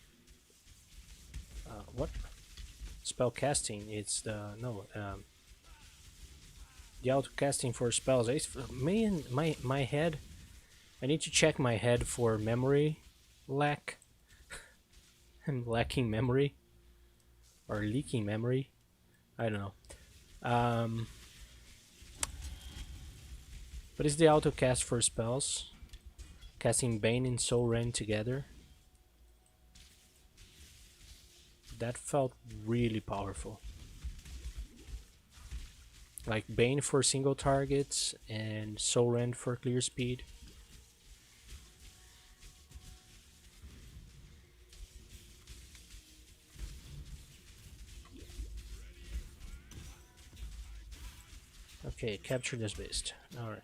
What? Spell casting. It's the the auto casting for spells. Man, my head. I need to check my head for memory lack. I'm lacking memory or leaking memory. I don't know. But it's the auto cast for spells. Casting Bane and Soul Rend together. That felt really powerful. Like Bane for single targets and Soul Rend for clear speed. Okay, capture this beast. Alright.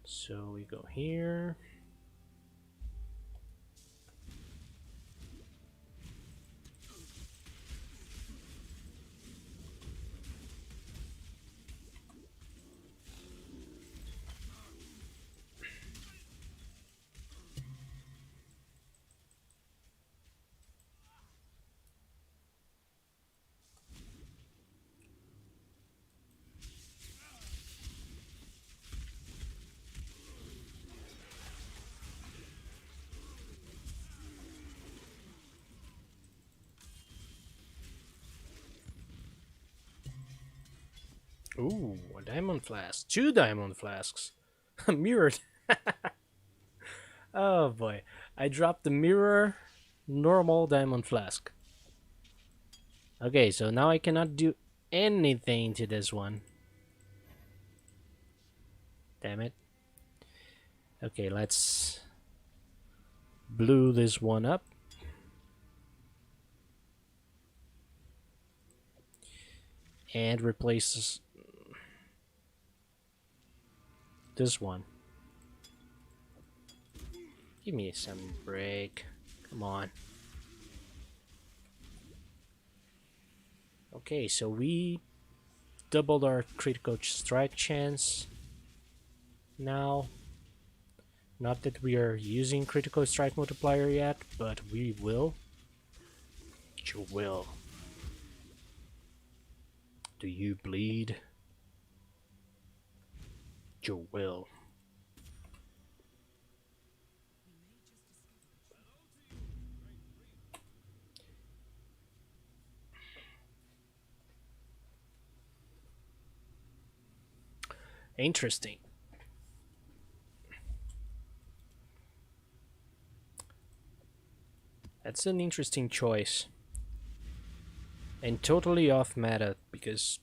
So we go here. Ooh, a diamond flask. 2 diamond flasks. Mirrored. Oh boy. I dropped the mirror normal diamond flask. Okay, so now I cannot do anything to this one. Damn it. Okay, let's blew this one up. And replaces this one. Give me some break. Come on. Okay, so we doubled our critical strike chance. Now, not that we are using critical strike multiplier yet, but we will. You will. Do you bleed? You will. Interesting. That's an interesting choice. And totally off meta, because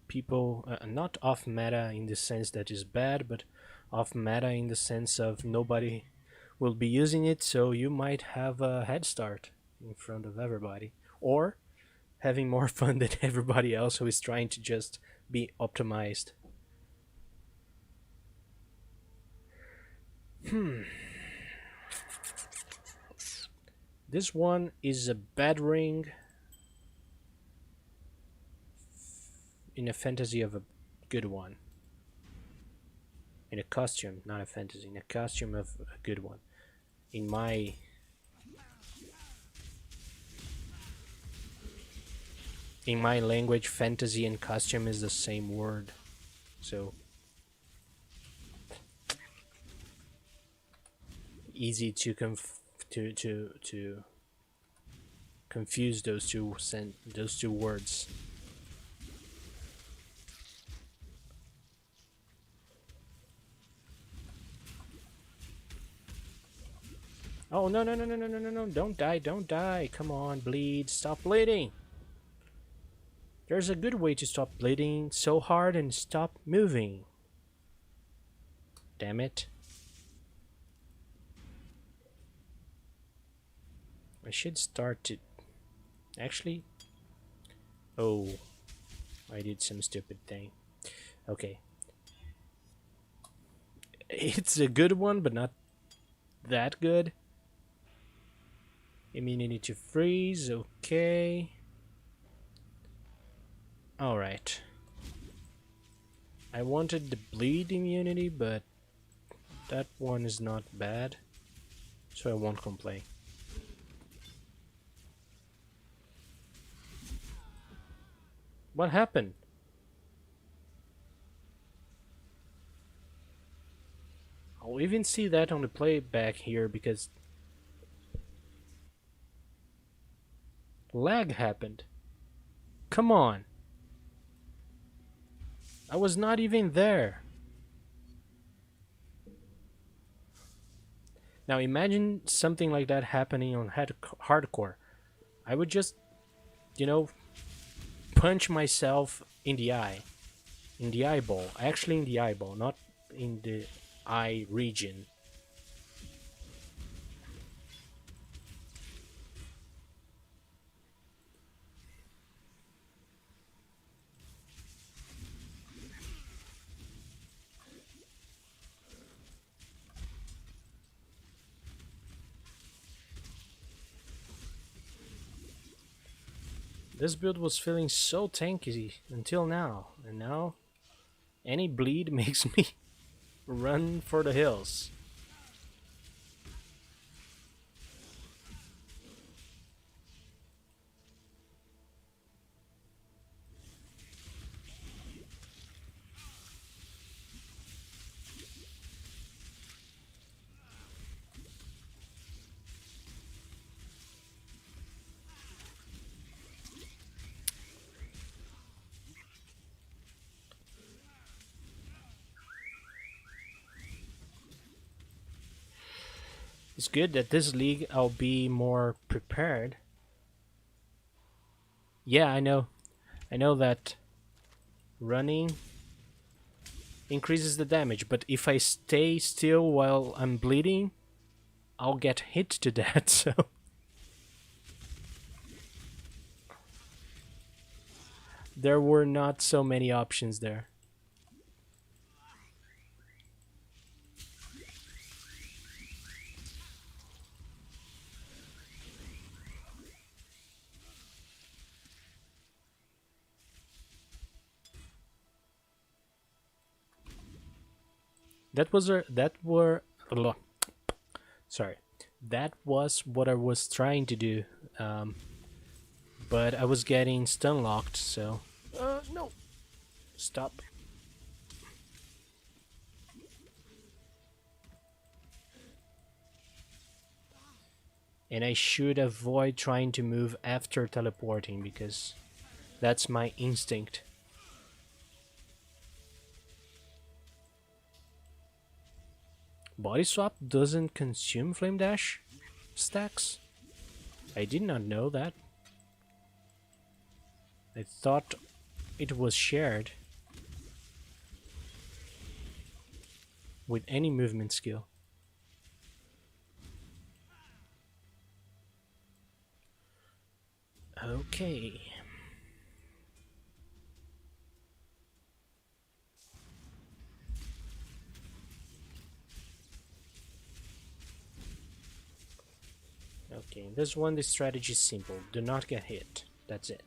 people, not off meta in the sense that is bad, but off meta in the sense of nobody will be using it, so you might have a head start in front of everybody. Or having more fun than everybody else who is trying to just be optimized. This one is a bad ring in a fantasy of a good one. In a costume, not a fantasy, in a costume of a good one. In my language, fantasy and costume is the same word. So easy to confuse those two words. Oh, no, no, no, no, no, no, no, no, don't die, don't die. Come on, bleed, stop bleeding. There's a good way to stop bleeding so hard and stop moving. Damn it. I should start to... Actually... Oh, I did some stupid thing. Okay. It's a good one, but not that good. Immunity to freeze, okay. Alright. I wanted the bleed immunity, but that one is not bad, so I won't complain. What happened? I'll even see that on the playback here because lag happened. Come on. I was not even there. Now imagine something like that happening on hardcore. I would just, you know, punch myself in the eye. In the eyeball. Actually in the eyeball, not in the eye region. This build was feeling so tanky until now, and now any bleed makes me run for the hills. It's good that this league I'll be more prepared. Yeah, I know. I know that running increases the damage, but if I stay still while I'm bleeding, I'll get hit to that, so... There were not so many options there. That was sorry. That was what I was trying to do, but I was getting stun locked. So, no, stop. And I should avoid trying to move after teleporting because that's my instinct. Body swap doesn't consume flame dash stacks? I did not know that. I thought it was shared with any movement skill. Okay. Okay, this one, the strategy is simple. Do not get hit. That's it.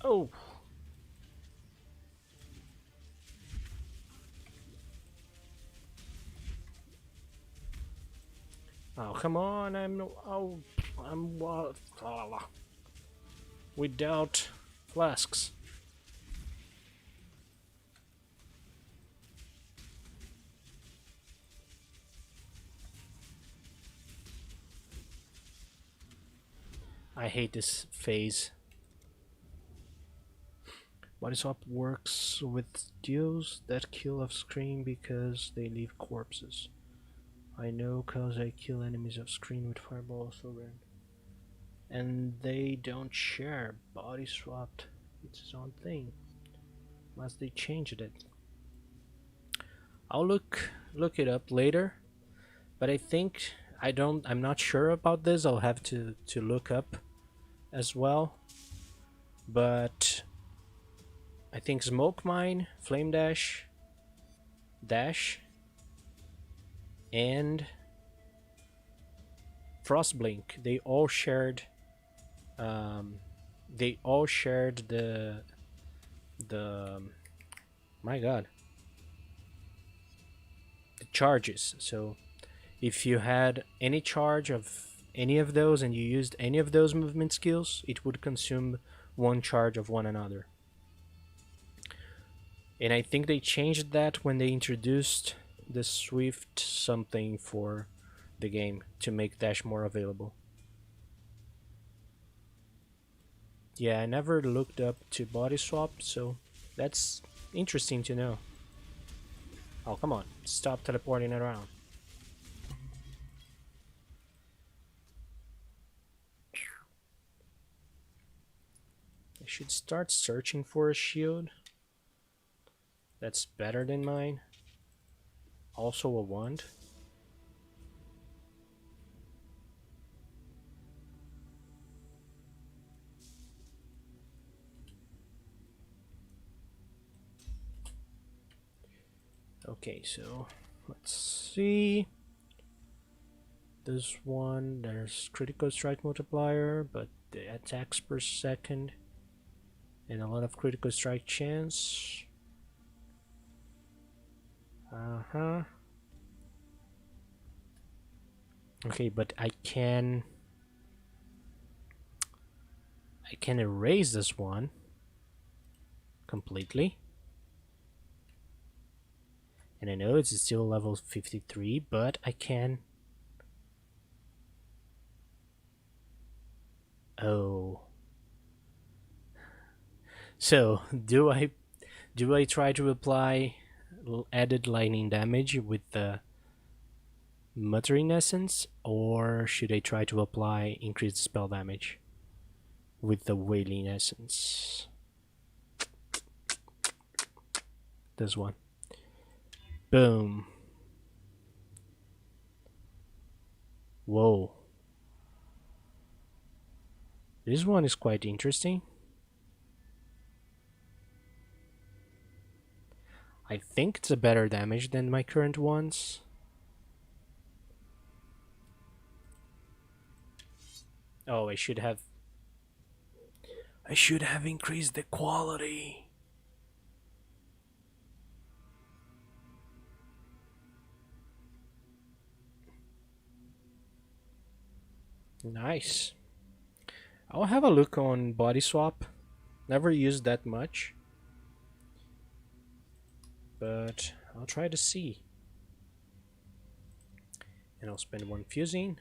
Oh! Oh, come on, I'm without flasks. I hate this phase. Body swap works with duos that kill off screen because they leave corpses. I know cause I kill enemies off screen with fireball so rare. And they don't share. Body swapped. It's its own thing. Must they changed it. I'll look it up later. But I think I'm not sure about this. I'll have to look up as well. But I think Smoke Mine, Flame Dash, and Frostblink, they all shared the my god, the charges. So if you had any charge of any of those and you used any of those movement skills, it would consume one charge of one another. And I think they changed that when they introduced the Swift something for the game to make dash more available. Yeah, I never looked up to body swap, so that's interesting to know. Oh, come on. Stop teleporting around. I should start searching for a shield that's better than mine. Also a wand. Okay, so let's see. This one, there's critical strike multiplier, but the attacks per second and a lot of critical strike chance. Okay, but I can erase this one completely. And I know it's still level 53, but I can... Oh. So, do I try to apply added lightning damage with the Muttering Essence, or should I try to apply increased spell damage with the Wailing Essence? This one. Boom. Whoa. This one is quite interesting. I think it's a better damage than my current ones. Oh, I should have increased the quality. Nice. I'll have a look on body swap. Never used that much, but I'll try to see. And I'll spend 1 fusing,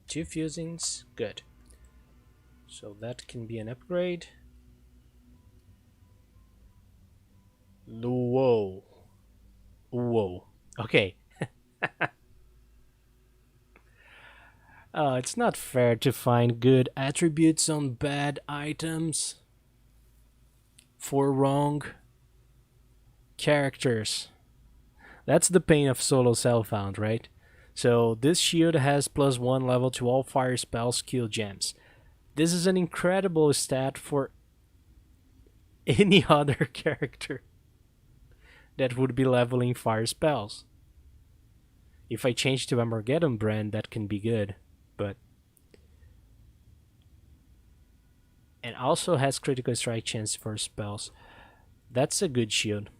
2 fusings, good. So that can be an upgrade. Whoa. Whoa. Okay. It's not fair to find good attributes on bad items for wrong characters. That's the pain of solo self-found, right? So this shield has +1 level to all fire spell skill gems. This is an incredible stat for any other character that would be leveling fire spells. If I change to Armageddon Brand, that can be good, but... And also has critical strike chance for spells. That's a good shield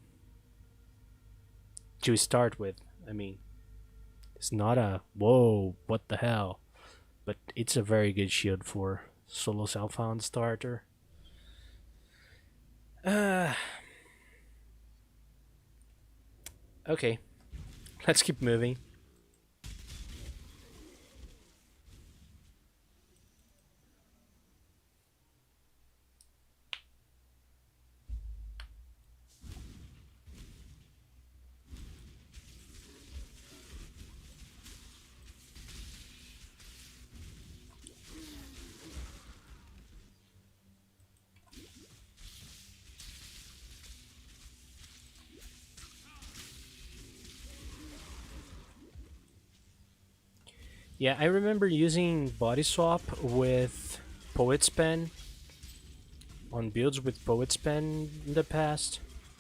to start with. I mean, it's not a whoa, what the hell, but it's a very good shield for solo self-found starter. Okay, let's keep moving. Yeah, I remember using body swap with Poet's Pen on builds with Poet's Pen in the past.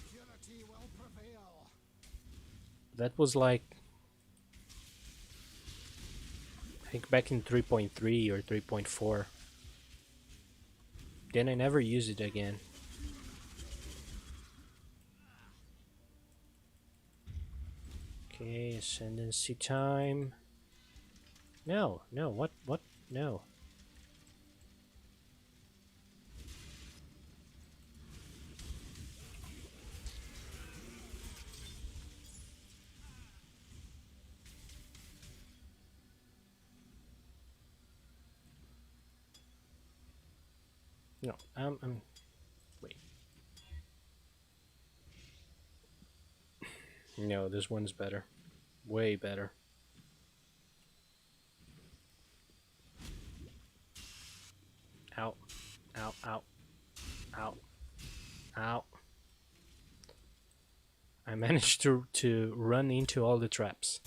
Purity will prevail. That was like, I think back in 3.3 or 3.4. Then I never used it again. Okay, ascendancy time. No, what, no. No, wait. No, this one's better. Way better. Ow. Ow, ow. Ow. Ow. I managed to run into all the traps.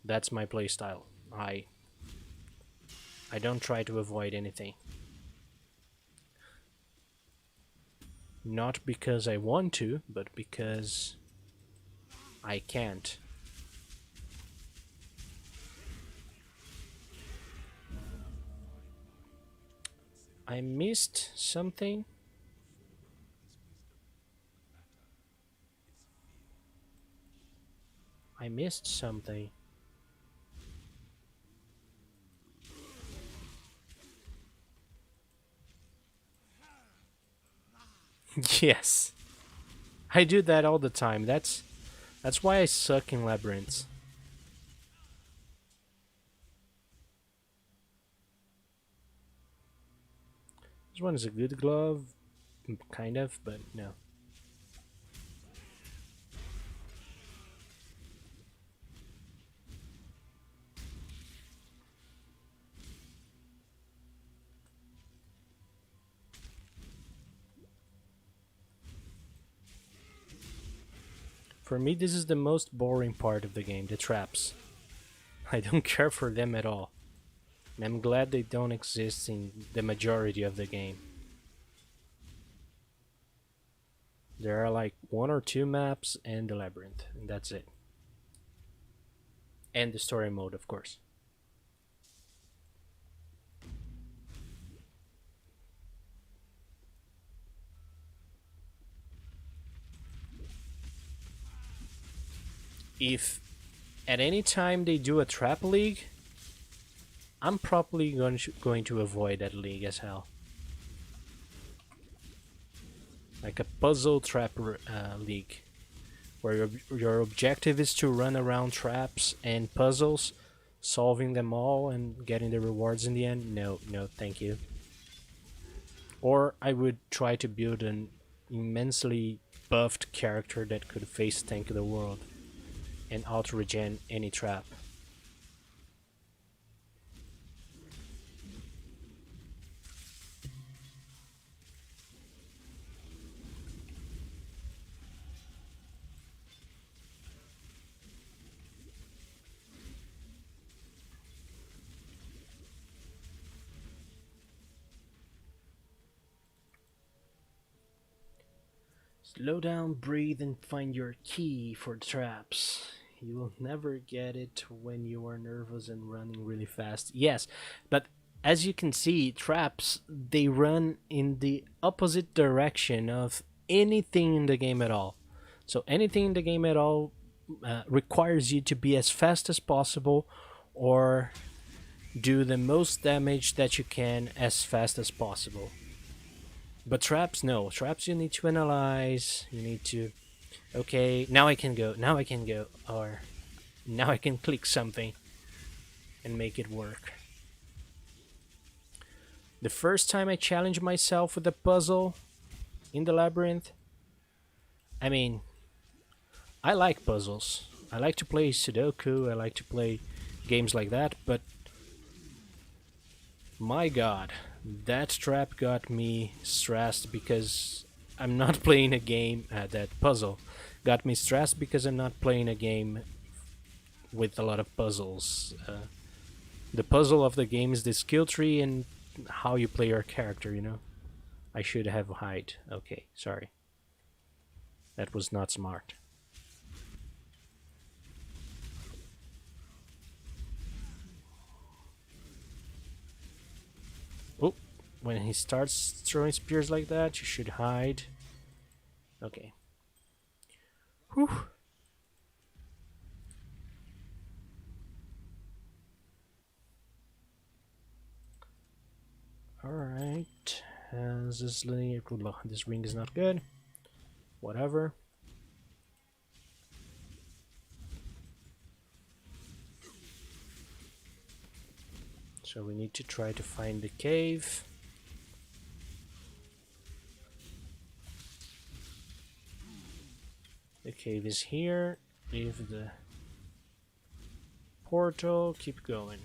That's my playstyle. I don't try to avoid anything. Not because I want to, but because I can't. I missed something. I missed something. Yes. I do that all the time. That's why I suck in labyrinths. This one is a good glove, kind of, but no. For me, this is the most boring part of the game, the traps. I don't care for them at all. And I'm glad they don't exist in the majority of the game. There are like one or two maps and the labyrinth, and that's it. And the story mode, of course. If at any time they do a trap league, I'm probably going to avoid that league as hell. Like a puzzle trap league, where your objective is to run around traps and puzzles, solving them all and getting the rewards in the end. No, no, thank you. Or I would try to build an immensely buffed character that could face tank the world and auto-regen any trap. Slow down, breathe, and find your key for traps. You will never get it when you are nervous and running really fast. Yes, but as you can see, traps, they run in the opposite direction of anything in the game at all. So anything in the game at all requires you to be as fast as possible or do the most damage that you can as fast as possible. But traps, no. Traps you need to analyze, you need to... Okay, now I can go, now I can go. Or, now I can click something and make it work. The first time I challenged myself with a puzzle in the labyrinth, I mean, I like puzzles. I like to play Sudoku, I like to play games like that, but my god, that trap got me stressed because I'm not playing a game. That puzzle got me stressed because I'm not playing a game with a lot of puzzles. The puzzle of the game is the skill tree and how you play your character, you know? I should have hide. Okay, sorry. That was not smart. Oh, when he starts throwing spears like that, you should hide. Okay. Whew. Alright. This linear... This ring is not good. Whatever. So we need to try to find the cave. The cave is here. Leave the portal. Keep going.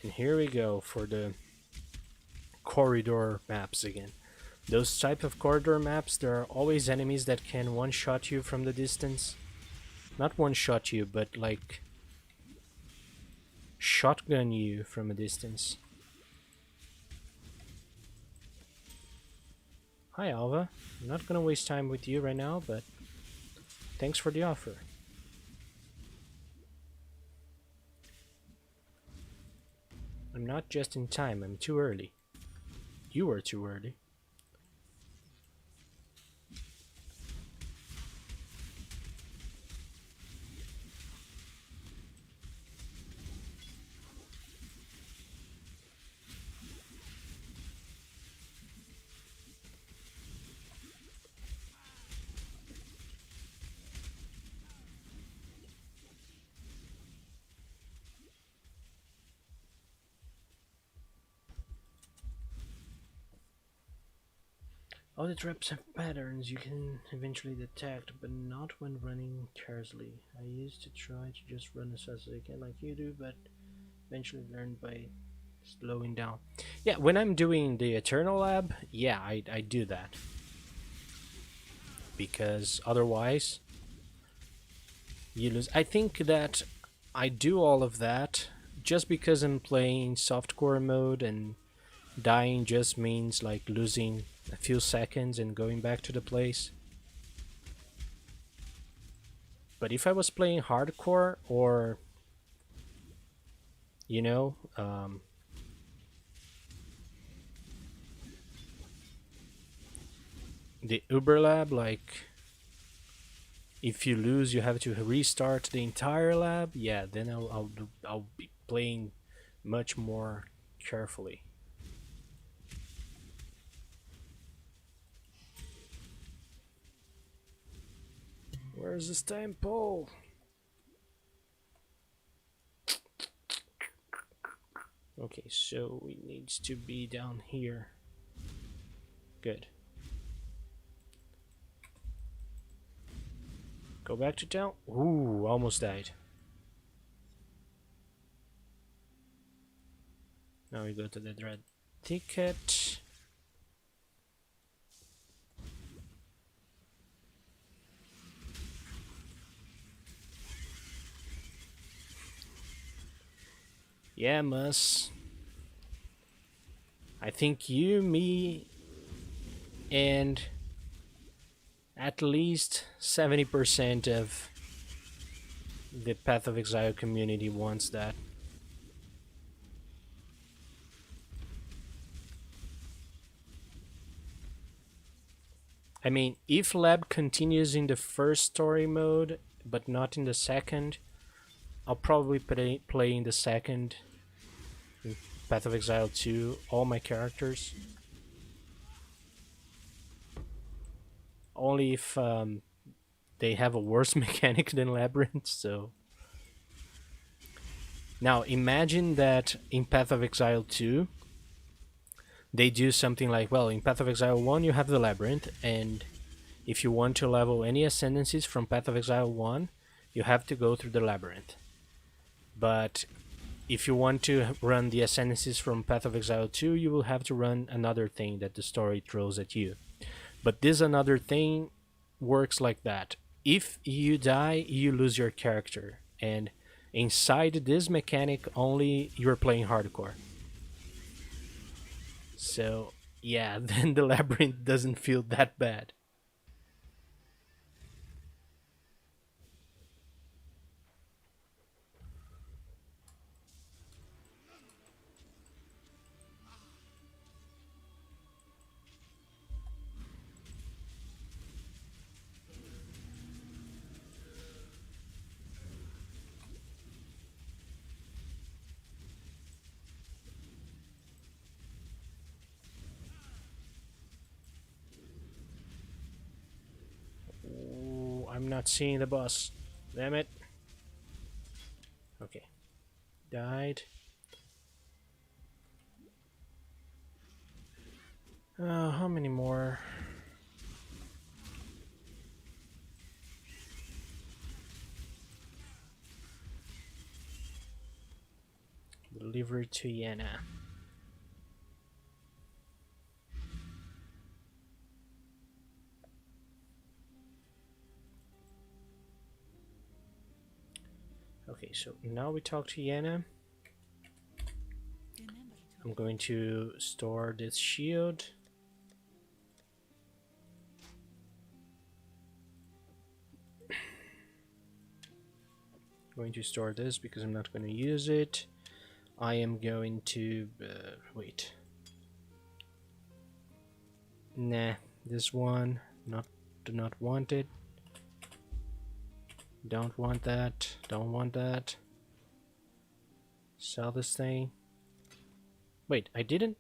And here we go for the corridor maps again. Those type of corridor maps, there are always enemies that can one-shot you from the distance. Not one-shot you, but like shotgun you from a distance. Hi Alva, I'm not gonna waste time with you right now, but thanks for the offer. I'm not just in time, I'm too early. You were too early. All the traps have patterns you can eventually detect, but not when running carelessly. I used to try to just run as fast as I can like you do, but eventually learned by slowing down. Yeah, when I'm doing the Eternal Lab, yeah, I do that. Because otherwise, you lose. I think that I do all of that just because I'm playing softcore mode, and dying just means like losing a few seconds and going back to the place. But if I was playing hardcore, or you know, the Uber Lab, like if you lose you have to restart the entire lab, yeah, then I'll be playing much more carefully. Where's this temple? Okay, so it needs to be down here. Good. Go back to town. Ooh, almost died. Now we go to the dread ticket. Yeah, Mus. I think you, me, and at least 70% of the Path of Exile community wants that. I mean, if Lab continues in the first story mode, but not in the second, I'll probably play in the second, in Path of Exile 2, all my characters. Only if they have a worse mechanic than Labyrinth, so... Now, imagine that in Path of Exile 2, they do something like, well, in Path of Exile 1 you have the Labyrinth, and if you want to level any ascendancies from Path of Exile 1, you have to go through the Labyrinth. But if you want to run the ascendancies from Path of Exile 2, you will have to run another thing that the story throws at you. But this another thing works like that. If you die, you lose your character, and inside this mechanic only you're playing hardcore. So yeah, then the Labyrinth doesn't feel that bad. Ooh, I'm not seeing the boss. Damn it. Okay. Died. How many more? Deliver to Yenna. Okay, so now we talk to Yenna. I'm going to store this shield. Going to store this because I'm not going to use it. I am going to wait. Nah, this one do not want it. Don't want that. Don't want that. Sell this thing. Wait, I didn't.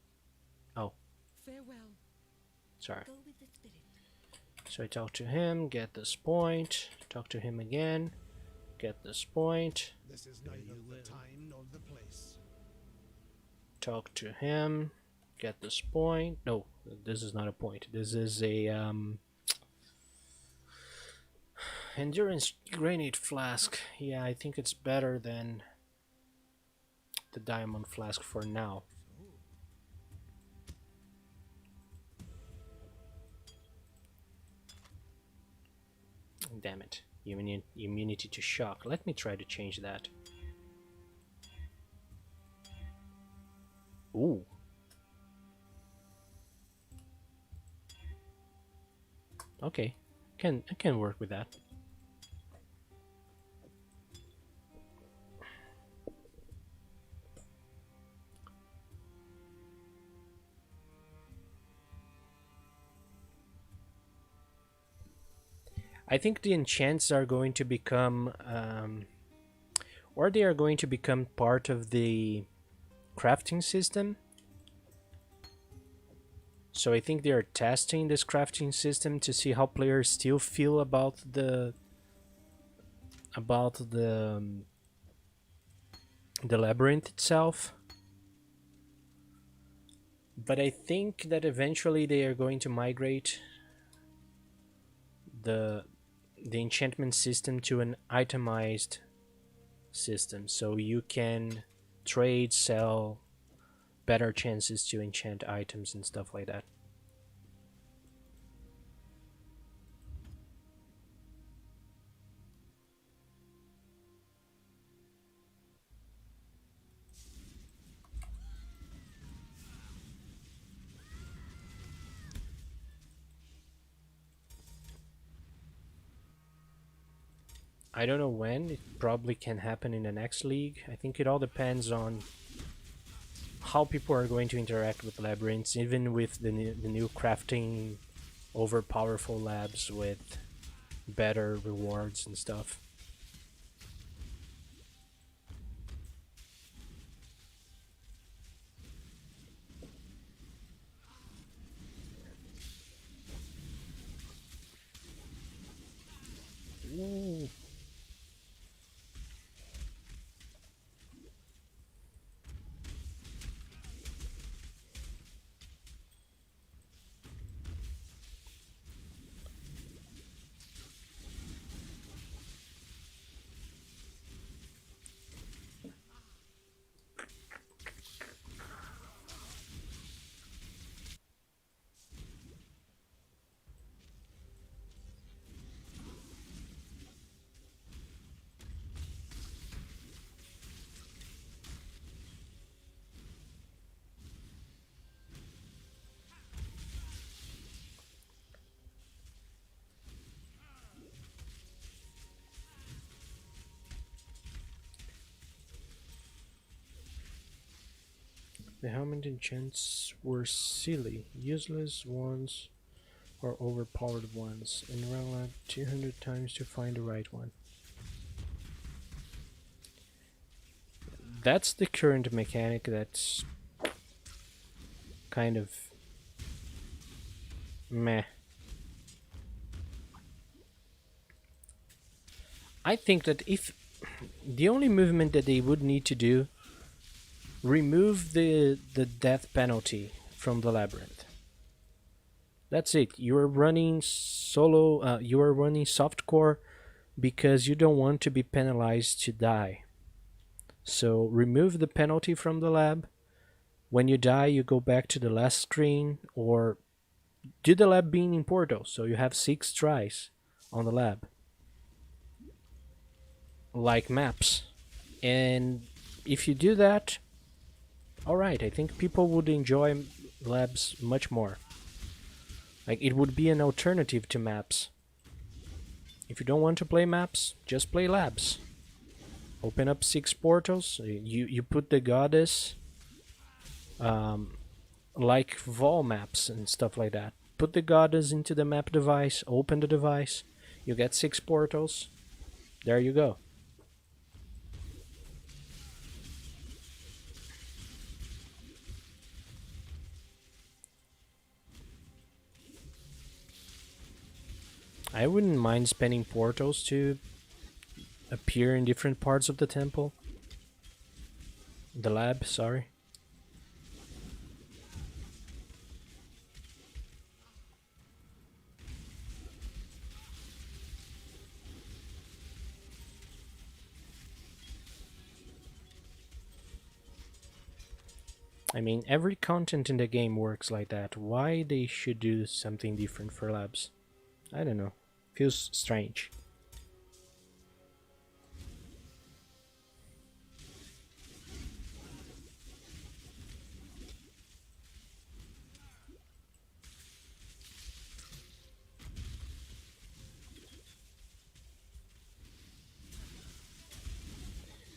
Oh, Farewell. sorry. Go with the spirit. So I talk to him, get this point. Talk to him again, get this point. This is neither the time nor the place. Talk to him, get this point. No, this is not a point. This is a endurance granite flask. Yeah, I think it's better than the diamond flask for now. Damn it. Immunity to shock. Let me try to change that. Ooh. Okay. I can work with that. I think the enchants are going to become or they are going to become part of the crafting system. So I think they are testing this crafting system to see how players still feel about the labyrinth itself. But I think that eventually they are going to migrate the enchantment system to an itemized system, so you can trade, sell, better chances to enchant items and stuff like that. I don't know when. It probably can happen in the next league. I think it all depends on how people are going to interact with labyrinths, even with the new crafting over powerful labs with better rewards and stuff. Ooh. The helmet enchants were silly, useless ones or overpowered ones, and run 200 times to find the right one. That's the current mechanic that's kind of meh. I think that if the only movement that they would need to do, remove the death penalty from the labyrinth. That's it. You are running solo. You are running softcore because you don't want to be penalized to die. So remove the penalty from the lab. When you die, you go back to the last screen, or do the lab being in portal, so you have 6 tries on the lab, like maps. And if you do that, alright, I think people would enjoy labs much more. Like, it would be an alternative to maps. If you don't want to play maps, just play labs. Open up 6 portals, you put the goddess, like Vol maps and stuff like that. Put the goddess into the map device, open the device, you get 6 portals, there you go. I wouldn't mind spending portals to appear in different parts of the temple. The lab, sorry. I mean, every content in the game works like that. Why they should do something different for labs? I don't know. Feels strange.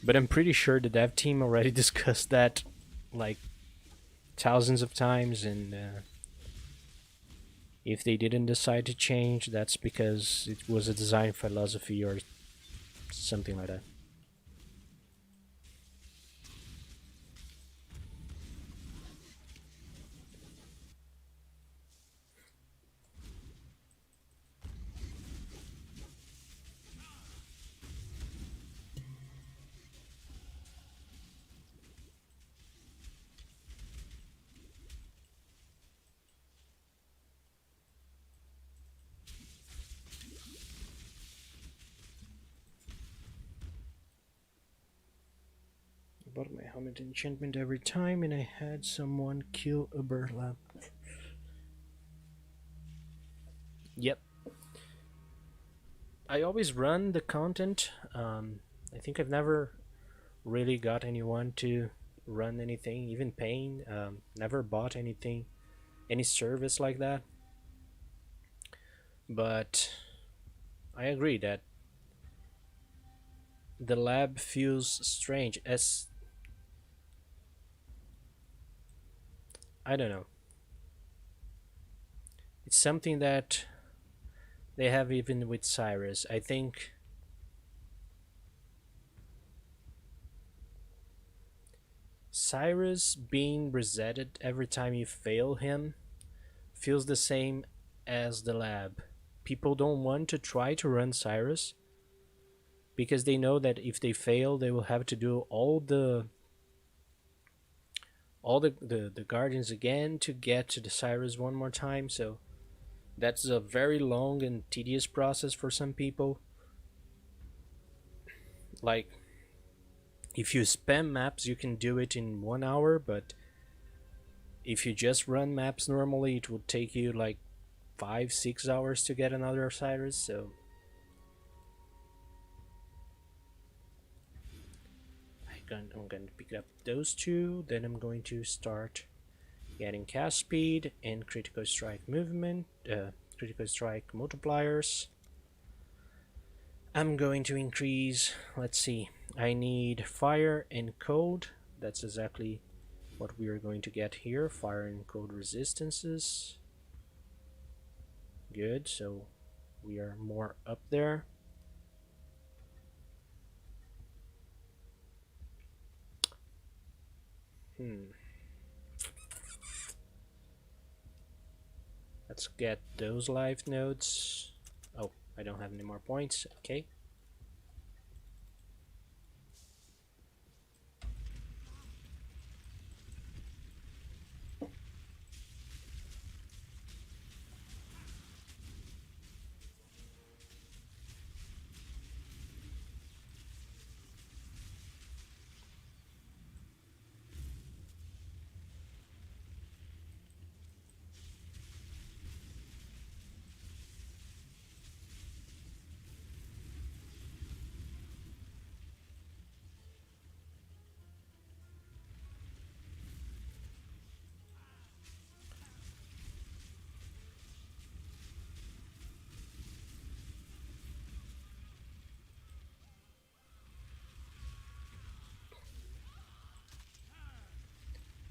But I'm pretty sure the dev team already discussed that like thousands of times, and if they didn't decide to change, that's because it was a design philosophy or something like that. I bought my helmet enchantment every time, and I had someone kill a burlap. Yep. I always run the content. I think I've never really got anyone to run anything, even paying. Never bought anything, any service like that. But I agree that the lab feels strange. As I don't know, it's something that they have even with Cyrus. I think Cyrus being resetted every time you fail him feels the same as the lab. People don't want to try to run Cyrus because they know that if they fail, they will have to do all the guardians again to get to the Cyrus one more time. So that's a very long and tedious process for some people. Like, if you spam maps, you can do it in 1 hour, but if you just run maps normally, it would take you like 5-6 hours to get another Cyrus. So I'm going to pick up those two. Then I'm going to start getting cast speed and critical strike movement, critical strike multipliers. I'm going to increase, let's see, I need fire and cold. That's exactly what we are going to get here. Fire and cold resistances. Good, so we are more up there. Let's get those life nodes. Oh, I don't have any more points. Okay.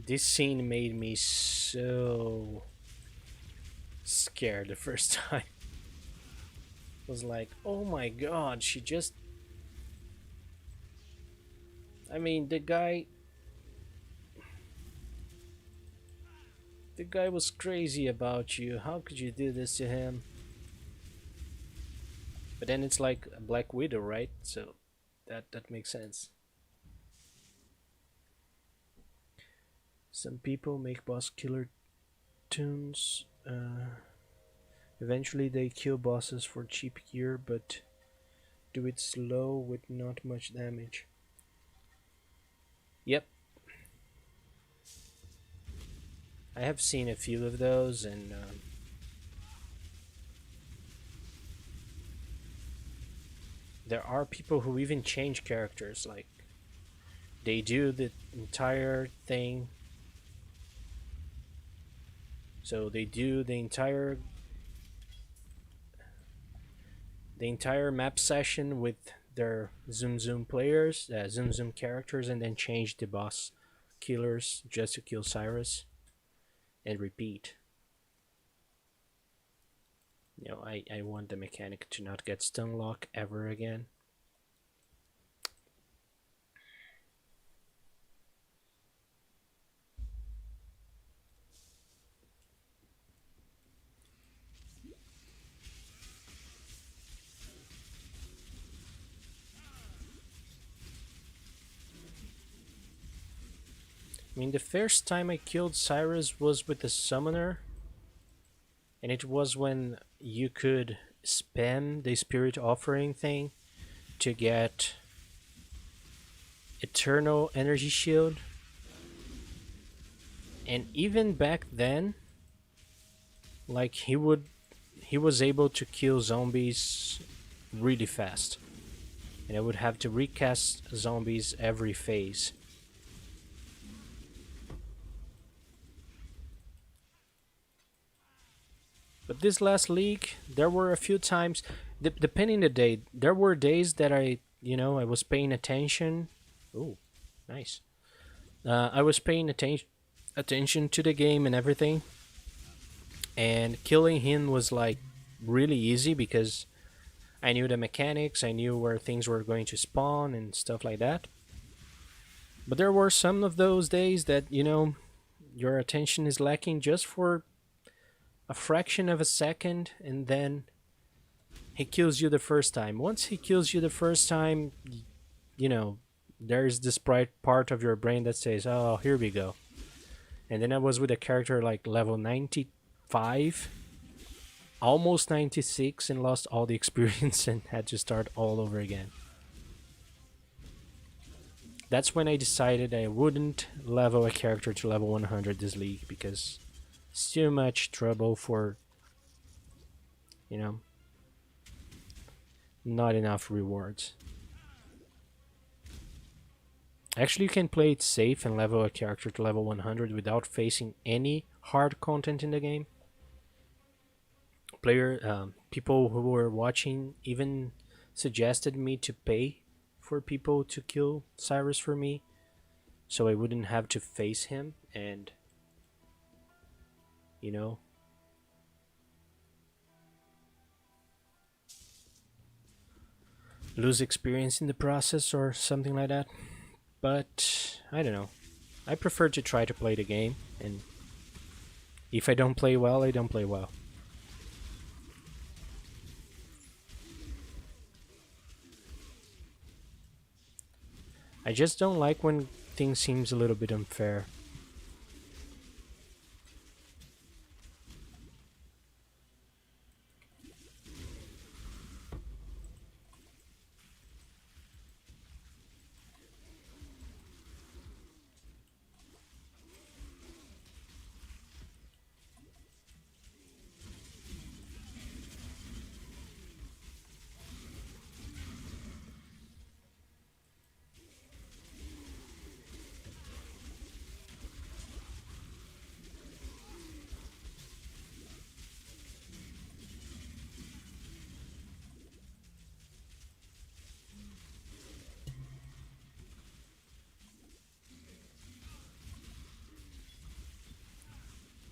This scene made me so scared the first time. I was like, oh my god, she just. I mean, the guy. The guy was crazy about you. How could you do this to him? But then it's like a Black Widow, right? So that makes sense. Some people make boss killer tunes. Eventually they kill bosses for cheap gear, but do it slow with not much damage. Yep. I have seen a few of those, and there are people who even change characters. Like they do the entire thing. So they do the entire map session with their Zoom Zoom players, Zoom Zoom characters, and then change the boss killers just to kill Cyrus and repeat. I want the mechanic to not get stun lock ever again. I mean, the first time I killed Cyrus was with the summoner, and it was when you could spam the spirit offering thing to get eternal energy shield. And even back then, like he was able to kill zombies really fast, and I would have to recast zombies every phase. But this last league, there were a few times, depending the day, there were days that I was paying attention. Oh, nice. I was paying attention to the game and everything, and killing him was like really easy because I knew the mechanics, I knew where things were going to spawn and stuff like that. But there were some of those days that your attention is lacking just for a fraction of a second, and then he kills you the first time. Once he kills you the first time, you know, there's this bright part of your brain that says, "Oh, here we go." And then I was with a character like level 95, almost 96, and lost all the experience and had to start all over again. That's when I decided I wouldn't level a character to level 100 this league because it's too much trouble for, you know, not enough rewards. Actually, you can play it safe and level a character to level 100 without facing any hard content in the game. People who were watching even suggested me to pay for people to kill Cyrus for me, so I wouldn't have to face him and, you know, lose experience in the process or something like that. But I don't know. I prefer to try to play the game, and if I don't play well, I don't play well. I just don't like when things seems a little bit unfair.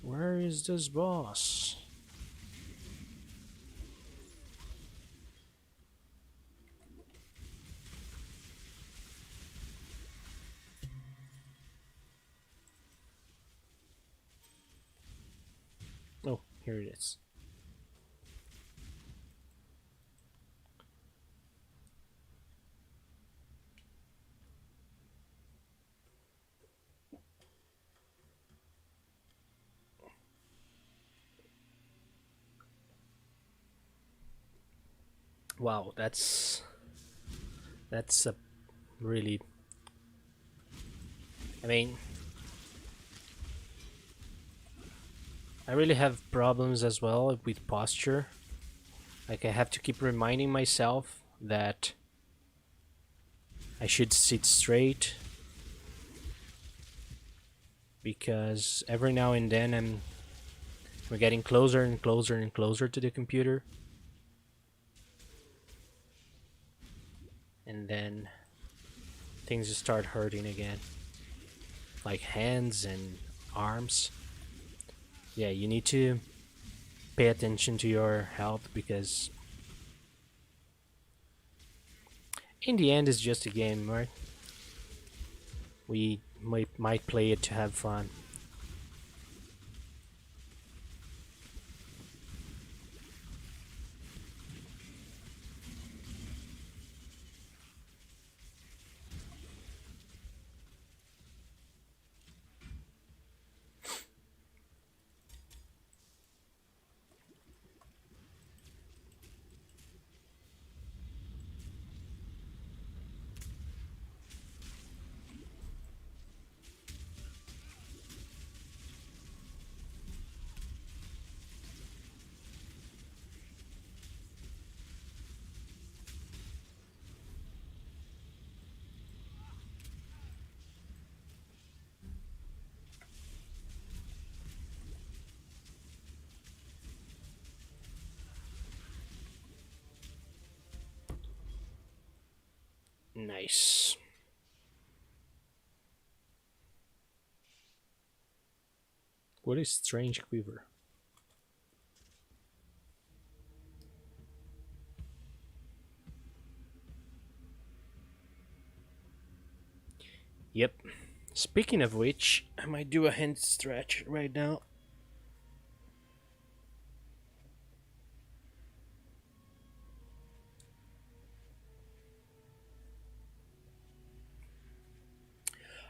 Where is this boss? Oh, here it is. Wow, that's a really. I mean, I really have problems as well with posture. Like I have to keep reminding myself that I should sit straight because every now and then we're getting closer and closer and closer to the computer. And then things just start hurting again. Like hands and arms. Yeah, you need to pay attention to your health because in the end it's just a game, right? We might play it to have fun. Nice. What is Strange Quiver? Yep. Speaking of which, I might do a hand stretch right now.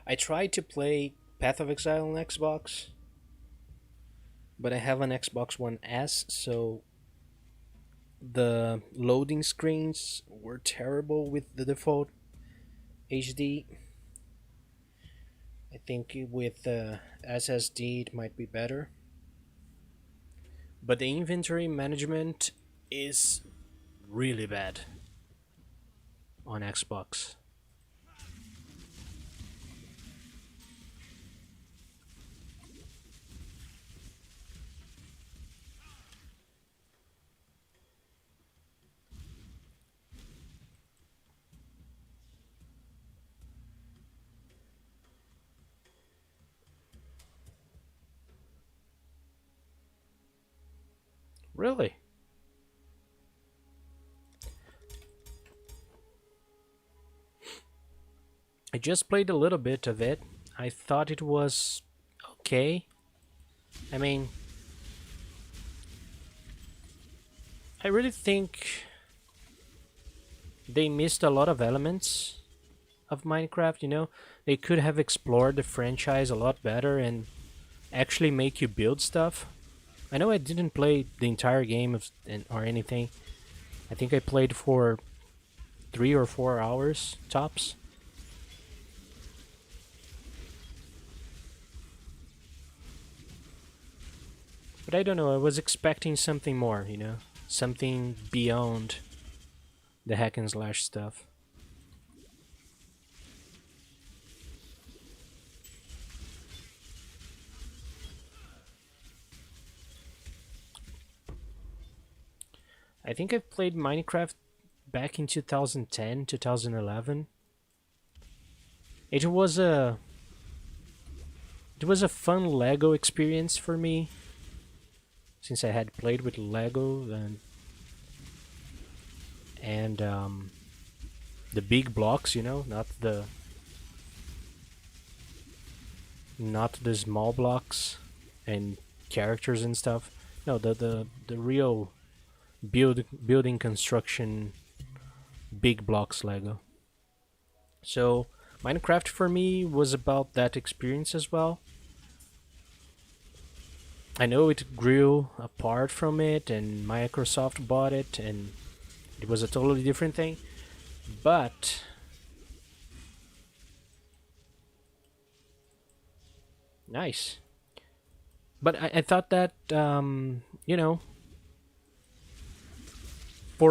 I tried to play Path of Exile on Xbox, but I have an Xbox One S, so the loading screens were terrible with the default HD. I think with SSD it might be better. But the inventory management is really bad on Xbox. Really? I just played a little bit of it. I thought it was okay. I mean, I really think they missed a lot of elements of Minecraft, you know? They could have explored the franchise a lot better and actually make you build stuff. I know I didn't play the entire game or anything. I think I played for 3 or 4 hours tops. But I don't know, I was expecting something more, you know? Something beyond the hack and slash stuff. I think I played Minecraft back in 2010, 2011. It was a fun Lego experience for me since I had played with Lego and the big blocks, you know, not the small blocks and characters and stuff. No, the real building construction big blocks Lego. So Minecraft for me was about that experience as well. I know it grew apart from it and Microsoft bought it and it was a totally different thing, but nice. But I thought that for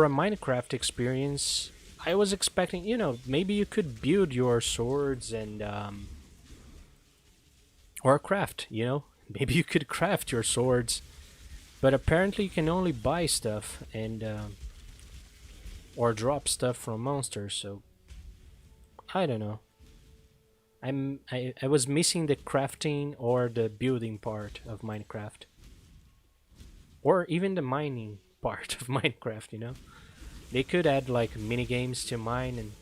a Minecraft experience, I was expecting, maybe you could build your swords and or craft, maybe you could craft your swords, but apparently you can only buy stuff and or drop stuff from monsters. So I don't know. I was missing the crafting or the building part of Minecraft, or even the mining part of Minecraft. They could add like mini games to mine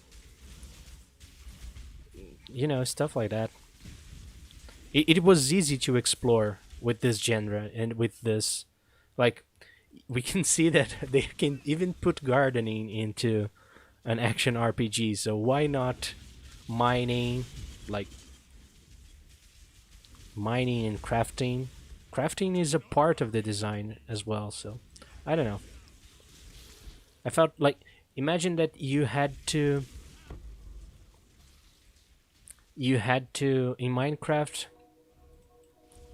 and stuff like that. It was easy to explore with this genre and with this, like, we can see that they can even put gardening into an action RPG. So why not mining, like mining and crafting? Crafting is a part of the design as well. So I don't know. I felt like, imagine that you had to in Minecraft,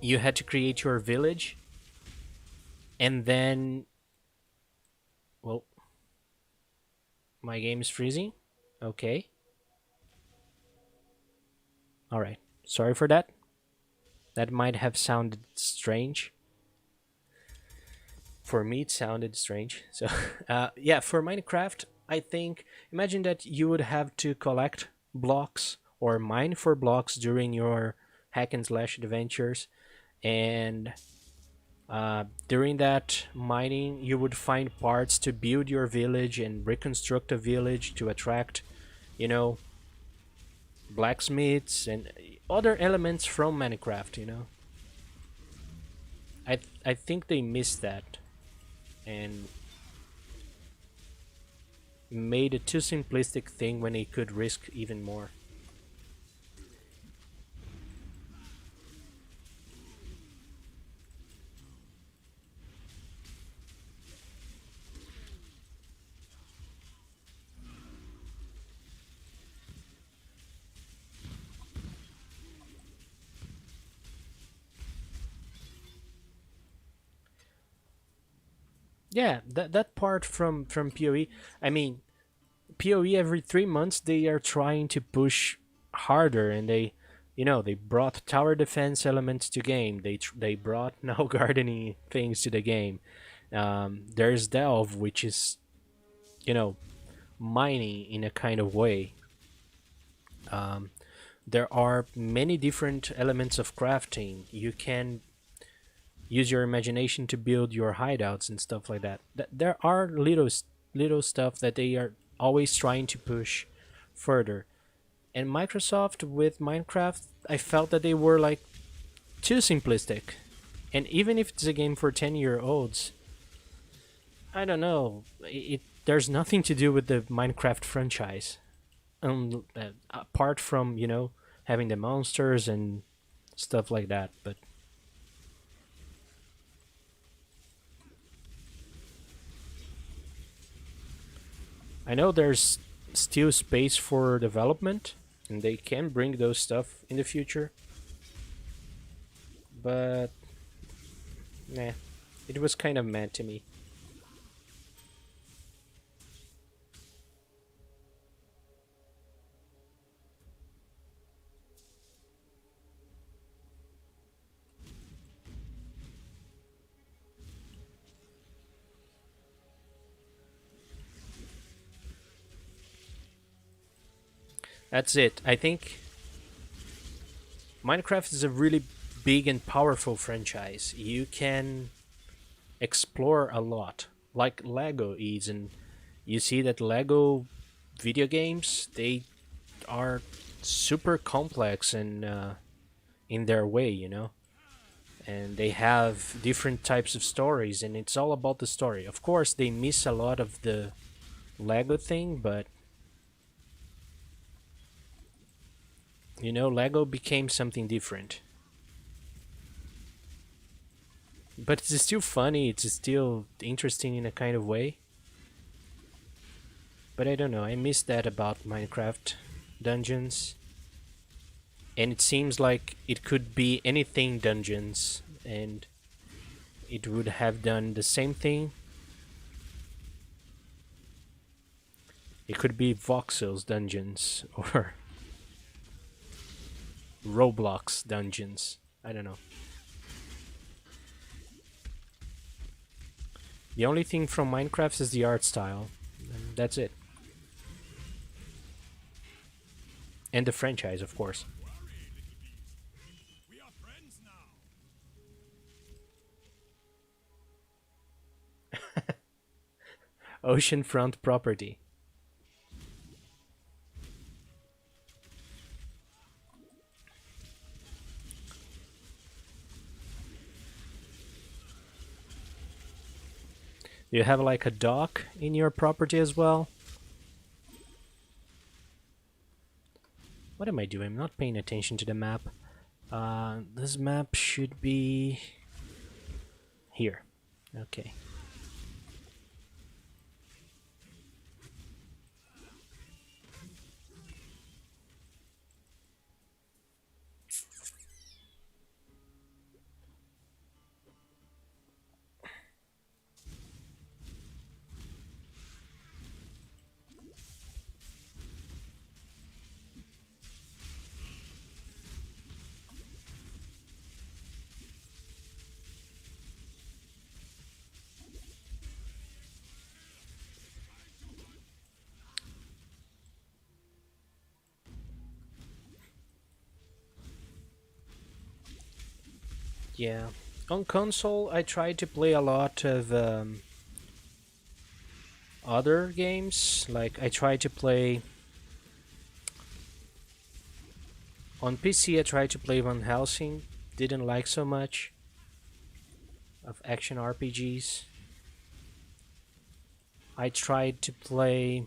you had to create your village, and then, well, my game is freezing. Okay. All right. Sorry for that. That might have sounded strange. For me, it sounded strange. So, yeah, for Minecraft, I think, imagine that you would have to collect blocks or mine for blocks during your hack and slash adventures, and during that mining, you would find parts to build your village and reconstruct a village to attract, you know, blacksmiths and other elements from Minecraft. I think they missed that and made a too simplistic thing when they could risk even more. Yeah, that part from PoE. I mean, PoE every 3 months they are trying to push harder, and they brought tower defense elements to game. They brought now gardening things to the game. There's Delve, which is you know mining in a kind of way. Um, there are many different elements of crafting. You can use your imagination to build your hideouts and stuff like that. There are little stuff that they are always trying to push further. And Microsoft with Minecraft, I felt that they were like too simplistic. And even if it's a game for 10-year-olds, I don't know. It there's nothing to do with the Minecraft franchise, apart from having the monsters and stuff like that. But I know there's still space for development, and they can bring those stuff in the future. But nah, it was kind of mad to me. That's it. I think Minecraft is a really big and powerful franchise. You can explore a lot, like Lego is, and you see that Lego video games, they are super complex and in their way, and they have different types of stories, and it's all about the story. Of course, they miss a lot of the Lego thing, but Lego became something different. But it's still funny, it's still interesting in a kind of way. But I don't know, I miss that about Minecraft dungeons. And it seems like it could be anything dungeons. and it would have done the same thing. It could be Voxel's dungeons or Roblox dungeons. I don't know. The only thing from Minecraft is the art style. And that's it. And the franchise, of course. We are friends now. Oceanfront property. Do you have like a dock in your property as well? What am I doing? I'm not paying attention to the map. This map should be here. Okay. Yeah. On console, I tried to play a lot of other games. Like, I tried to play... On PC, I tried to play Van Helsing. Didn't like so much of action RPGs. I tried to play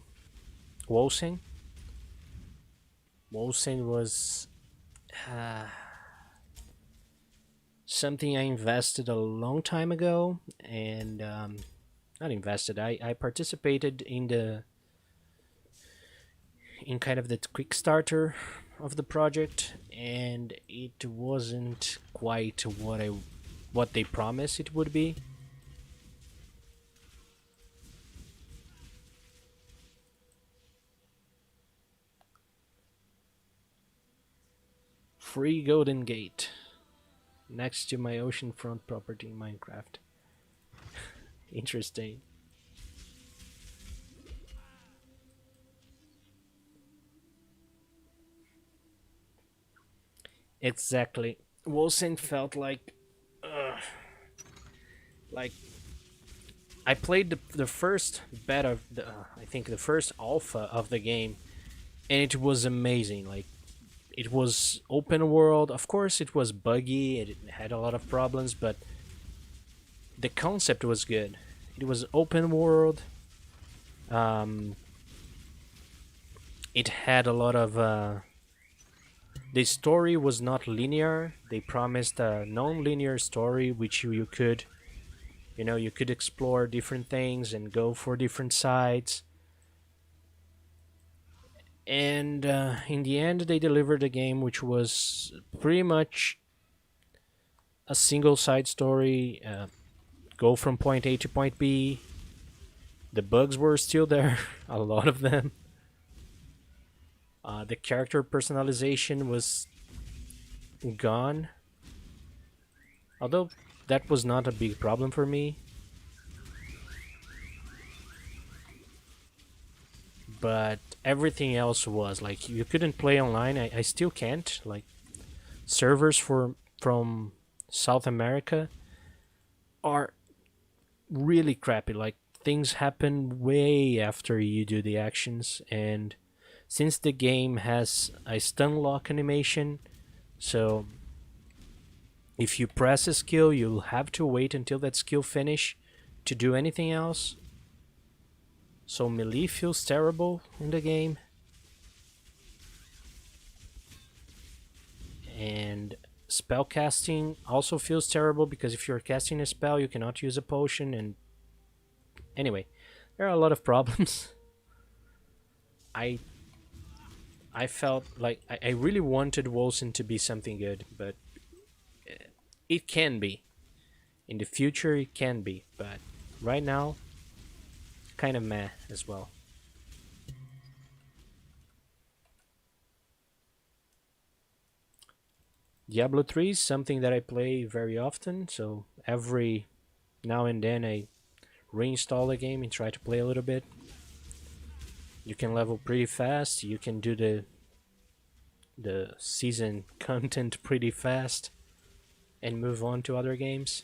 Wolsing. Wolsing was something I invested a long time ago, and not invested. I participated in kind of the quick starter of the project, and it wasn't quite what they promised it would be. Free Golden Gate next to my oceanfront property in Minecraft. Interesting. Exactly. Wolsing felt like I played the first beta, I think the first alpha of the game, and it was amazing. Like, it was open world. Of course, it was buggy. It had a lot of problems, but the concept was good. It was open world. It had a lot of. The story was not linear. They promised a non-linear story, which you could, you could explore different things and go for different sides. And in the end, they delivered a game which was pretty much a single side story. Go from point A to point B. The bugs were still there, a lot of them. The character personalization was gone. Although that was not a big problem for me. But everything else was. Like, you couldn't play online. I still can't. Like, servers from South America are really crappy. Like, things happen way after you do the actions, and since the game has a stun lock animation, so if you press a skill, you'll have to wait until that skill finish to do anything else. So melee feels terrible in the game. And spellcasting also feels terrible, because if you're casting a spell, you cannot use a potion, and anyway, there are a lot of problems. I felt like I really wanted Wolsing to be something good, but it can be. In the future, it can be, but right now, kind of meh as well. Diablo 3 is something that I play very often, so every now and then I reinstall the game and try to play a little bit. You can level pretty fast, you can do the season content pretty fast and move on to other games.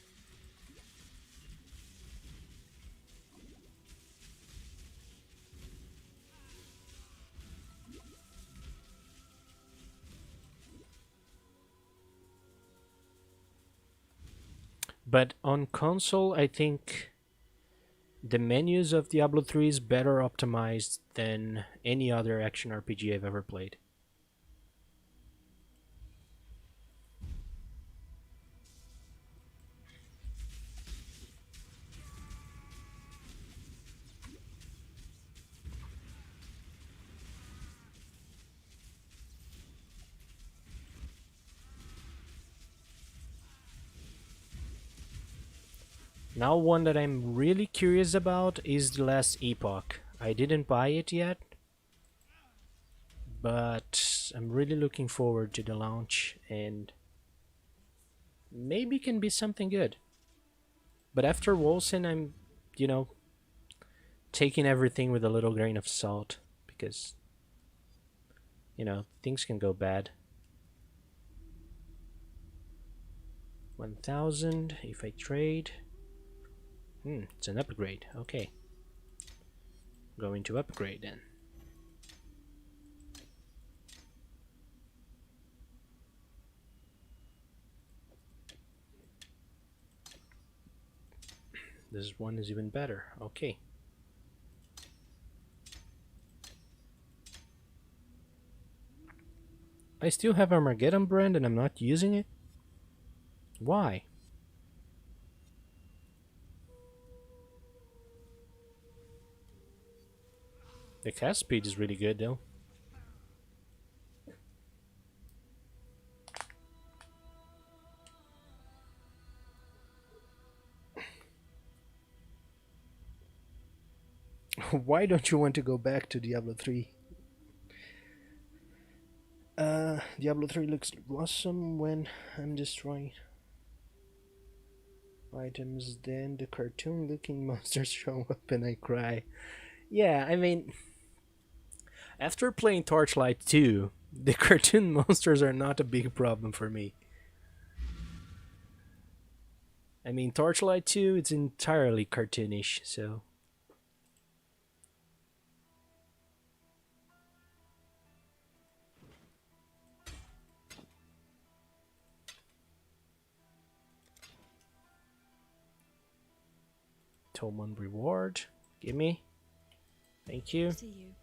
But on console, I think the menus of Diablo 3 is better optimized than any other action RPG I've ever played. Now one that I'm really curious about is The Last Epoch. I didn't buy it yet, but I'm really looking forward to the launch and maybe can be something good. But after Wolcen, I'm, you know, taking everything with a little grain of salt because, things can go bad. 1000 if I trade. It's an upgrade. Okay. Going to upgrade then. This one is even better. Okay. I still have Armageddon brand and I'm not using it? Why? The cast speed is really good though. Why don't you want to go back to Diablo 3? Diablo 3 looks awesome when I'm destroying items, then the cartoon looking monsters show up and I cry. Yeah, I mean, after playing Torchlight 2, the cartoon monsters are not a big problem for me. I mean, Torchlight 2, it's entirely cartoonish, so... Tomon reward. Gimme. Thank you. See you.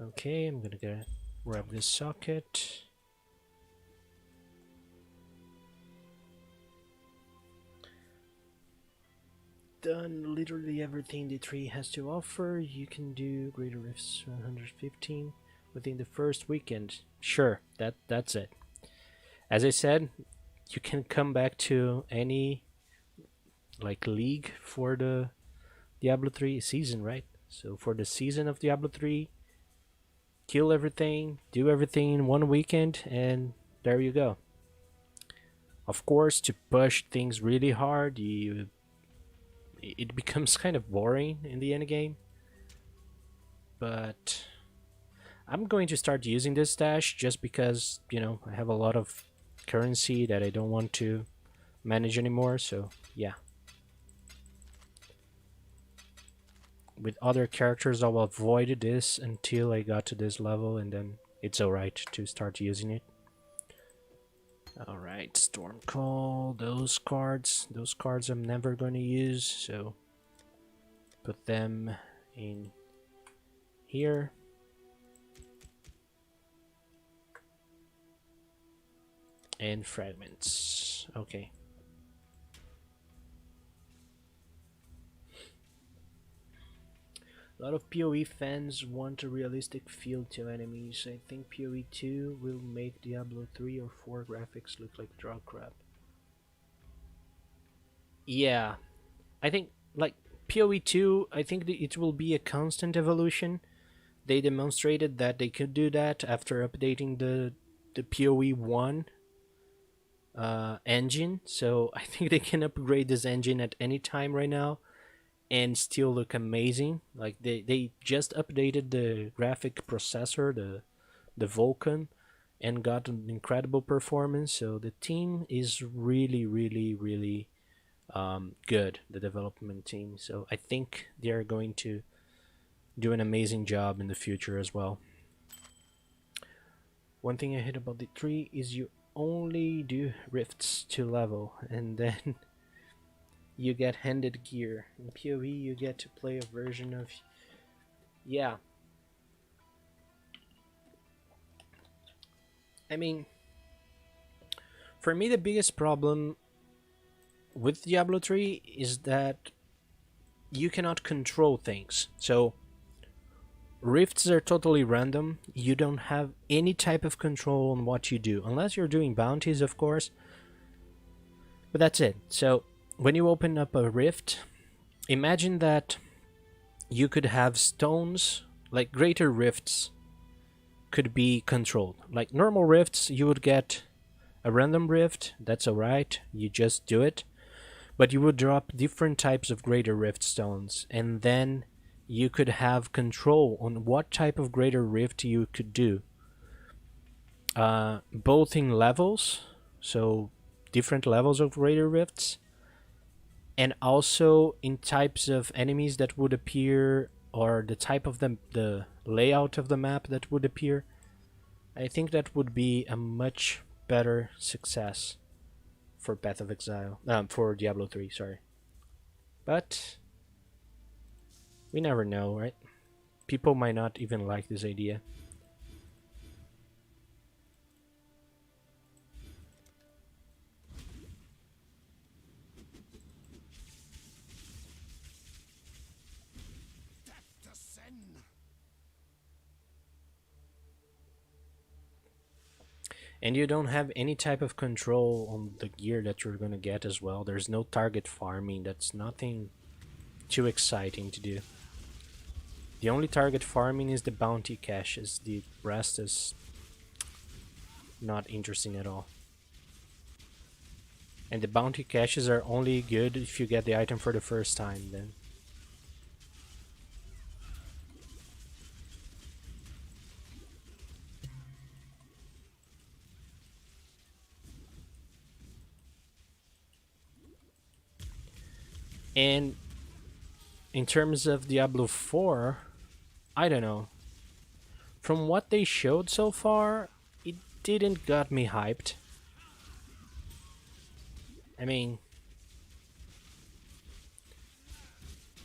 Okay, I'm gonna grab this socket. Done literally everything the tree has to offer. You can do Greater Rifts 115 within the first weekend. Sure, that's it. As I said, you can come back to any league for the Diablo 3 season, right? So for the season of Diablo 3, kill everything, do everything in one weekend, and there you go. Of course, to push things really hard, it becomes kind of boring in the end game. But I'm going to start using this stash just because, I have a lot of currency that I don't want to manage anymore, so yeah. With other characters, I'll avoid this until I got to this level, and then it's alright to start using it. Alright, Storm Call, those cards I'm never going to use, so put them in here. And fragments. Okay. A lot of PoE fans want a realistic feel to enemies. I think PoE 2 will make Diablo 3 or 4 graphics look like drug crap. Yeah, I think like PoE 2, I think it will be a constant evolution. They demonstrated that they could do that after updating the PoE 1 engine, so I think they can upgrade this engine at any time right now and still look amazing. Like they just updated the graphic processor, the Vulkan, and got an incredible performance. So the team is really good, the development team. So I think they are going to do an amazing job in the future as well. One thing I hate about the 3 is you only do rifts to level, and then you get handed gear. In PoE, you get to play a version of. Yeah. I mean, for me, the biggest problem with Diablo 3 is that you cannot control things. So, rifts are totally random. You don't have any type of control on what you do, unless you're doing bounties, of course. But that's it. So, when you open up a rift, imagine that you could have stones, like greater rifts could be controlled. Like normal rifts, you would get a random rift, that's alright, you just do it. But you would drop different types of greater rift stones, and then you could have control on what type of greater rift you could do. Both in levels, so different levels of greater rifts, and also in types of enemies that would appear, or the type of the layout of the map that would appear. I think that would be a much better success for Path of Exile, for Diablo 3, sorry. But we never know, right? People might not even like this idea. Death to sin. And you don't have any type of control on the gear that you're gonna get as well. There's no target farming. That's nothing too exciting to do. The only target farming is the bounty caches. The rest is not interesting at all. And the bounty caches are only good if you get the item for the first time then. And in terms of Diablo 4, I don't know. From what they showed so far, it didn't got me hyped. I mean,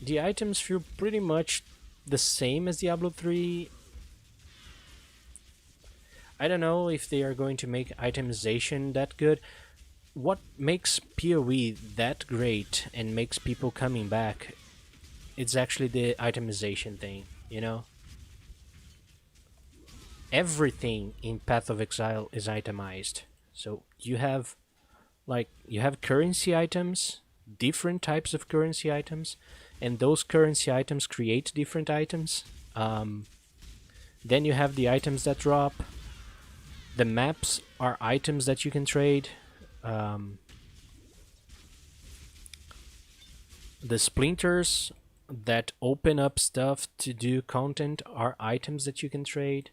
the items feel pretty much the same as Diablo 3. I don't know if they are going to make itemization that good. What makes PoE that great and makes people coming back, it's actually the itemization thing, you know? Everything in Path of Exile is itemized. So you have currency items, different types of currency items, and those currency items create different items. Then you have the items that drop. The maps are items that you can trade. The splinters that open up stuff to do content are items that you can trade.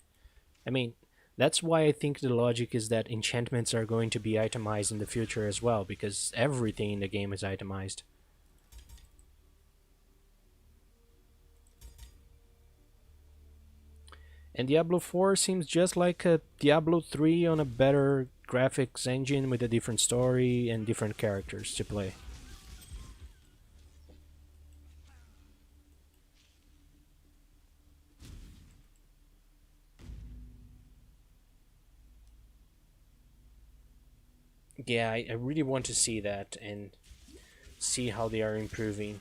I mean, that's why I think the logic is that enchantments are going to be itemized in the future as well, because everything in the game is itemized. And Diablo 4 seems just like a Diablo 3 on a better graphics engine with a different story and different characters to play. Yeah, I really want to see that and see how they are improving.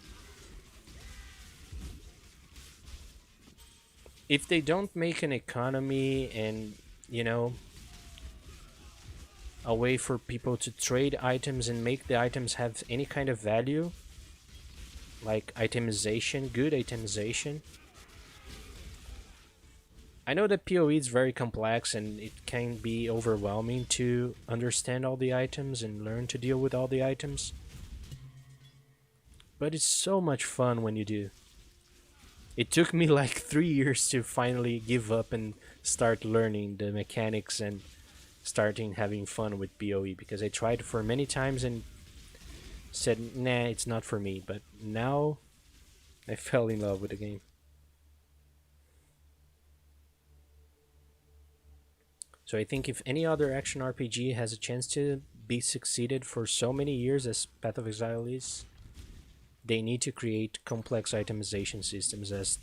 if they don't make an economy and, you know, a way for people to trade items and make the items have any kind of value, like itemization, good itemization. I know that PoE is very complex and it can be overwhelming to understand all the items and learn to deal with all the items. But it's so much fun when you do. It took me like 3 years to finally give up and start learning the mechanics and starting having fun with PoE, because I tried for many times and said, nah, it's not for me. But now I fell in love with the game. So I think if any other action RPG has a chance to be succeeded for so many years as Path of Exile is, they need to create complex itemization systems as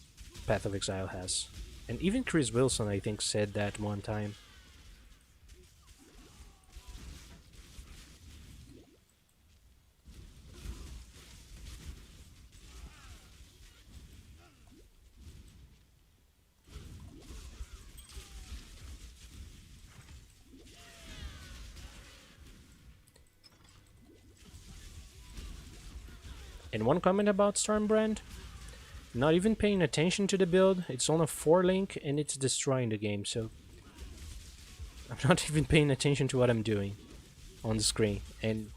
Path of Exile has. And even Chris Wilson, I think, said that one time. And one comment about Storm Brand, not even paying attention to the build, it's on a 4-link and it's destroying the game, so I'm not even paying attention to what I'm doing on the screen, and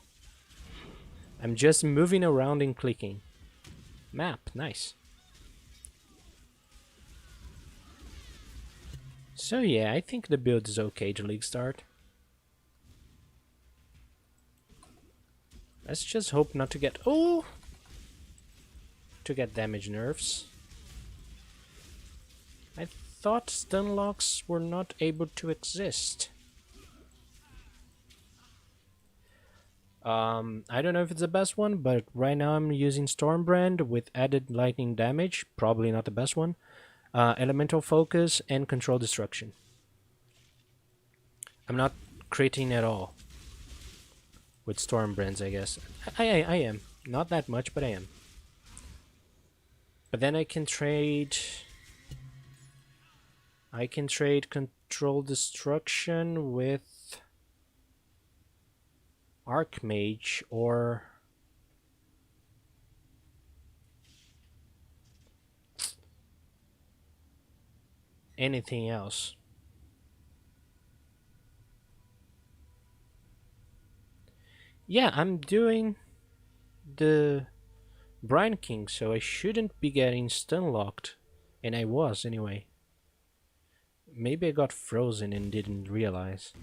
I'm just moving around and clicking. Map, nice. So yeah, I think the build is okay to league start. Let's just hope not to get... oh! To get damage nerfs. I thought stun locks were not able to exist. I don't know if it's the best one, but right now I'm using Storm Brand with added lightning damage. Probably not the best one. Elemental focus and control destruction. I'm not criting at all with Storm Brands, I guess. I am. Not that much, but I am. But then I can trade control destruction with Archmage or anything else. Yeah, I'm doing the Brine King, so I shouldn't be getting stun locked. And I was, anyway. Maybe I got frozen and didn't realize.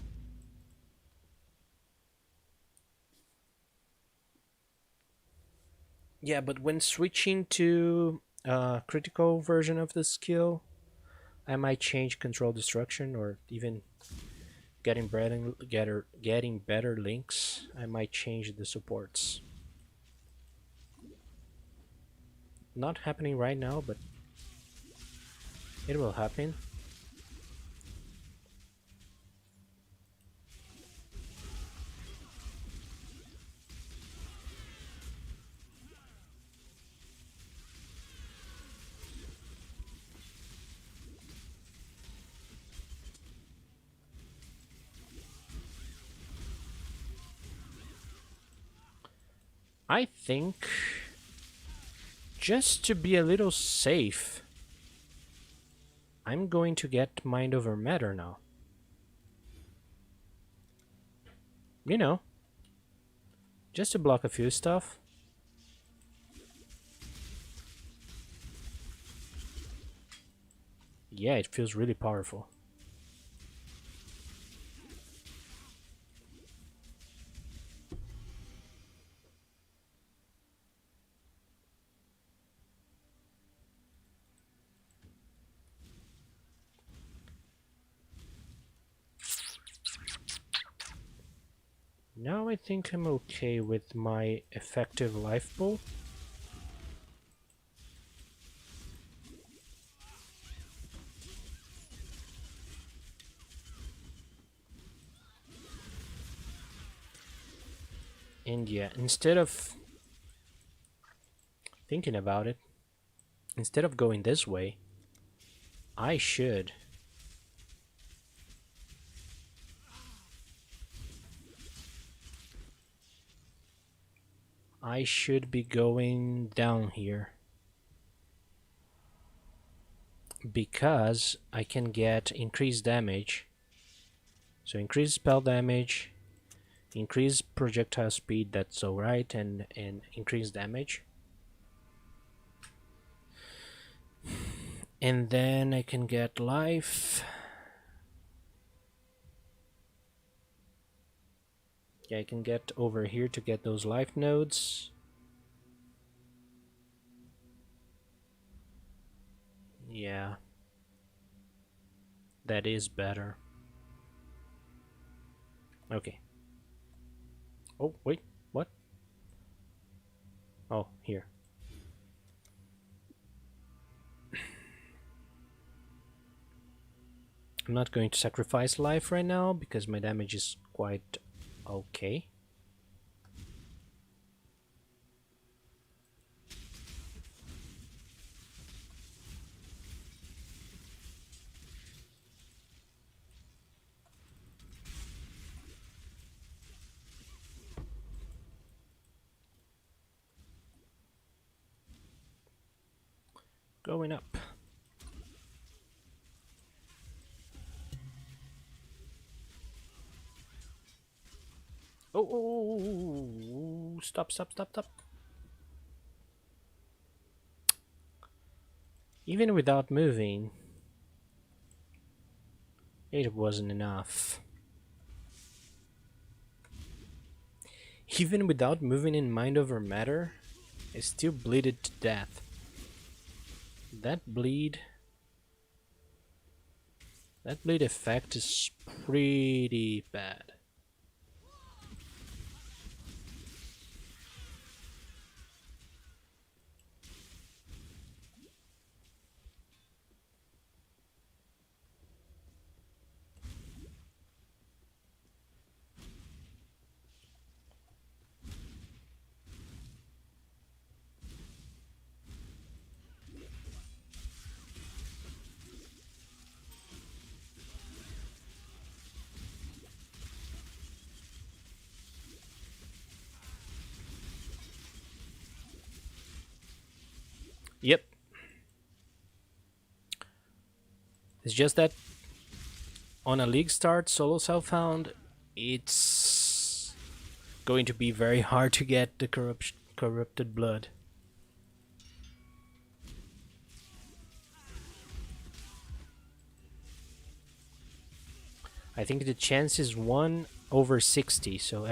Yeah, but when switching to critical version of the skill, I might change control destruction, or even getting better links, I might change the supports. Not happening right now, but it will happen. I think, just to be a little safe, I'm going to get Mind Over Matter now. You know, just to block a few stuff. Yeah, it feels really powerful. Now I think I'm okay with my effective life pool. And yeah, instead of thinking about it, instead of going this way, I should. I should be going down here. Because I can get increased damage. So increased spell damage, increased projectile speed, that's alright, and increased damage. And then I can get life. Yeah, I can get over here to get those life nodes. Yeah. That is better. Okay. Oh, wait. What? Oh, here. I'm not going to sacrifice life right now because my damage is quite okay. Going up. Oh, stop. Even without moving, it wasn't enough. Even without moving in mind over matter, I still bleeded to death. That bleed effect is pretty bad. Yep. It's just that on a league start solo self-found, it's going to be very hard to get the corrupted blood. I think the chance is 1/60, so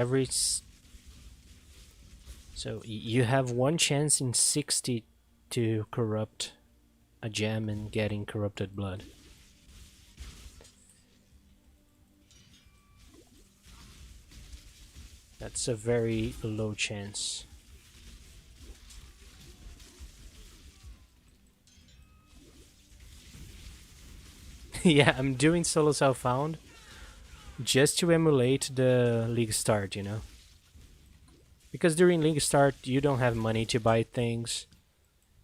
so you have one chance in 60 to corrupt a gem and getting corrupted blood. That's a very low chance. Yeah, I'm doing solo self-found just to emulate the league start, you know? Because during league start, you don't have money to buy things.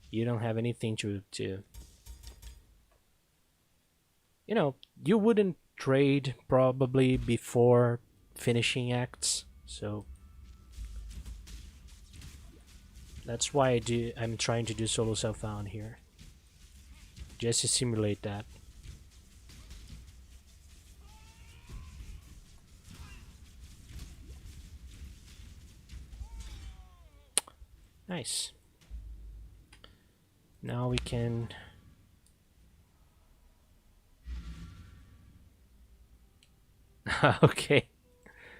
You don't have anything to you know, you wouldn't trade probably before finishing acts, so that's why I'm trying to do solo self-found here. Just to simulate that. Nice. Now we can... Okay.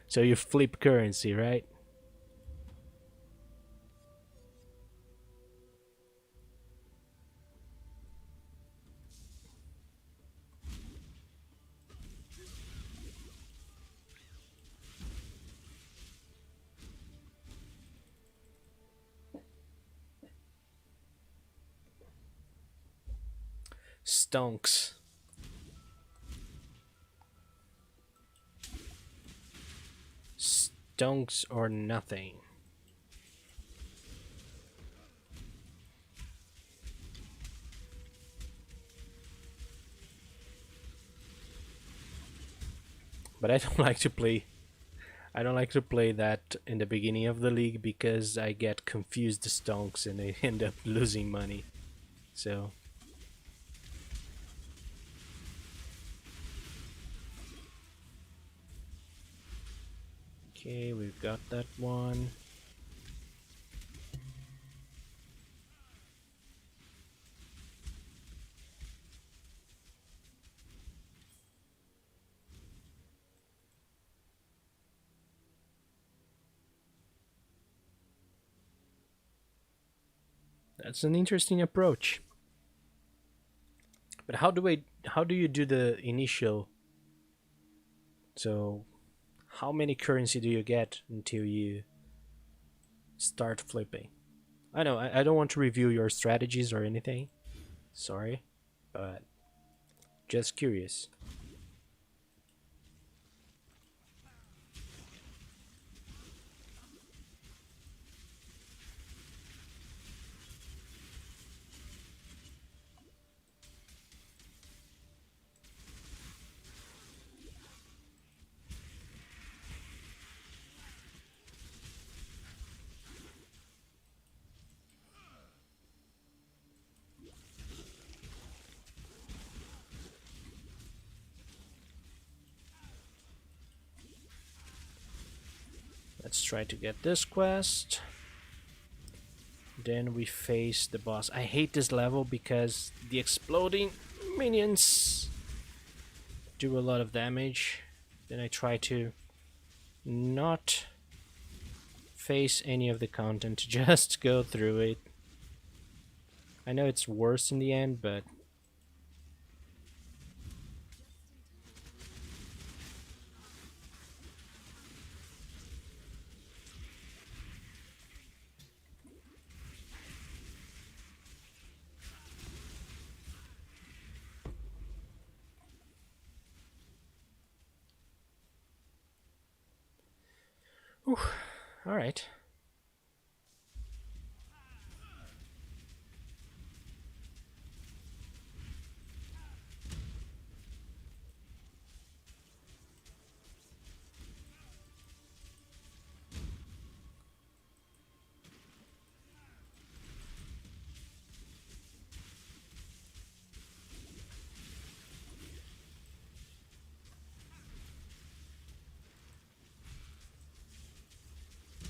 So you flip currency, right? Stonks. Stonks or nothing. But I don't like to play. I don't like to play that in the beginning of the league because I get confused the stonks and I end up losing money. So okay, we've got that one. That's an interesting approach. But how do you do the initial? So how many currency do you get until you start flipping? I know I don't want to review your strategies or anything. Sorry, but just curious. Let's try to get this quest. Then we face the boss. I hate this level because the exploding minions do a lot of damage. Then I try to not face any of the content, just go through it. I know it's worse in the end, but all right.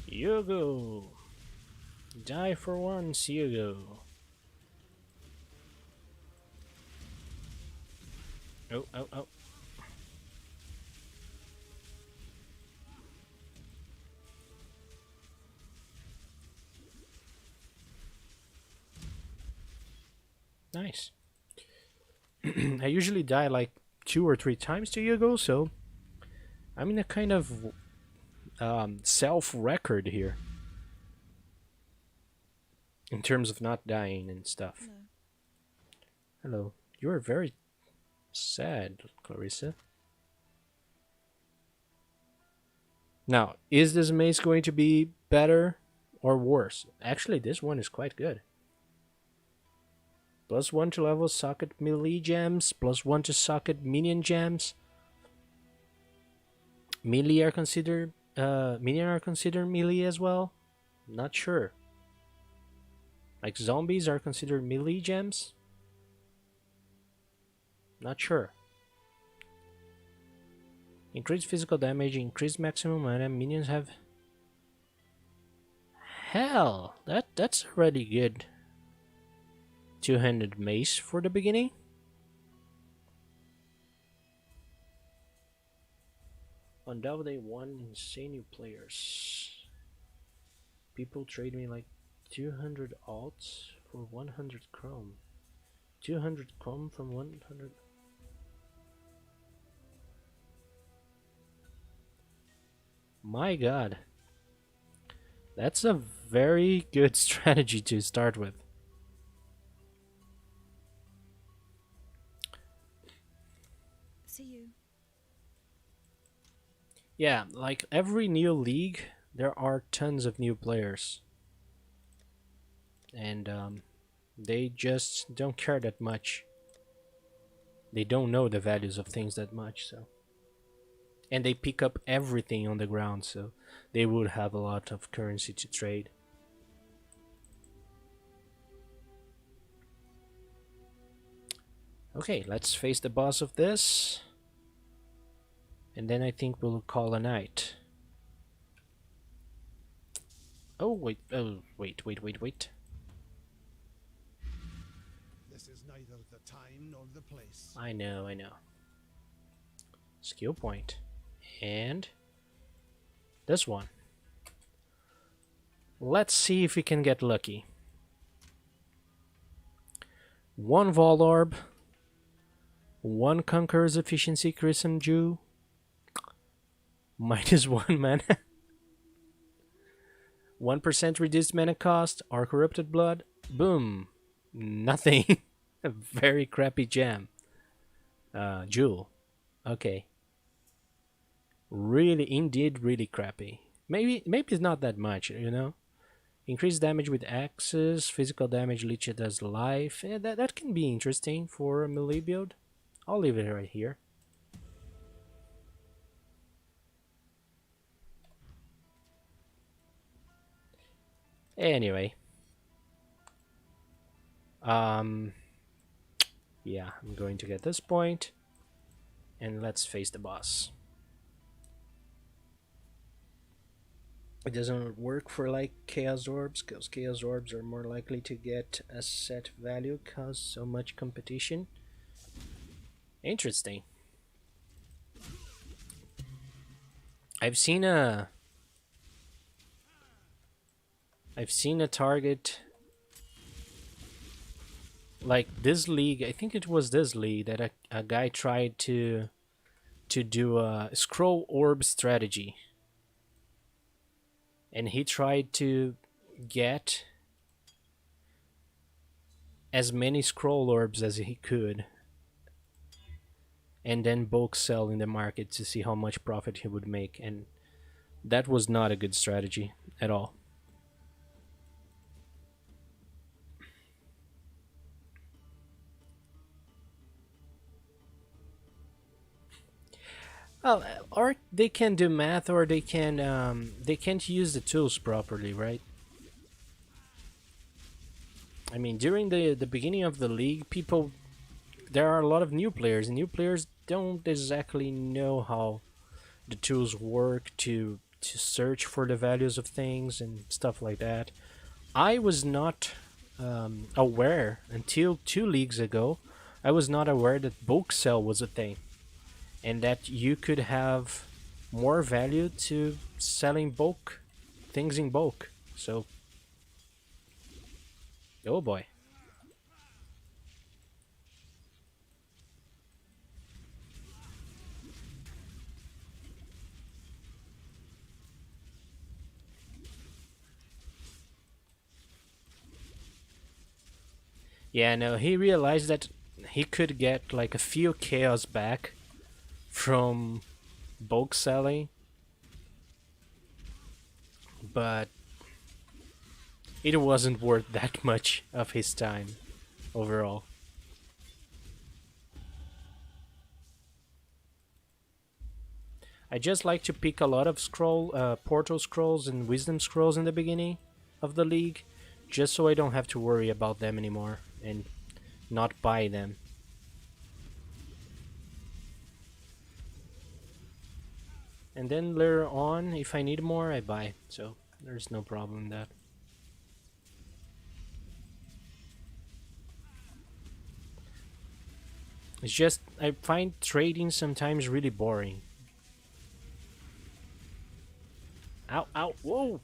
Yogo! Die for once, Yogo. Oh, oh, oh. Nice. I usually die like 2 or 3 times to Yogo, so I'm in a kind of self-record here in terms of not dying and stuff. Hello. You're very sad, Clarissa. Now, is this maze going to be better or worse? Actually, this one is quite good. +1 to level socket melee gems, +1 to socket minion gems. Minion are considered melee as well? Not sure. Like zombies are considered melee gems? Not sure. Increased physical damage, increased maximum mana, minions have... Hell, that's already good. Two-handed mace for the beginning. On double day 1, insane new players. People trade me like 200 alts for 100 chrome. 200 chrome from 100... My god. That's a very good strategy to start with. See you. Yeah, like every new league, there are tons of new players. And they just don't care that much. They don't know the values of things that much, so And they pick up everything on the ground, so they would have a lot of currency to trade. Okay, let's face the boss of this. And then I think we'll call a night. Oh, wait. Oh, wait. This is neither the time nor the place. I know. Skill point. And this one. Let's see if we can get lucky. 1 Vol Orb. 1 Conqueror's Efficiency Chrism Jew. -1 mana. 1% reduced mana cost. Or Corrupted Blood. Boom. Nothing. A very crappy gem. Jewel. Okay. Really crappy. Maybe it's not that much, you know? Increased damage with axes, physical damage leech does life. Yeah, that can be interesting for a melee build. I'll leave it right here. Anyway. Yeah, I'm going to get this point. And let's face the boss. It doesn't work for like Chaos Orbs, because Chaos Orbs are more likely to get a set value cause so much competition. Interesting. I've seen a target like this league. I think it was this league that a guy tried to do a scroll orb strategy. And he tried to get as many scroll orbs as he could. And then bulk sell in the market to see how much profit he would make. And that was not a good strategy at all. Well, or they can do math, or they can't use the tools properly, right? I mean, during the beginning of the league, there are a lot of new players, and new players don't exactly know how the tools work to search for the values of things and stuff like that. I was not aware until 2 leagues ago. I was not aware that bulk sell was a thing. And that you could have more value to selling bulk things in bulk. So, oh boy. Yeah, no, he realized that he could get like a few chaos back from bulk selling, but it wasn't worth that much of his time overall. I just like to pick a lot of portal scrolls and wisdom scrolls in the beginning of the league, just so I don't have to worry about them anymore and not buy them. And then later on, if I need more, I buy. So there's no problem in that. It's just, I find trading sometimes really boring. Ow, ow, whoa!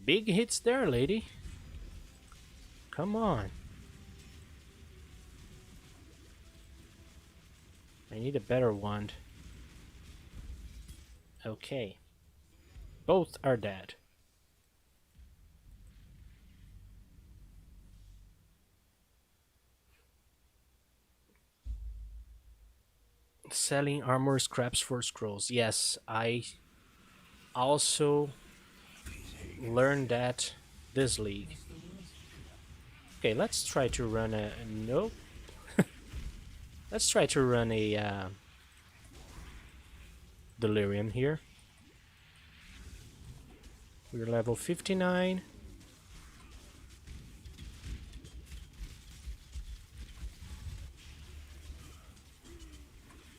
Big hits there, lady. Come on. I need a better wand. Okay. Both are dead. Selling armor scraps for scrolls. Yes, I also learned that this league. Okay, let's try to run a... Nope. Let's try to run a delirium here. We're level 59.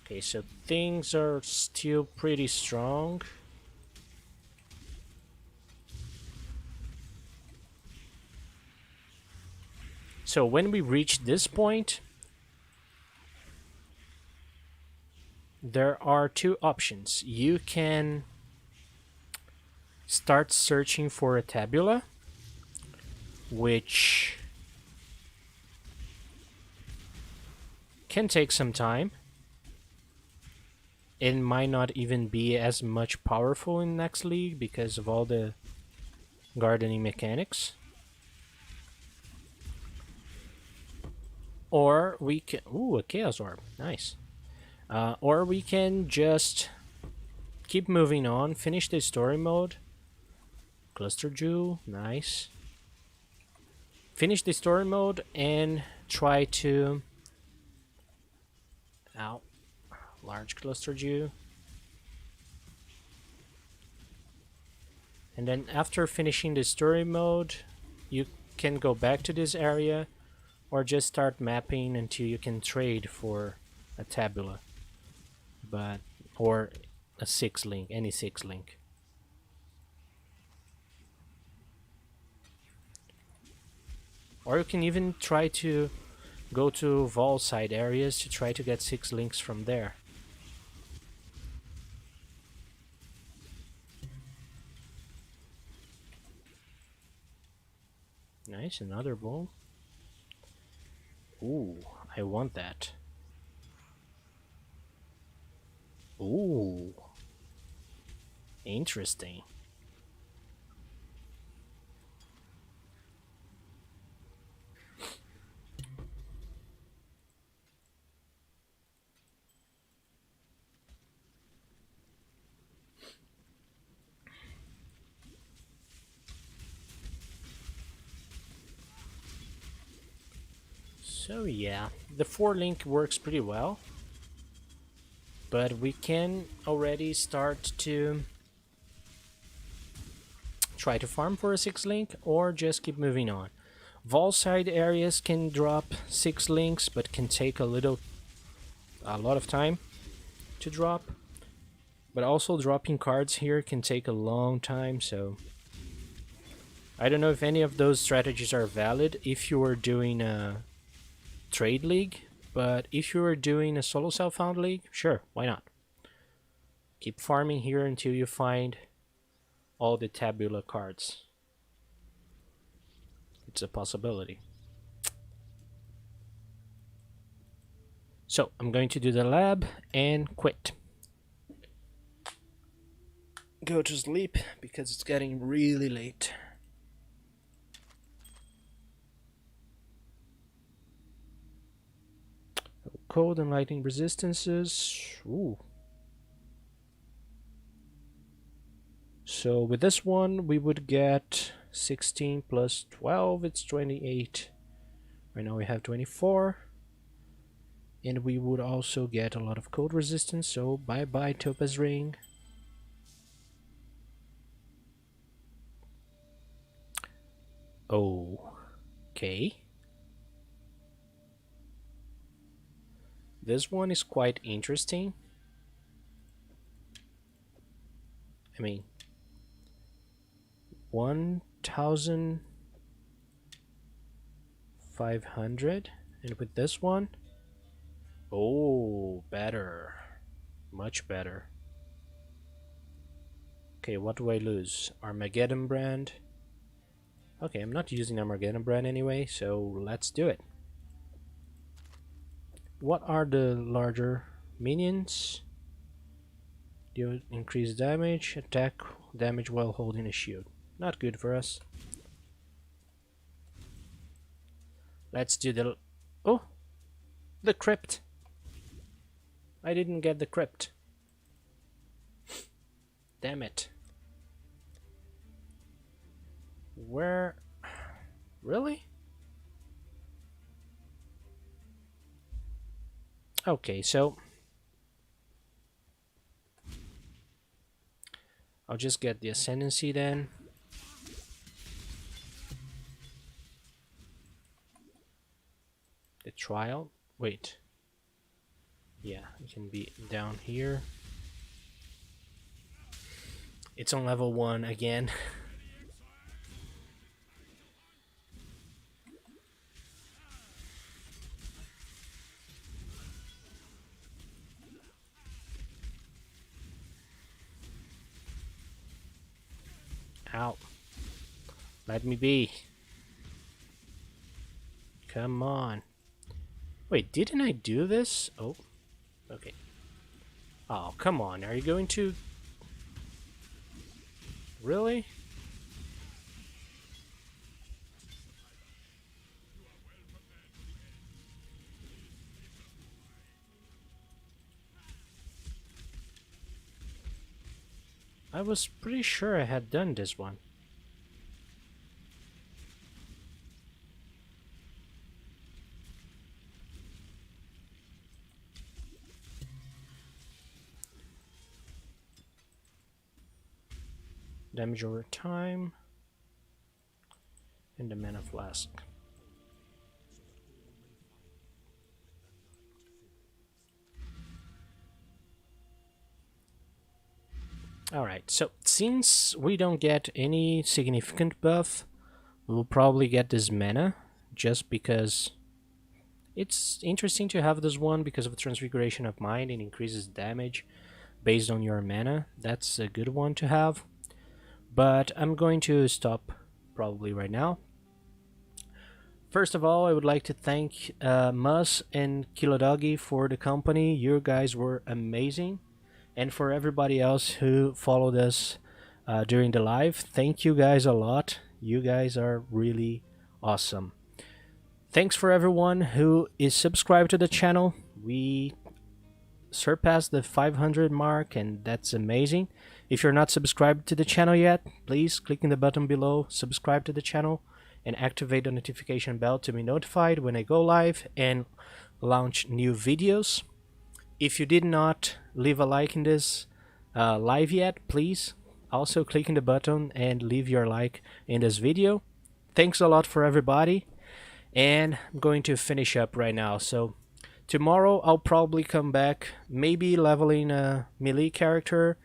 Okay, so things are still pretty strong. So when we reach this point, there are two options. You can start searching for a tabula, which can take some time. It might not even be as much powerful in next league because of all the gardening mechanics. Or we can... Ooh, a Chaos Orb. Nice. Or we can just keep moving on, finish the story mode. Cluster Jewel, nice. Finish the story mode and try to... Ow. Large Cluster Jewel. And then after finishing the story mode, you can go back to this area or just start mapping until you can trade for a tabula. Or a 6-link, any 6-link. Or you can even try to go to Vol side areas to try to get 6 links from there. Nice, another ball. Ooh, I want that. Ooh. Interesting. So yeah, the 4-link works pretty well. But we can already start to try to farm for a 6-link or just keep moving on. Vol side areas can drop 6 links but can take a lot of time to drop. But also dropping cards here can take a long time, so I don't know if any of those strategies are valid if you are doing a trade league, but if you are doing a solo self-found league, sure, why not? Keep farming here until you find all the tabula cards. It's a possibility. So I'm going to do the lab and quit. Go to sleep because it's getting really late. Cold and lightning resistances. Ooh. So with this one we would get 16 plus 12, it's 28. Right now we have 24. And we would also get a lot of cold resistance, so bye bye Topaz Ring. Okay. This one is quite interesting. I mean, 1,500, and with this one, oh, better, much better. Okay, what do I lose? Armageddon Brand. Okay, I'm not using Armageddon Brand anyway, so let's do it. What are the larger minions? Do increase damage, attack damage while holding a shield. Not good for us. Let's do the... Oh! The crypt! I didn't get the crypt. Damn it. Where... Really? Okay, so I'll just get the ascendancy then. The trial. Wait. Yeah, it can be down here. It's on level 1 again. Ow. Let me be. Come on. Wait, didn't I do this? Oh, okay. Oh, come on. Are you going to... Really? I was pretty sure I had done this one. Damage over time. And the mana flask. Alright, so since we don't get any significant buff, we'll probably get this mana, just because it's interesting to have this one because of Transfiguration of Mind and increases damage based on your mana. That's a good one to have. But I'm going to stop probably right now. First of all, I would like to thank Mus and Kilodoggy for the company. You guys were amazing. And for everybody else who followed us during the live, thank you guys a lot. You guys are really awesome. Thanks for everyone who is subscribed to the channel. We surpassed the 500 mark, and that's amazing. If you're not subscribed to the channel yet, please click in the button below, subscribe to the channel, and activate the notification bell to be notified when I go live and launch new videos. If you did not leave a like in this live yet, please also click in the button and leave your like in this video. Thanks a lot for everybody, and I'm going to finish up right now. So tomorrow I'll probably come back, maybe leveling a melee character,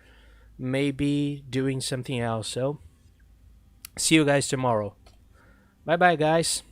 maybe doing something else. So see you guys tomorrow. Bye bye, guys.